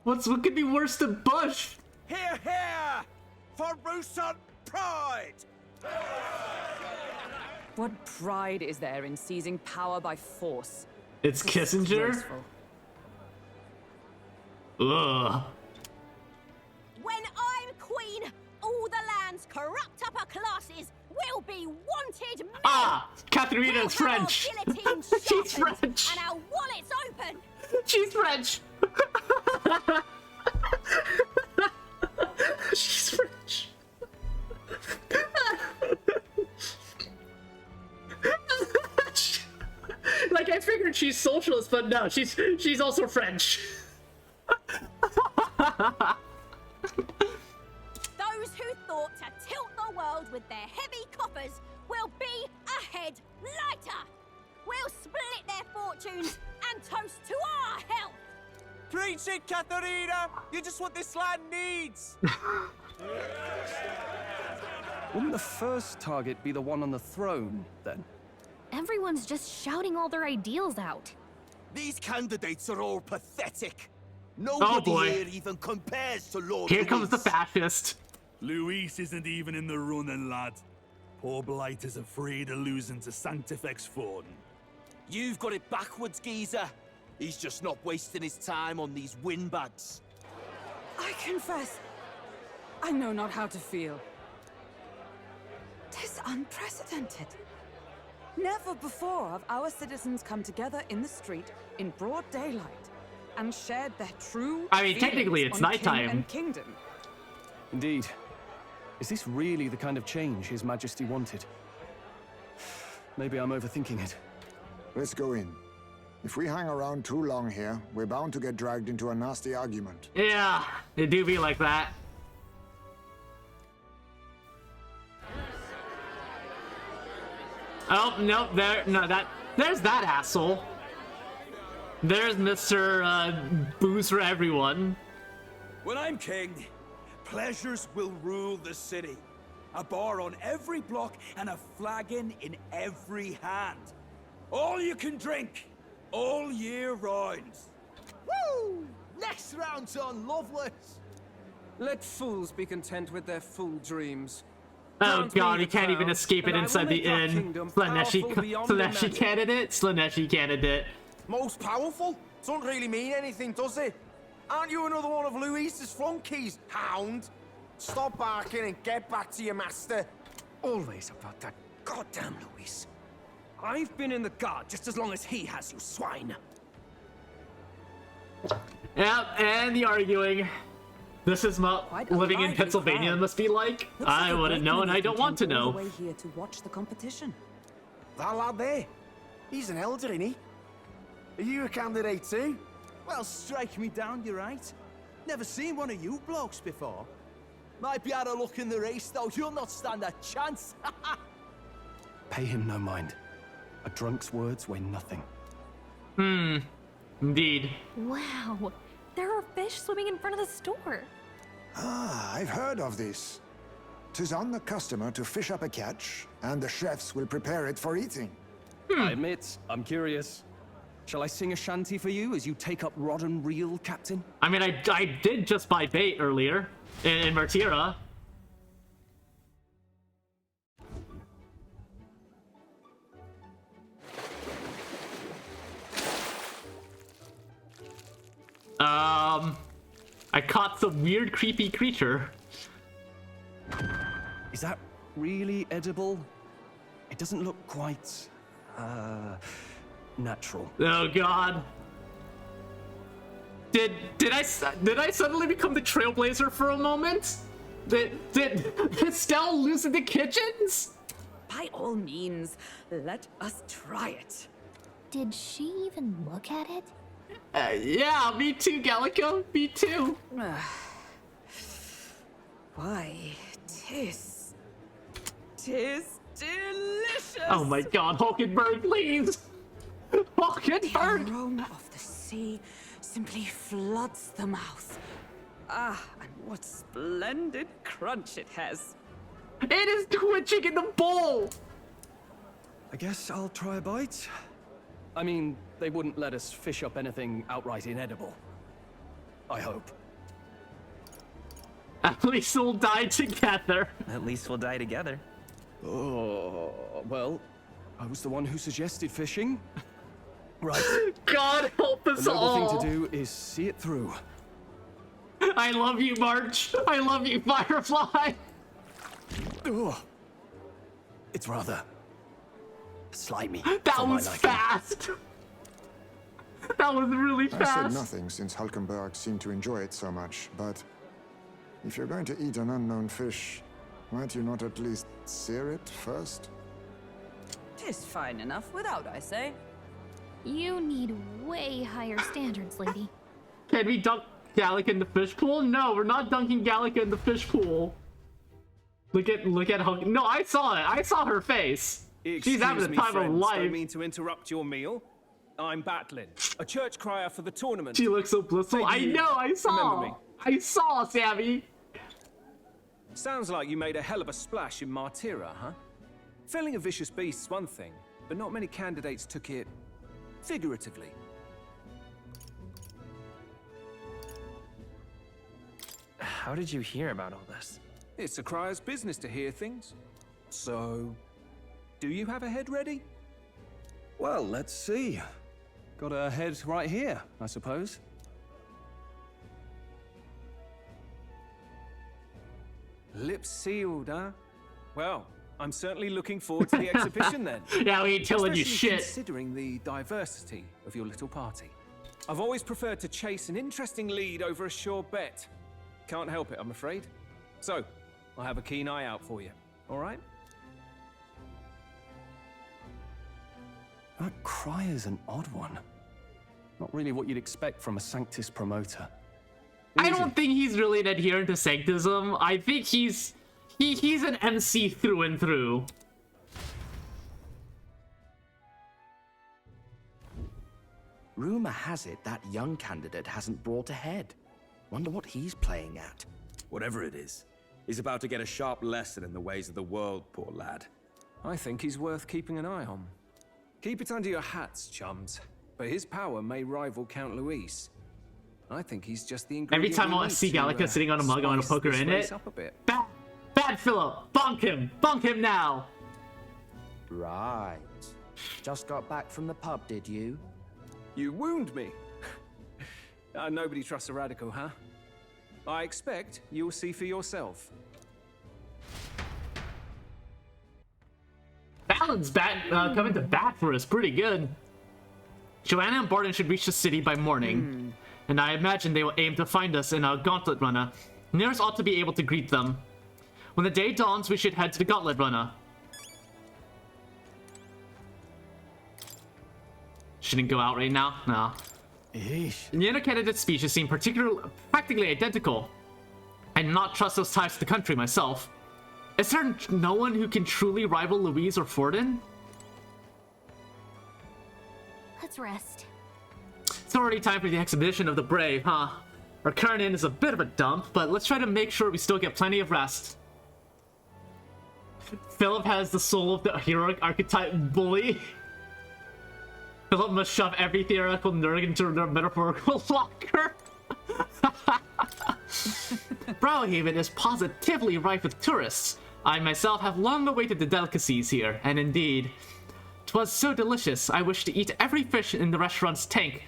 What could be worse than Bush? Hear, hear! For Rusant pride! What pride is there in seizing power by force? It's Kissinger? Disgraceful. Ugh. When I'm queen, all the land's corrupt upper classes will be wanted men. Ah! Katharina is French! She's French! And our wallets open! She's French! She's French. Like, I figured she's socialist, but no, she's also French. Those who thought to tilt the world with their heavy coffers will be a head lighter. We'll split their fortunes and toast to our health. Preach it, Katharina! You just what this land needs! Wouldn't the first target be the one on the throne, then? Everyone's just shouting all their ideals out. These candidates are all pathetic. Nobody boy. here even compares to Lord Here Luis. comes the fascist. Luis isn't even in the running, lad. Poor Blight is afraid of losing to Sanctifex Forden. You've got it backwards, geezer. He's just not wasting his time on these windbags. I confess, I know not how to feel. 'Tis unprecedented. Never before have our citizens come together in the street in broad daylight and shared their true I mean, technically, feelings it's on king nighttime. and kingdom. Indeed. Is this really the kind of change His Majesty wanted? Maybe I'm overthinking it. Let's go in. If we hang around too long here, we're bound to get dragged into a nasty argument. Yeah, it do be like that. Oh, no, there's that asshole. There's Mr. Booze for Everyone. When I'm king, pleasures will rule the city. A bar on every block and a flagon in every hand. All you can drink, all year round. Woo! Next round's on Loveless. Let fools be content with their fool dreams. Oh god, he can't even escape it inside the inn. Slaneshi candidate? Slaneshi candidate. Most powerful? Doesn't really mean anything, does it? Aren't you another one of Luis's flunkies, hound? Stop barking and get back to your master. Always about that goddamn Luis. I've been in the guard just as long as he has, you swine. Yep, and the arguing. This is what living in Pennsylvania must be like. I wouldn't know, and I don't want to know. Way here to watch the competition. That lad there, he's an elder, isn't he? Are you a candidate too? Well, strike me down, you're right. Never seen one of you blokes before. Might be out of luck in the race, though. You'll not stand a chance. Pay him no mind. A drunk's words weigh nothing. Indeed. Wow, there are fish swimming in front of the store. Ah, I've heard of this. 'Tis on the customer to fish up a catch, and the chefs will prepare it for eating. I admit, I'm curious. Shall I sing a shanty for you as you take up rod and reel, Captain? I mean, I did just buy bait earlier in Martira. I caught some weird, creepy creature. Is that really edible? It doesn't look quite, natural. Oh god. Did I suddenly become the trailblazer for a moment? Did Estelle lose in the kitchens? By all means, let us try it. Did she even look at it? Yeah, me too, Gallico. Me too. Why, tis delicious. Oh my god, Hulkenberg, please! Hulkenberg! The aroma of the sea simply floods the mouth. Ah, and what splendid crunch it has. It is twitching in the bowl! I guess I'll try a bite. I mean, they wouldn't let us fish up anything outright inedible. I hope. At least we'll die together. At least we'll die together. Oh, well, I was the one who suggested fishing. Right. God help us the noble all. thing to do is see it through. I love you, March. I love you, Firefly. Ugh. It's rather slimy. That was fast. That was really fast. I said nothing since Hulkenberg seemed to enjoy it so much, but if you're going to eat an unknown fish, might you not at least sear it first? 'Tis fine enough without, I say. You need way higher standards, lady. Can we dunk Gallica in the fish pool? No, we're not dunking Gallica in the fish pool. Look at Hulk. No, I saw it. I saw her face. She's having the time of life. Don't mean to interrupt your meal. I'm Batlin, a church crier for the tournament. She looks so blissful. I know. I saw. Remember me? I saw, Sammy. Sounds like you made a hell of a splash in Martira, huh? Felling a vicious beast's one thing, but not many candidates took it figuratively. How did you hear about all this? It's a crier's business to hear things. So, do you have a head ready? Well, let's see. Got a head right here, I suppose. Lips sealed, huh? Well, I'm certainly looking forward to the exhibition then. Yeah, we ain't telling you Especially shit. Considering the diversity of your little party. I've always preferred to chase an interesting lead over a sure bet. Can't help it, I'm afraid. So, I'll have a keen eye out for you. All right? That crier's an odd one. Not really what you'd expect from a Sanctus promoter. I don't think he's really an adherent to Sanctism. I think he's an MC through and through. Rumor has it that young candidate hasn't brought a head. Wonder what he's playing at. Whatever it is, he's about to get a sharp lesson in the ways of the world, poor lad. I think he's worth keeping an eye on. Keep it under your hats, chums. But his power may rival Count Luis. I think he's just the ingredient. Every time we I need see to, Gallica sitting on a mug, I want to spice poke her this in race it. up a bit. Bad Philip, bunk him now. Right. Just got back from the pub, did you? You wound me. Nobody trusts a radical, huh? I expect you'll see for yourself. Balance coming to bat for us, pretty good. Joanna and Barton should reach the city by morning, and I imagine they will aim to find us in a gauntlet runner. Nearest ought to be able to greet them. When the day dawns, we should head to the gauntlet runner. Shouldn't go out right now? No. The other candidate's speeches seem practically identical. I do not trust those ties to the country myself. Is there no one who can truly rival Louise or Forden? Let's rest. It's already time for the exhibition of the brave, huh? Our current inn is a bit of a dump, but let's try to make sure we still get plenty of rest. Philip has the soul of the heroic archetype bully. Philip must shove every theoretical nerd into their metaphorical locker. Brilehaven is positively rife with tourists. I myself have long awaited the delicacies here, and indeed, 'twas so delicious I wish to eat every fish in the restaurant's tank.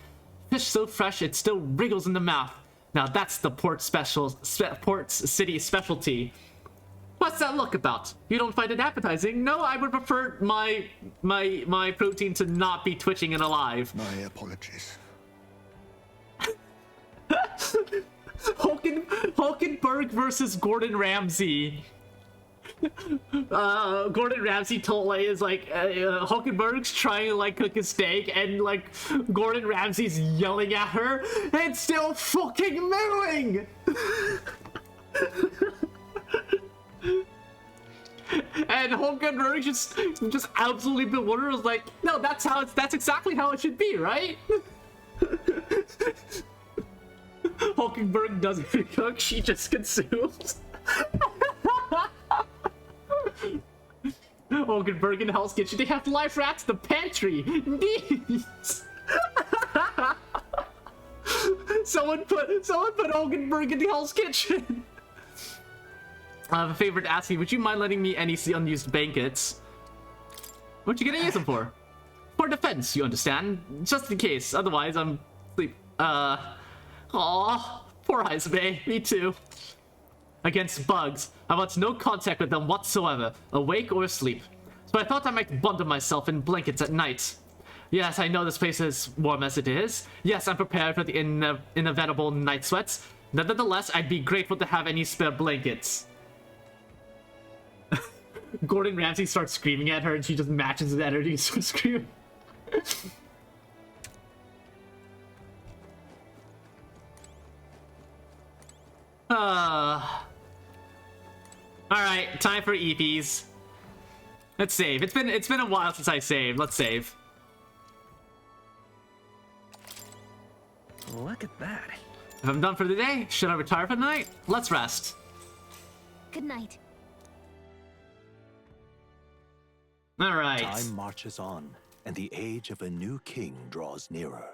Fish so fresh it still wriggles in the mouth. Now that's the port city specialty. What's that look about? You don't find it appetizing? No, I would prefer my protein to not be twitching and alive. My apologies. Hulkenberg versus Gordon Ramsay. Gordon Ramsay is like Hulkenberg's trying to like cook a steak, and like Gordon Ramsay's yelling at her. It's still fucking mooing. And Hulkenberg just absolutely bewilders, like, no, that's exactly how it should be, right? Hulkenberg doesn't cook, she just consumes. Hulkenberg in Hell's Kitchen, they have live rats in the pantry. Neat. Someone put Olgenberg in the Hell's Kitchen. I have a favor to ask you. Would you mind lending me any unused blankets? What you gonna use them for? For defense, you understand? Just in case. Otherwise, I'm sleep. Aw, poor Izabay. Me too. Against bugs, I want no contact with them whatsoever, awake or asleep. So I thought I might bundle myself in blankets at night. Yes, I know this place is warm as it is. Yes, I'm prepared for the inevitable night sweats. Nonetheless, I'd be grateful to have any spare blankets. Gordon Ramsay starts screaming at her and she just matches his energy and starts screaming. Alright, time for EPs. Let's save. It's been a while since I saved. Let's save. Look at that. If I'm done for the day, should I retire for the night? Let's rest. Good night. Alright. Time marches on, and the age of a new king draws nearer.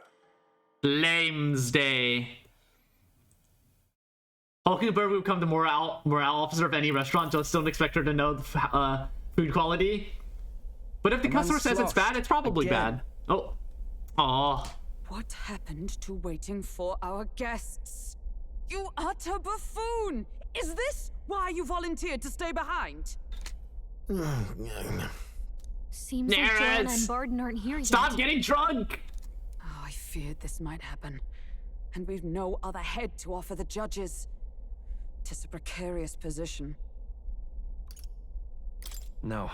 Flames Day. Hulkenberg will become the morale officer of any restaurant, just don't expect her to know the food quality. But if the customer says it's bad, it's probably bad. Oh. Aw. What happened to waiting for our guests? You utter buffoon! Is this why you volunteered to stay behind? Seems like Joanna and Barden aren't here yet. Stop getting drunk! Oh, I feared this might happen. And we've no other head to offer the judges. 'Tis a precarious position. No.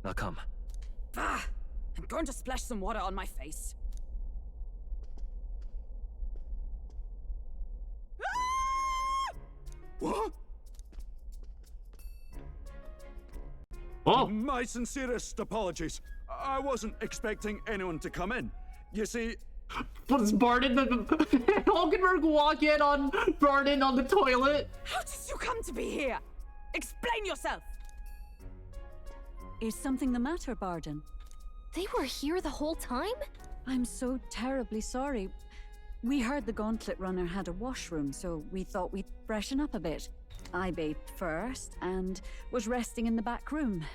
They'll come. Ah! I'm going to splash some water on my face. What? Oh! My sincerest apologies. I wasn't expecting anyone to come in. You see... Was Barden Hulkenberg walk in on Barden on the toilet? How did you come to be here? Explain yourself! Is something the matter, Barden? They were here the whole time? I'm so terribly sorry. We heard the Gauntlet Runner had a washroom, so we thought we'd freshen up a bit. I bathed first and was resting in the back room,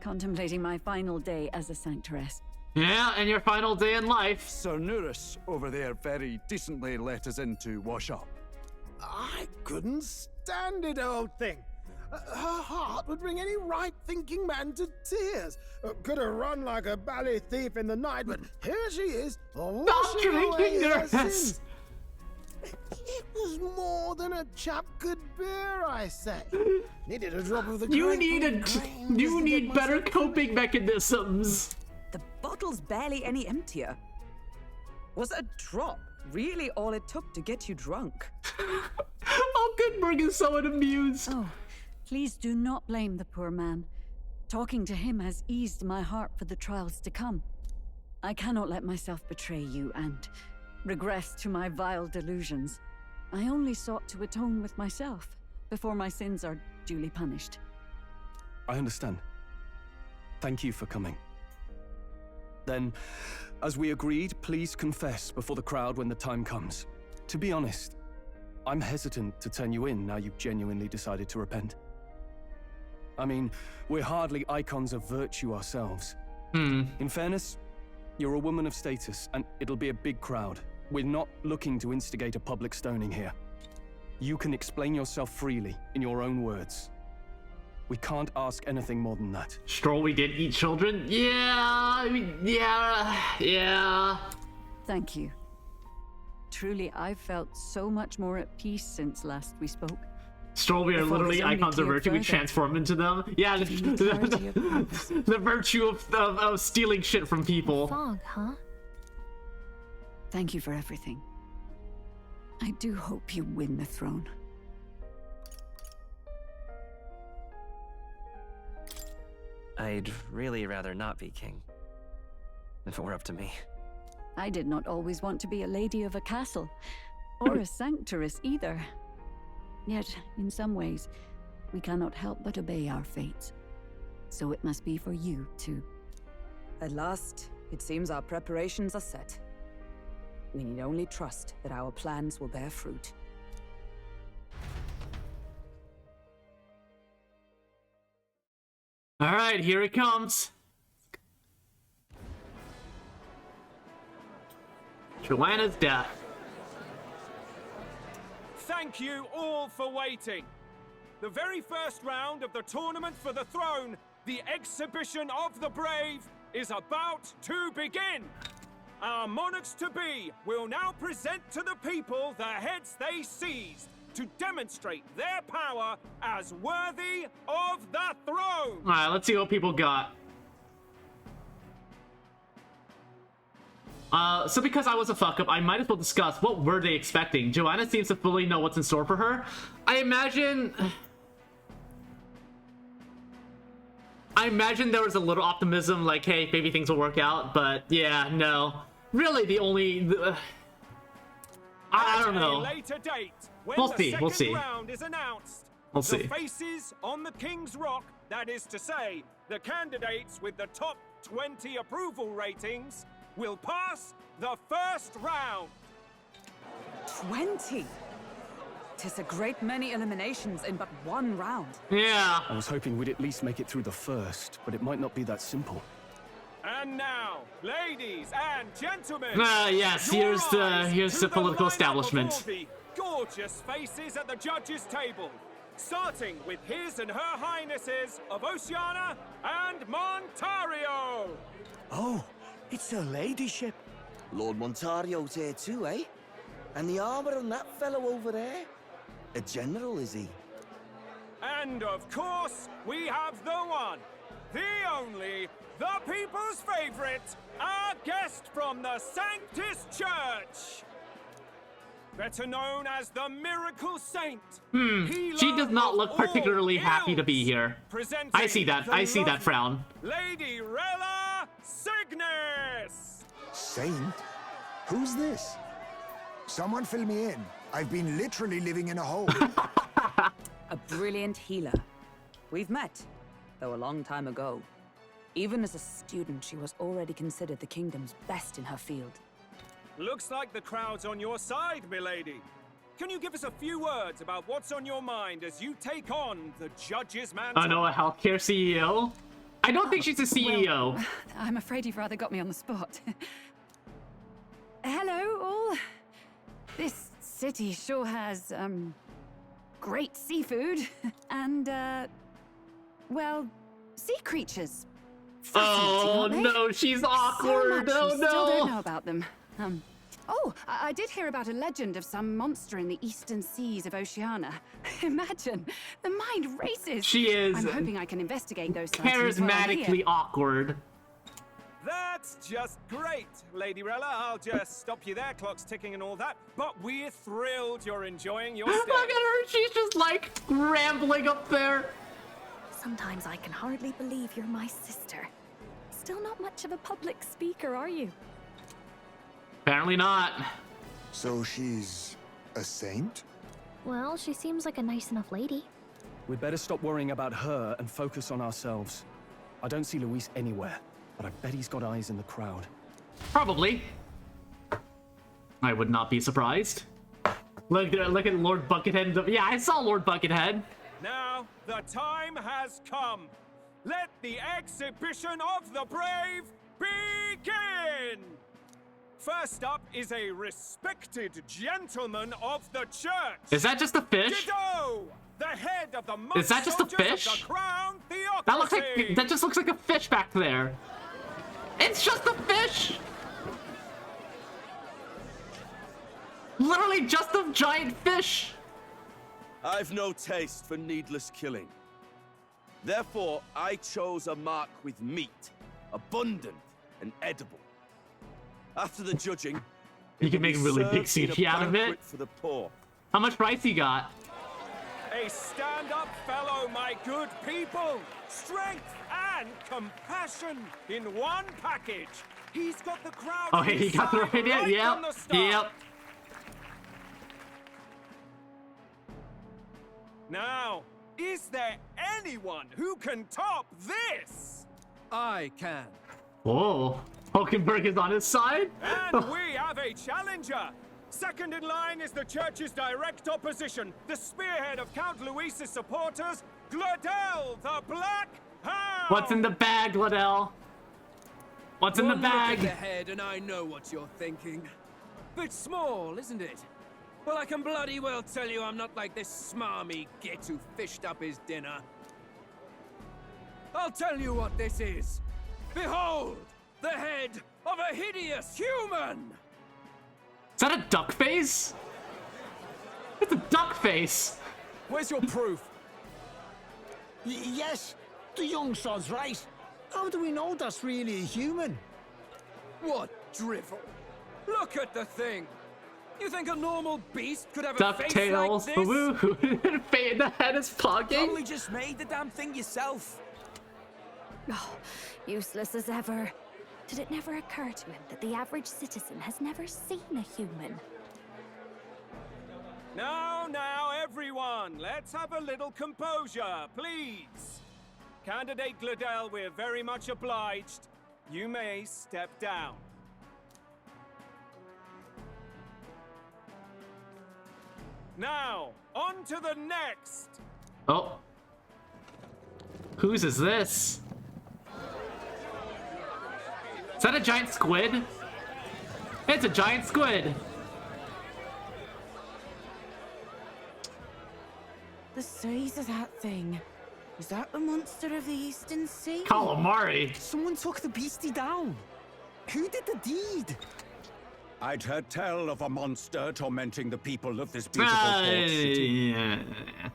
contemplating my final day as a sanctoress. Yeah, and your final day in life. Sir Nuris over there very decently let us in to wash up. I couldn't stand it, old thing. Her heart would bring any right-thinking man to tears. Could have run like a bally thief in the night, but here she is, washing away her sins. It was more than a chap could bear, I say. Needed a drop of the You need better coping mechanisms. The bottle's barely any emptier. Was a drop really all it took to get you drunk? Hulkenberg is so amused. Oh, please do not blame the poor man. Talking to him has eased my heart for the trials to come. I cannot let myself betray you and regress to my vile delusions. I only sought to atone with myself before my sins are duly punished. I understand. Thank you for coming. Then, as we agreed, please confess before the crowd when the time comes. To be honest, I'm hesitant to turn you in now you've genuinely decided to repent. I mean, we're hardly icons of virtue ourselves. In fairness, you're a woman of status, and it'll be a big crowd. We're not looking to instigate a public stoning here. You can explain yourself freely, in your own words. We can't ask anything more than that. Stroll, we did eat children? Yeah, I mean, yeah. Thank you. Truly, I've felt so much more at peace since last we spoke. Stroll, we are literally icons of virtue. We transform into them. Yeah, the virtue of stealing shit from people. Fog, huh? Thank you for everything. I do hope you win the throne. I'd really rather not be king, if it were up to me. I did not always want to be a lady of a castle, or a sanctoress either. Yet, in some ways, we cannot help but obey our fates. So it must be for you, too. At last, it seems our preparations are set. We need only trust that our plans will bear fruit. All right, here it comes. Joanna's death. Thank you all for waiting. The very first round of the Tournament for the Throne, the Exhibition of the Brave, is about to begin. Our monarchs-to-be will now present to the people the heads they seized to demonstrate their power as worthy of the throne. All right, let's see what people got. So because I was a fuck-up, I might as well discuss what were they expecting. Joanna seems to fully know what's in store for her. I imagine there was a little optimism, like, hey, maybe things will work out, but yeah, no. Really, the only... I don't know. Later date, when We'll the see, we'll second see. round is announced, We'll the see. faces on the King's Rock, that is to say, the candidates with the top 20 approval ratings, will pass the first round. 20? 'Tis a great many eliminations in but one round. Yeah. I was hoping we'd at least make it through the first, but it might not be that simple. And now, ladies and gentlemen, yes, your here's eyes the to political lineup of establishment. all the gorgeous faces at the judges' table, starting with His and Her Highnesses of Oceania and Montario. Oh, it's her ladyship. Lord Montario's here too, eh? And the armor on that fellow over there? A general, is he? And of course, we have the one, the only, the people's favorite, our guest from the Sanctus Church. Better known as the Miracle Saint. She does not look particularly happy to be here. I see that. I see that frown. Lady Rella Cygnus. Saint? Who's this? Someone fill me in. I've been literally living in a hole. A brilliant healer. We've met, though a long time ago. Even as a student, she was already considered the kingdom's best in her field. Looks like the crowd's on your side, milady. Can you give us a few words about what's on your mind as you take on the judge's mantle? Oh no, a healthcare CEO? I don't think she's a CEO. Well, I'm afraid you've rather got me on the spot. Hello, all. This city sure has, great seafood and, well, sea creatures. Oh Aren't they? no, she's awkward. So much Oh we still don't know no. about them. I did hear about a legend of some monster in the eastern seas of Oceania. Imagine, the mind races. She is I'm hoping I can investigate those sightings while I'm here. charismatically awkward. That's just great, Lady Rella. I'll just stop you there, clock's ticking and all that. But we're thrilled you're enjoying your stay. Look at her, she's just like rambling up there. Sometimes I can hardly believe you're my sister. Still not much of a public speaker, are you? Apparently not. So she's a saint? Well, she seems like a nice enough lady. We'd better stop worrying about her and focus on ourselves. I don't see Luis anywhere, but I bet he's got eyes in the crowd. Probably. I would not be surprised. Look at Lord Buckethead. Yeah, I saw Lord Buckethead. Now, the time has come. Let the exhibition of the brave begin! First up is a respected gentleman of the church. Is that just a fish? Dido, the head of the monk Is that just a soldiers of fish? the Crown That looks like Theocracy. that just looks like a fish back there. It's just a fish. Literally just a giant fish. I've no taste for needless killing. Therefore, I chose a mark with meat, abundant and edible. After the judging, You can make really big served in sushi a out of it. banquet for the poor. How much price he got? A stand-up fellow, my good people. Strength and compassion in one package. He's got the crowd. Oh, hey, he got the inside right idea. right Yep. from the start. Yep. Now, is there anyone who can top this? I can. Whoa. Hulkenberg is on his side? And we have a challenger! Second in line is the church's direct opposition, the spearhead of Count Luis's supporters, Gladel the Black Hound! What's in the bag, Gladel? What's in the bag? Look at the head and I know what you're thinking. Bit small, isn't it? Well, I can bloody well tell you I'm not like this smarmy git who fished up his dinner. I'll tell you what this is. Behold, the head of a hideous human! Is that a duck face? It's a duck face. Where's your proof? Yes, the young sod's right. How do we know that's really a human? What drivel? Look at the thing. You think a normal beast could have Duck a face tails. like this? Woo! The head is plugging. Probably just made the damn thing yourself. Oh, useless as ever. Did it never occur to him that the average citizen has never seen a human? Now, everyone, let's have a little composure, please. Candidate Gladel, we're very much obliged. You may step down. Now, on to the next. Oh. Whose is this? Is that a giant squid? It's a giant squid. The size of that thing. Is that the monster of the Eastern Sea? Calamari. Someone took the beastie down. Who did the deed? I'd heard tell of a monster tormenting the people of this beautiful port city. Yeah.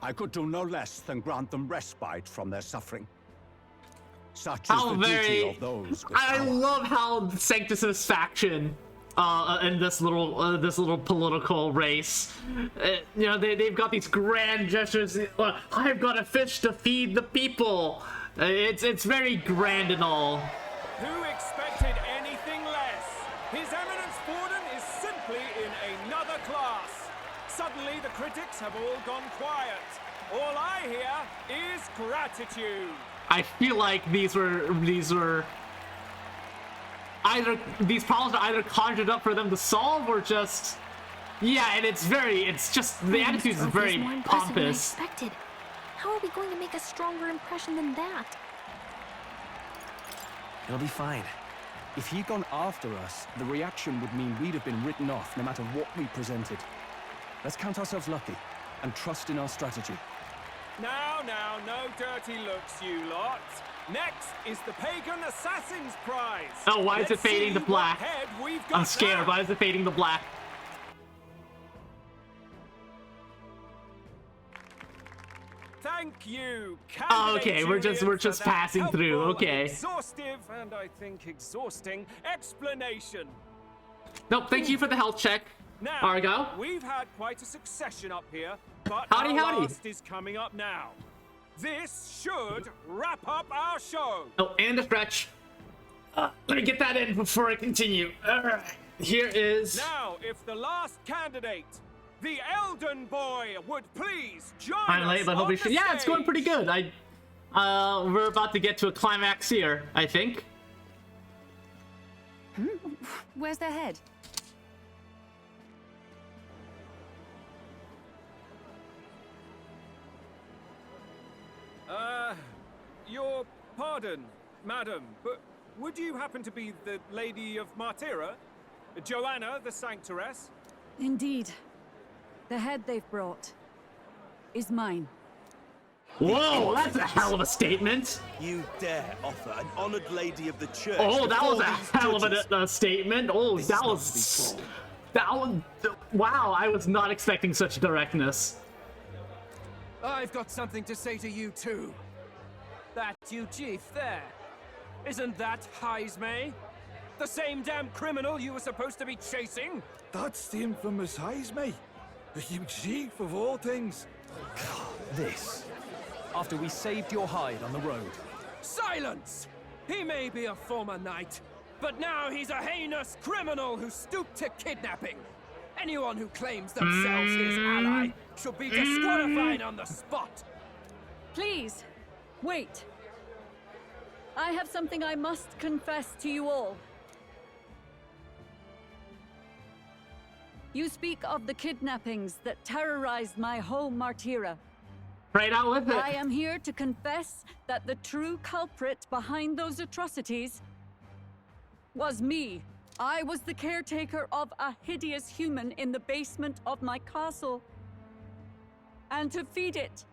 I could do no less than grant them respite from their suffering. Such is How the very... duty of those with I power. love how Sanctus's faction in this little political race, you know, they've got these grand gestures. I've got a fish to feed the people. It's very grand and all. Who expected anything less? His Eminence Borden is simply in another class. Suddenly the critics have all gone quiet. All I hear is gratitude. I feel like these were either these problems are either conjured up for them to solve or just and it's just the attitude is very pompous. Expected. How are we going to make a stronger impression than that? It'll be fine. If he'd gone after us, the reaction would mean we'd have been written off no matter what we presented. Let's count ourselves lucky and trust in our strategy. Now, no dirty looks, you lot. Next is the Pagan Assassin's Prize. Oh, why is it fading to black? I'm scared. Why is it fading to black? Thank you. Oh, okay, we're just passing through. Okay. Exhaustive and I think exhausting explanation. Nope. Thank you for the health check, Now, Argo. we've had quite a succession up here, but Howdy, our howdy. last is coming up now. This should wrap up our show. Oh, and a stretch. Let me get that in before I continue. All right. Here is. Now, if the last candidate, the Elden Boy, would please join I'm late, us but on hopefully, the yeah, it's going stage. pretty good. We're about to get to a climax here, I think. Where's their head? Your pardon, madam, but would you happen to be the Lady of Martyra? Joanna, the Sanctoress? Indeed. The head they've brought is mine. Whoa, that's a hell of a statement. You dare offer an honored lady of the church. Oh, that was before a these hell of judges? a statement. Oh, that was. Wow, I was not expecting such directness. I've got something to say to you too. That you chief there. Isn't that Heismay? The same damn criminal you were supposed to be chasing? That's the infamous Heismay. The huge chief of all things. This. After we saved your hide on the road. Silence! He may be a former knight, but now he's a heinous criminal who stooped to kidnapping. Anyone who claims themselves his ally should be disqualified on the spot. Please, wait. I have something I must confess to you all. You speak of the kidnappings that terrorized my home, Martira. Right out with it. I am here to confess that the true culprit behind those atrocities was me. I was the caretaker of a hideous human in the basement of my castle. And to feed it,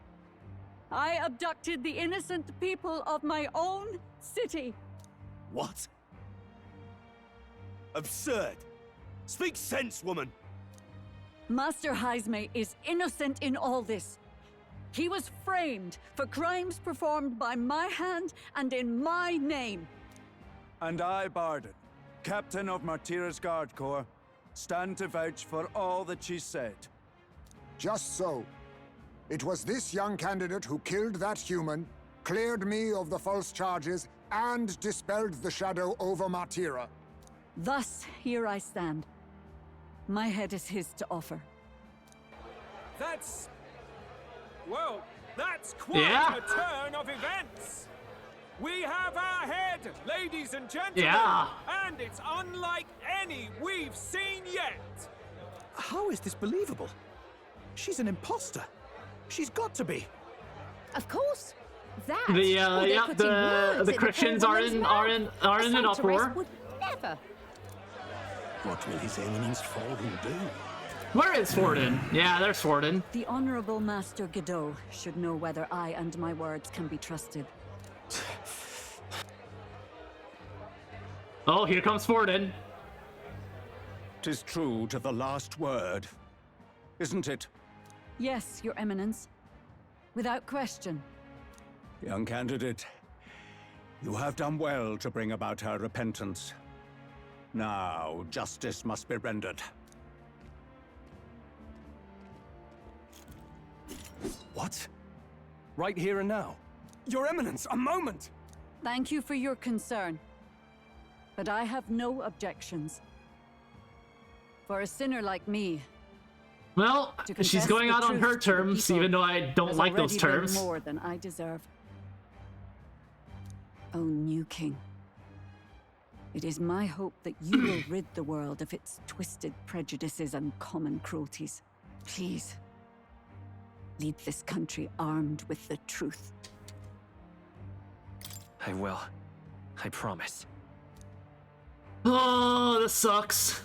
I abducted the innocent people of my own city. What? Absurd. Speak sense, woman. Master Heisme is innocent in all this. He was framed for crimes performed by my hand and in my name. And I, Barden, captain of Martira's Guard Corps, stand to vouch for all that she said. Just so. It was this young candidate who killed that human, cleared me of the false charges, and dispelled the shadow over Martira. Thus, here I stand. My head is his to offer. That's... well, that's quite a turn of events! We have our head, ladies and gentlemen! Yeah. And it's unlike any we've seen yet! How is this believable? She's an imposter. She's got to be. Of course. That. The Christians are in an uproar. Would never. What will His Eminence Forden do? Where is Forden? Yeah, there's Forden. The Honorable Master Godot should know whether I and my words can be trusted. Oh, here comes Forden. 'Tis true to the last word, isn't it? Yes, Your Eminence. Without question. Young candidate, you have done well to bring about her repentance. Now, justice must be rendered. What? Right here and now? Your Eminence, a moment! Thank you for your concern. But I have no objections. For a sinner like me... Well, she's going out on her terms, even though I don't like those terms. More than I deserve. O new king. It is my hope that you will rid the world of its twisted prejudices and common cruelties. Please, lead this country armed with the truth. I will. I promise. Oh, this sucks.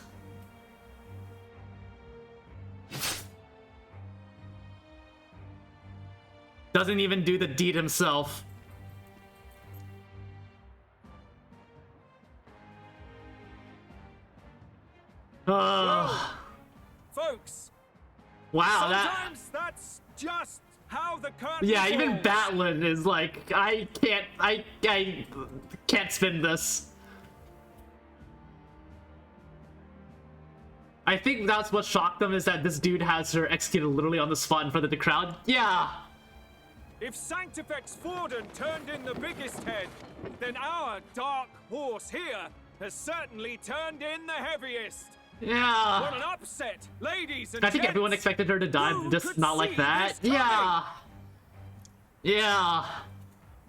Doesn't even do the deed himself. Folks. Wow, sometimes that's just how the curtain yeah, even falls. Batlin is like, I can't spin this. I think that's what shocked them, is that this dude has her executed literally on the spot in front of the crowd. Yeah. If Sanctifex Forden turned in the biggest head, then our dark horse here has certainly turned in the heaviest. Yeah. What an upset, ladies and I think everyone expected her to die, just not like that. Yeah. Yeah.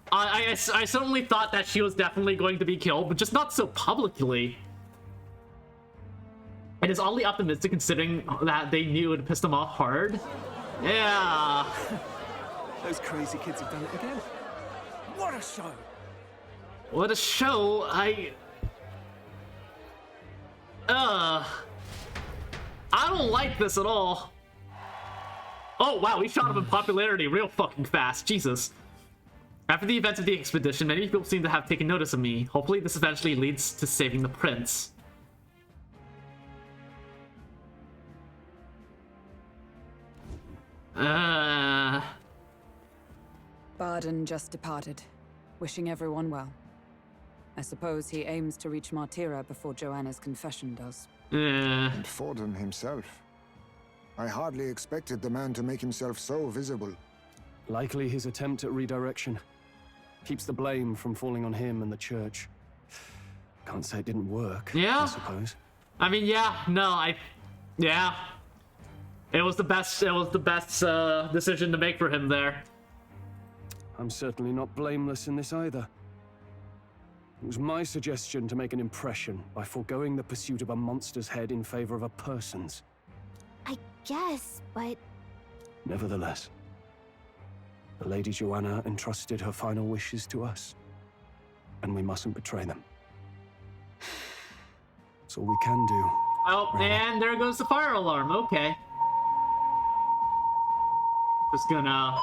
I certainly thought that she was definitely going to be killed, but just not so publicly. It is oddly optimistic considering that they knew it pissed them off hard. Yeah. Those crazy kids have done it again. What a show! What a show! I don't like this at all. Oh wow, we shot him in popularity real fucking fast. Jesus. After the events of the expedition, many people seem to have taken notice of me. Hopefully this eventually leads to saving the prince. Barden just departed, wishing everyone well. I suppose he aims to reach Martira before Joanna's confession does. And Forden himself. I hardly expected the man to make himself so visible. Likely his attempt at redirection. Keeps the blame from falling on him and the church. Can't say it didn't work, I suppose. I mean, yeah. It was the best decision to make for him there. I'm certainly not blameless in this either. It was my suggestion to make an impression by foregoing the pursuit of a monster's head in favor of a person's. guess, but Nevertheless, the Lady Joanna entrusted her final wishes to us, and we mustn't betray them. That's all we can do. Oh, really. and there goes the fire alarm. Okay. Just gonna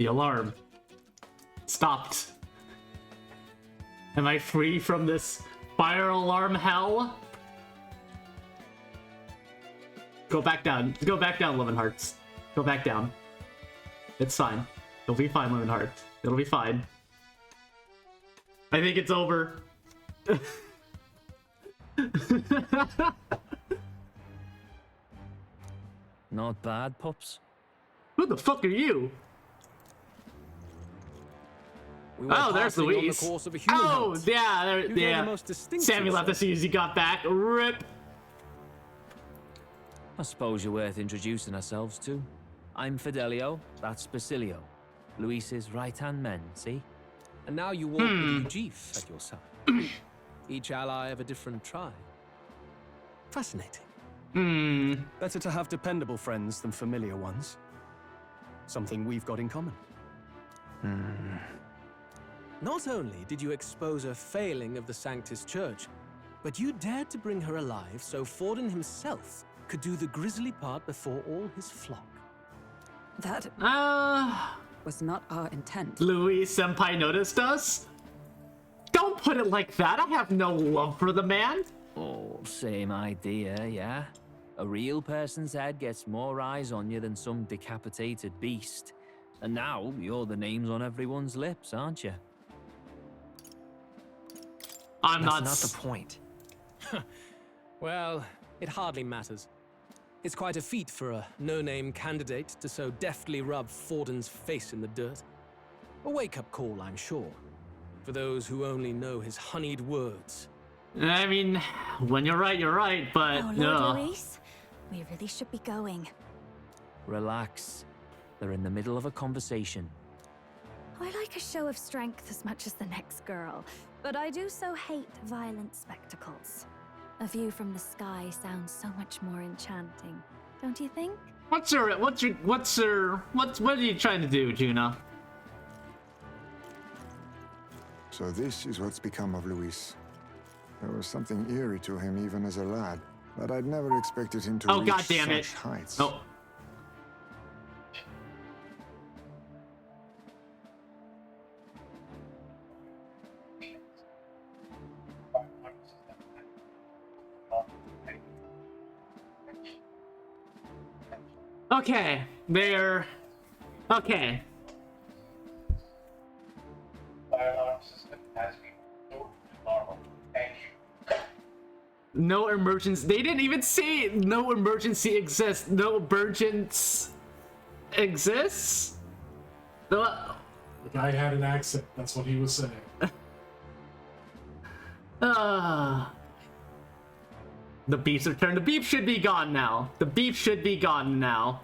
The alarm stopped. Am I free from this fire alarm hell? Go back down. Go back down, Lemon Hearts. Go back down. It's fine. It'll be fine, Lemon Hearts. It'll be fine. I think it's over. Not bad, pups. Who the fuck are you? Oh, there's Louise. Oh, yeah, yeah. Sammy left as soon as he got back. RIP. I suppose you're worth introducing ourselves to. I'm Fidelio, that's Basilio. Luis's right-hand men, see? And now you walk with Ujif at your side. Each ally of a different tribe. Fascinating. Better to have dependable friends than familiar ones. Something we've got in common. Not only did you expose a failing of the Sanctus Church, but you dared to bring her alive so Forden himself could do the grisly part before all his flock. That was not our intent. Louis Senpai noticed us? Don't put it like that. I have no love for the man. Oh, same idea, yeah. A real person's head gets more eyes on you than some decapitated beast. And now you're the names on everyone's lips, aren't you? That's not the point. Well, it hardly matters. It's quite a feat for a no-name candidate to so deftly rub Forden's face in the dirt. A wake-up call, I'm sure, for those who only know his honeyed words. I mean, when you're right, but... Oh, Lord Luis, we really should be going. Relax. They're in the middle of a conversation. I like a show of strength as much as the next girl, but I do so hate violent spectacles. A view from the sky sounds so much more enchanting, don't you think? What are you trying to do, Juna? So this is what's become of Luis. There was something eerie to him even as a lad, but I'd never expected him to reach such heights. Oh. Okay, they're... Okay. No emergency. They didn't even say no emergency exists. No emergence exists? The guy had an accent. That's what he was saying. The beef's returned. The beef should be gone now. The beef should be gone now.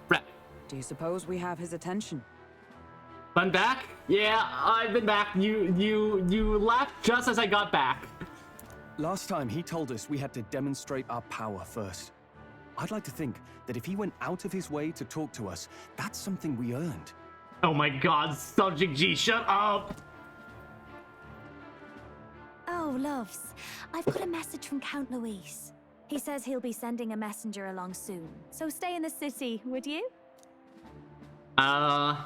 Brett. Do you suppose we have his attention? I'm back? Yeah, I've been back. You left just as I got back. Last time he told us we had to demonstrate our power first. I'd like to think that if he went out of his way to talk to us, that's something we earned. Oh my god, Subject G, shut up! Oh, loves. I've got a message from Count Luis. He says he'll be sending a messenger along soon. So stay in the city, would you? And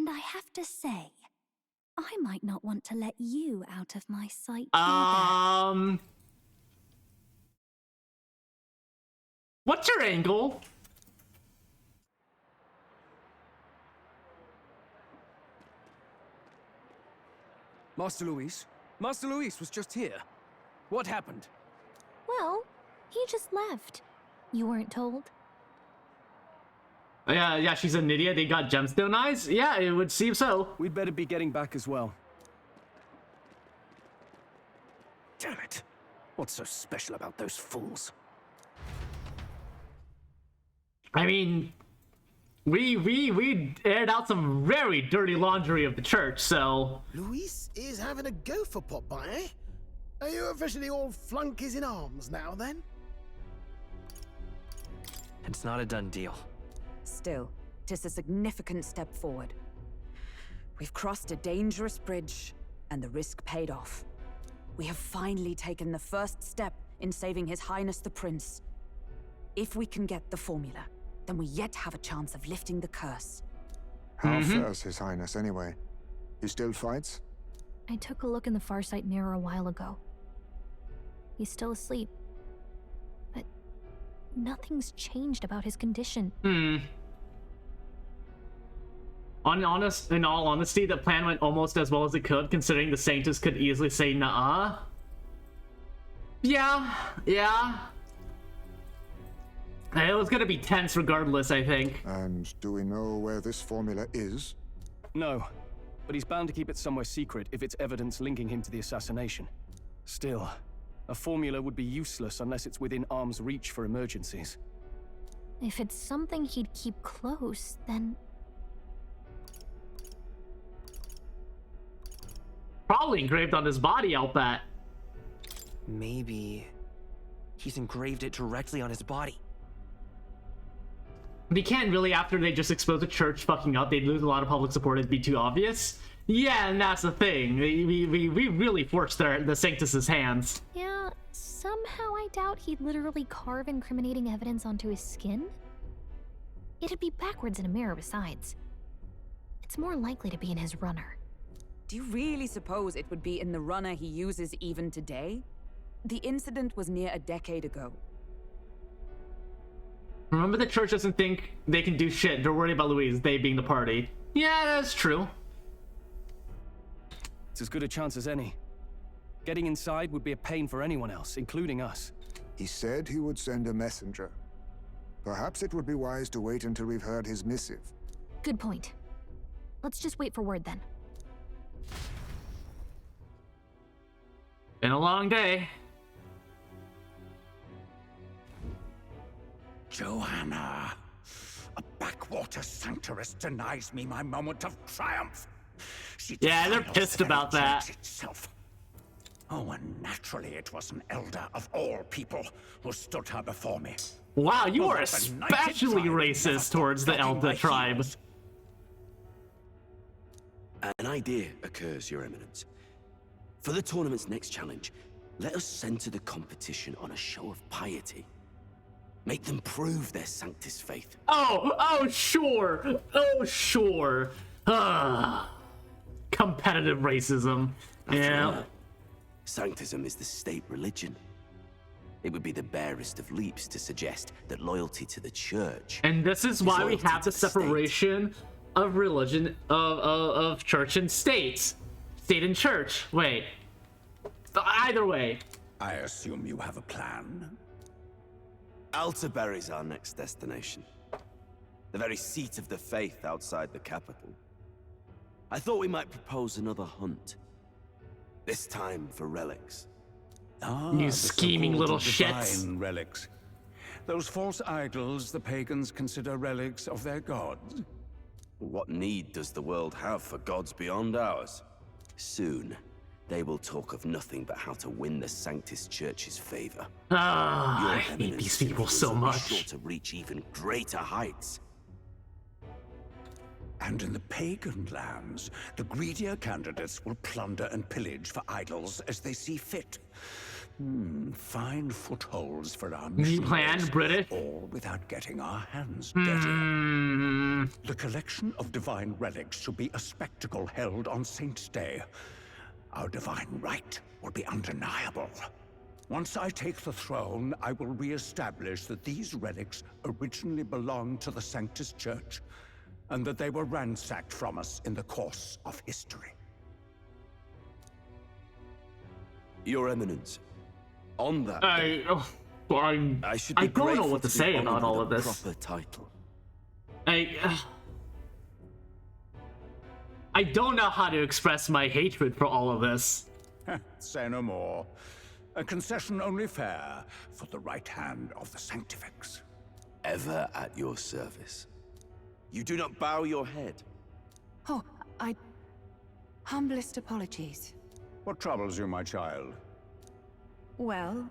I have to say, I might not want to let you out of my sight either. What's your angle? Master Luis was just here. What happened? Well, he just left. You weren't told? Yeah, she's an idiot. They got gemstone eyes? Yeah, it would seem so. We'd better be getting back as well. Damn it. What's so special about those fools? I mean, we aired out some very dirty laundry of the church, so... Luis is having a go for Popeye, eh? Are you officially all flunkies in arms now, then? It's not a done deal. Still, 'tis a significant step forward. We've crossed a dangerous bridge, and the risk paid off. We have finally taken the first step in saving His Highness the Prince. If we can get the formula, then we yet have a chance of lifting the curse. How fares His Highness, anyway? He still fights? I took a look in the Farsight mirror a while ago. He's still asleep. But nothing's changed about his condition. In all honesty, the plan went almost as well as it could, considering the Sanctus could easily say nah. Yeah. It was gonna be tense regardless, I think. And do we know where this formula is? No, but he's bound to keep it somewhere secret if it's evidence linking him to the assassination. Still, a formula would be useless unless it's within arm's reach for emergencies. If it's something he'd keep close, then... Probably engraved on his body, I'll bet. Maybe he's engraved it directly on his body. They can't really, after they just expose the church fucking up, they'd lose a lot of public support, it'd be too obvious. Yeah, and that's the thing. We really forced the Sanctus's hands. Yeah, somehow I doubt he'd literally carve incriminating evidence onto his skin. It'd be backwards in a mirror besides. It's more likely to be in his runner. Do you really suppose it would be in the runner he uses even today? The incident was near a decade ago. Remember, the church doesn't think they can do shit. They're worried about Louise, they being the party. Yeah, that's true. It's as good a chance as any. Getting inside would be a pain for anyone else, including us. He said he would send a messenger. Perhaps it would be wise to wait until we've heard his missive. Good point. Let's just wait for word then. Been a long day. Joanna, a backwater sanctuarist denies me my moment of triumph. Yeah, they're pissed about that. Itself. Oh, and naturally it was an elder of all people who stood her before me. Wow, you are especially racist towards the Elder tribe. An idea occurs, Your Eminence. For the tournament's next challenge, let us center the competition on a show of piety. Make them prove their Sanctus faith. Oh, sure. Oh, sure. Competitive racism. Yeah. Sanctism is the state religion. It would be the barest of leaps to suggest that loyalty to the church. And this is why we have the separation of religion, of church and state. State and church. Wait. Either way. I assume you have a plan? Altaberry's our next destination. The very seat of the faith outside the capital. I thought we might propose another hunt. This time for relics. You scheming little shits. Divine relics. Those false idols the pagans consider relics of their gods. What need does the world have for gods beyond ours? Soon, they will talk of nothing but how to win the Sanctus Church's favor. I hate these people so much. Sure to reach even greater heights. And in the pagan lands, the greedier candidates will plunder and pillage for idols as they see fit. Fine footholds for our New plan, British? all without getting our hands dirty. The collection of divine relics should be a spectacle held on Saint's Day. Our divine right will be undeniable. Once I take the throne, I will re-establish that these relics originally belonged to the Sanctus Church, and that they were ransacked from us in the course of history. Your Eminence, on that I should be don't know what to grateful say be about honored all with of a this. proper title. I don't know how to express my hatred for all of this. Say no more. A concession only fair for the right hand of the Sanctifex. Ever at your service. You do not bow your head. Oh, humblest apologies. What troubles you, my child? Well,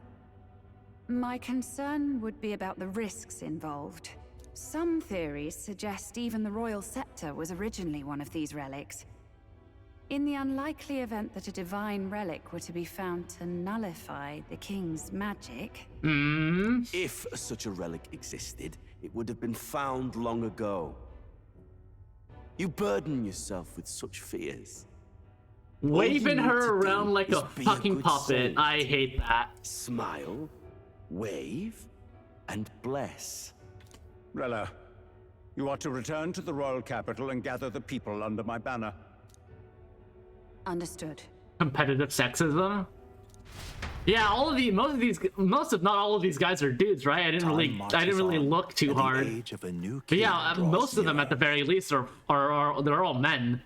my concern would be about the risks involved. Some theories suggest even the royal scepter was originally one of these relics. In the unlikely event that a divine relic were to be found to nullify the king's magic... If such a relic existed, it would have been found long ago. You burden yourself with such fears. Waving her around like a fucking puppet. I hate that. Smile, wave, and bless. Rella, you are to return to the royal capital and gather the people under my banner. Understood. Competitive sexism. Yeah, most if not all of these guys are dudes, right? I didn't really look too hard. But yeah, most of them at the very least are they're all men.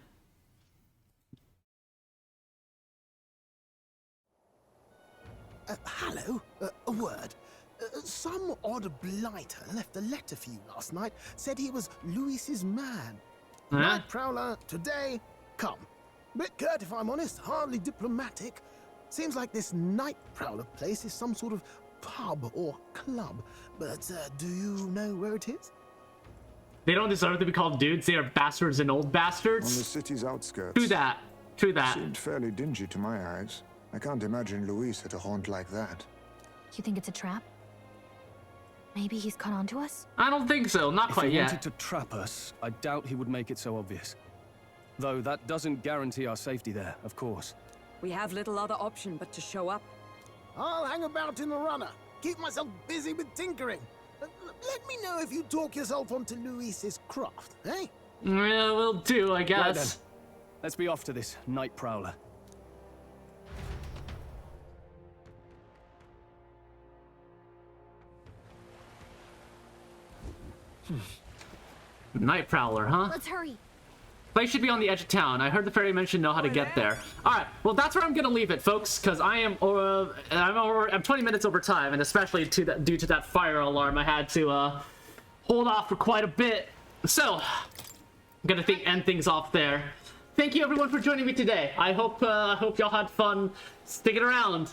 Hello, a word. Some odd blighter left a letter for you last night. Said he was Luis's man. Night Prowler, today, come. Bit curt if I'm honest, hardly diplomatic. Seems like this Night Prowler place is some sort of pub or club. But do you know where it is? They don't deserve to be called dudes. They are bastards and old bastards. On the city's outskirts. True that. True that. Seemed fairly dingy to my eyes. I can't imagine Luis at a haunt like that. You think it's a trap? Maybe he's caught on to us? I don't think so. Not quite yet. If he wanted to trap us, I doubt he would make it so obvious. Though that doesn't guarantee our safety there, of course. We have little other option but to show up. I'll hang about in the runner. Keep myself busy with tinkering. Let me know if you talk yourself onto Luis's craft, eh? Yeah, will do, I guess. Right then. Let's be off to this Night Prowler. Night Prowler, huh? Let's hurry. Place should be on the edge of town. I heard the ferryman should know how to get there. Alright, well that's where I'm gonna leave it, folks, because I'm 20 minutes over time, and especially due to that fire alarm, I had to hold off for quite a bit. So, I'm gonna end things off there. Thank you everyone for joining me today. I hope y'all had fun sticking around.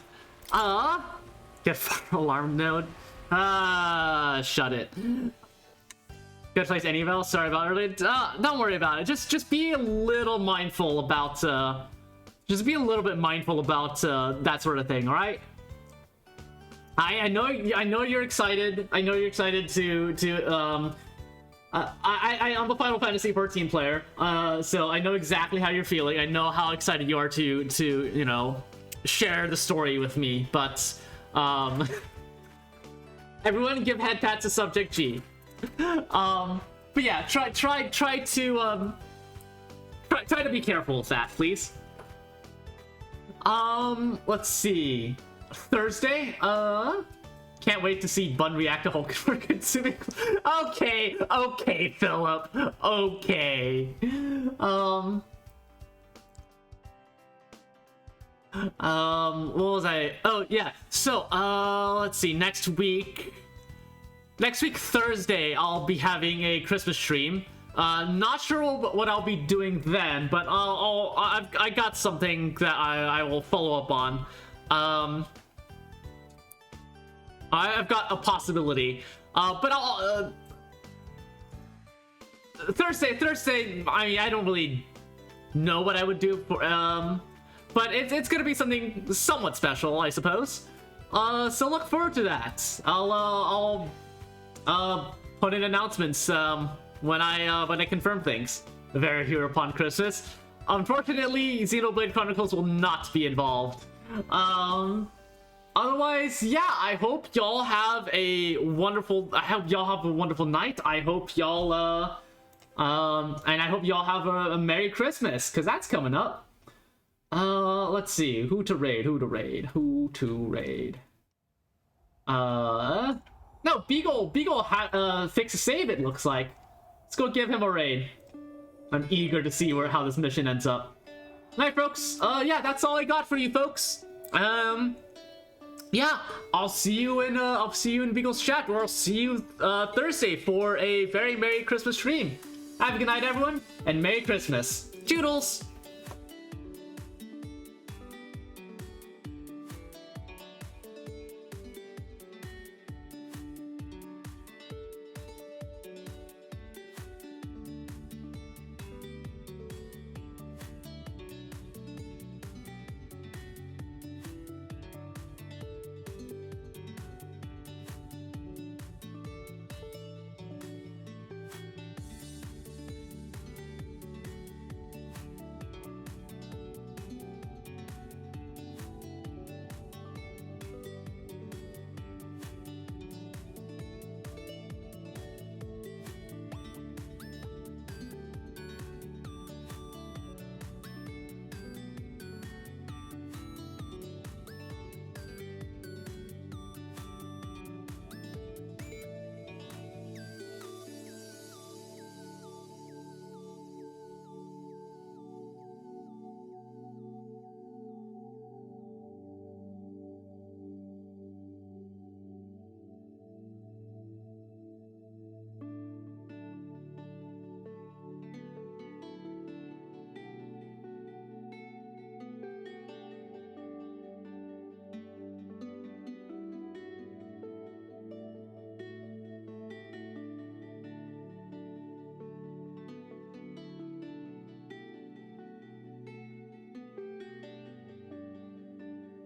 Get fire alarm node. Shut it. Good place any email. Sorry about earlier. Don't worry about it. Just be a little mindful about just be a little bit mindful about that sort of thing. All right. I know you're excited. I know you're excited to I'm a Final Fantasy 14 player, so I know exactly how you're feeling. I know how excited you are to you know, share the story with me. But everyone give head pats to Subject G. But yeah, try to be careful with that, please. Let's see. Thursday, can't wait to see Bun react to Hulk for consuming. Okay, Philip. Okay. What was I? Oh yeah. So, let's see. Next week, Thursday, I'll be having a Christmas stream. Not sure what I'll be doing then, but I got something that I will follow up on. I've got a possibility. But I'll Thursday. I mean, I don't really know what I would do for but it's gonna be something somewhat special, I suppose. So look forward to that. I'll put in announcements when I confirm things. Very here upon Christmas. Unfortunately, Xenoblade Chronicles will not be involved. Otherwise, yeah, I hope y'all have a wonderful night. I hope y'all and I hope y'all have a Merry Christmas, because that's coming up. Let's see, who to raid. No, Beagle fix a save, it looks like. Let's go give him a raid. I'm eager to see how this mission ends up. Alright, folks. Yeah, that's all I got for you folks. Yeah, I'll see you in Beagle's chat, or I'll see you Thursday for a very Merry Christmas stream. Have a good night, everyone, and Merry Christmas. Toodles!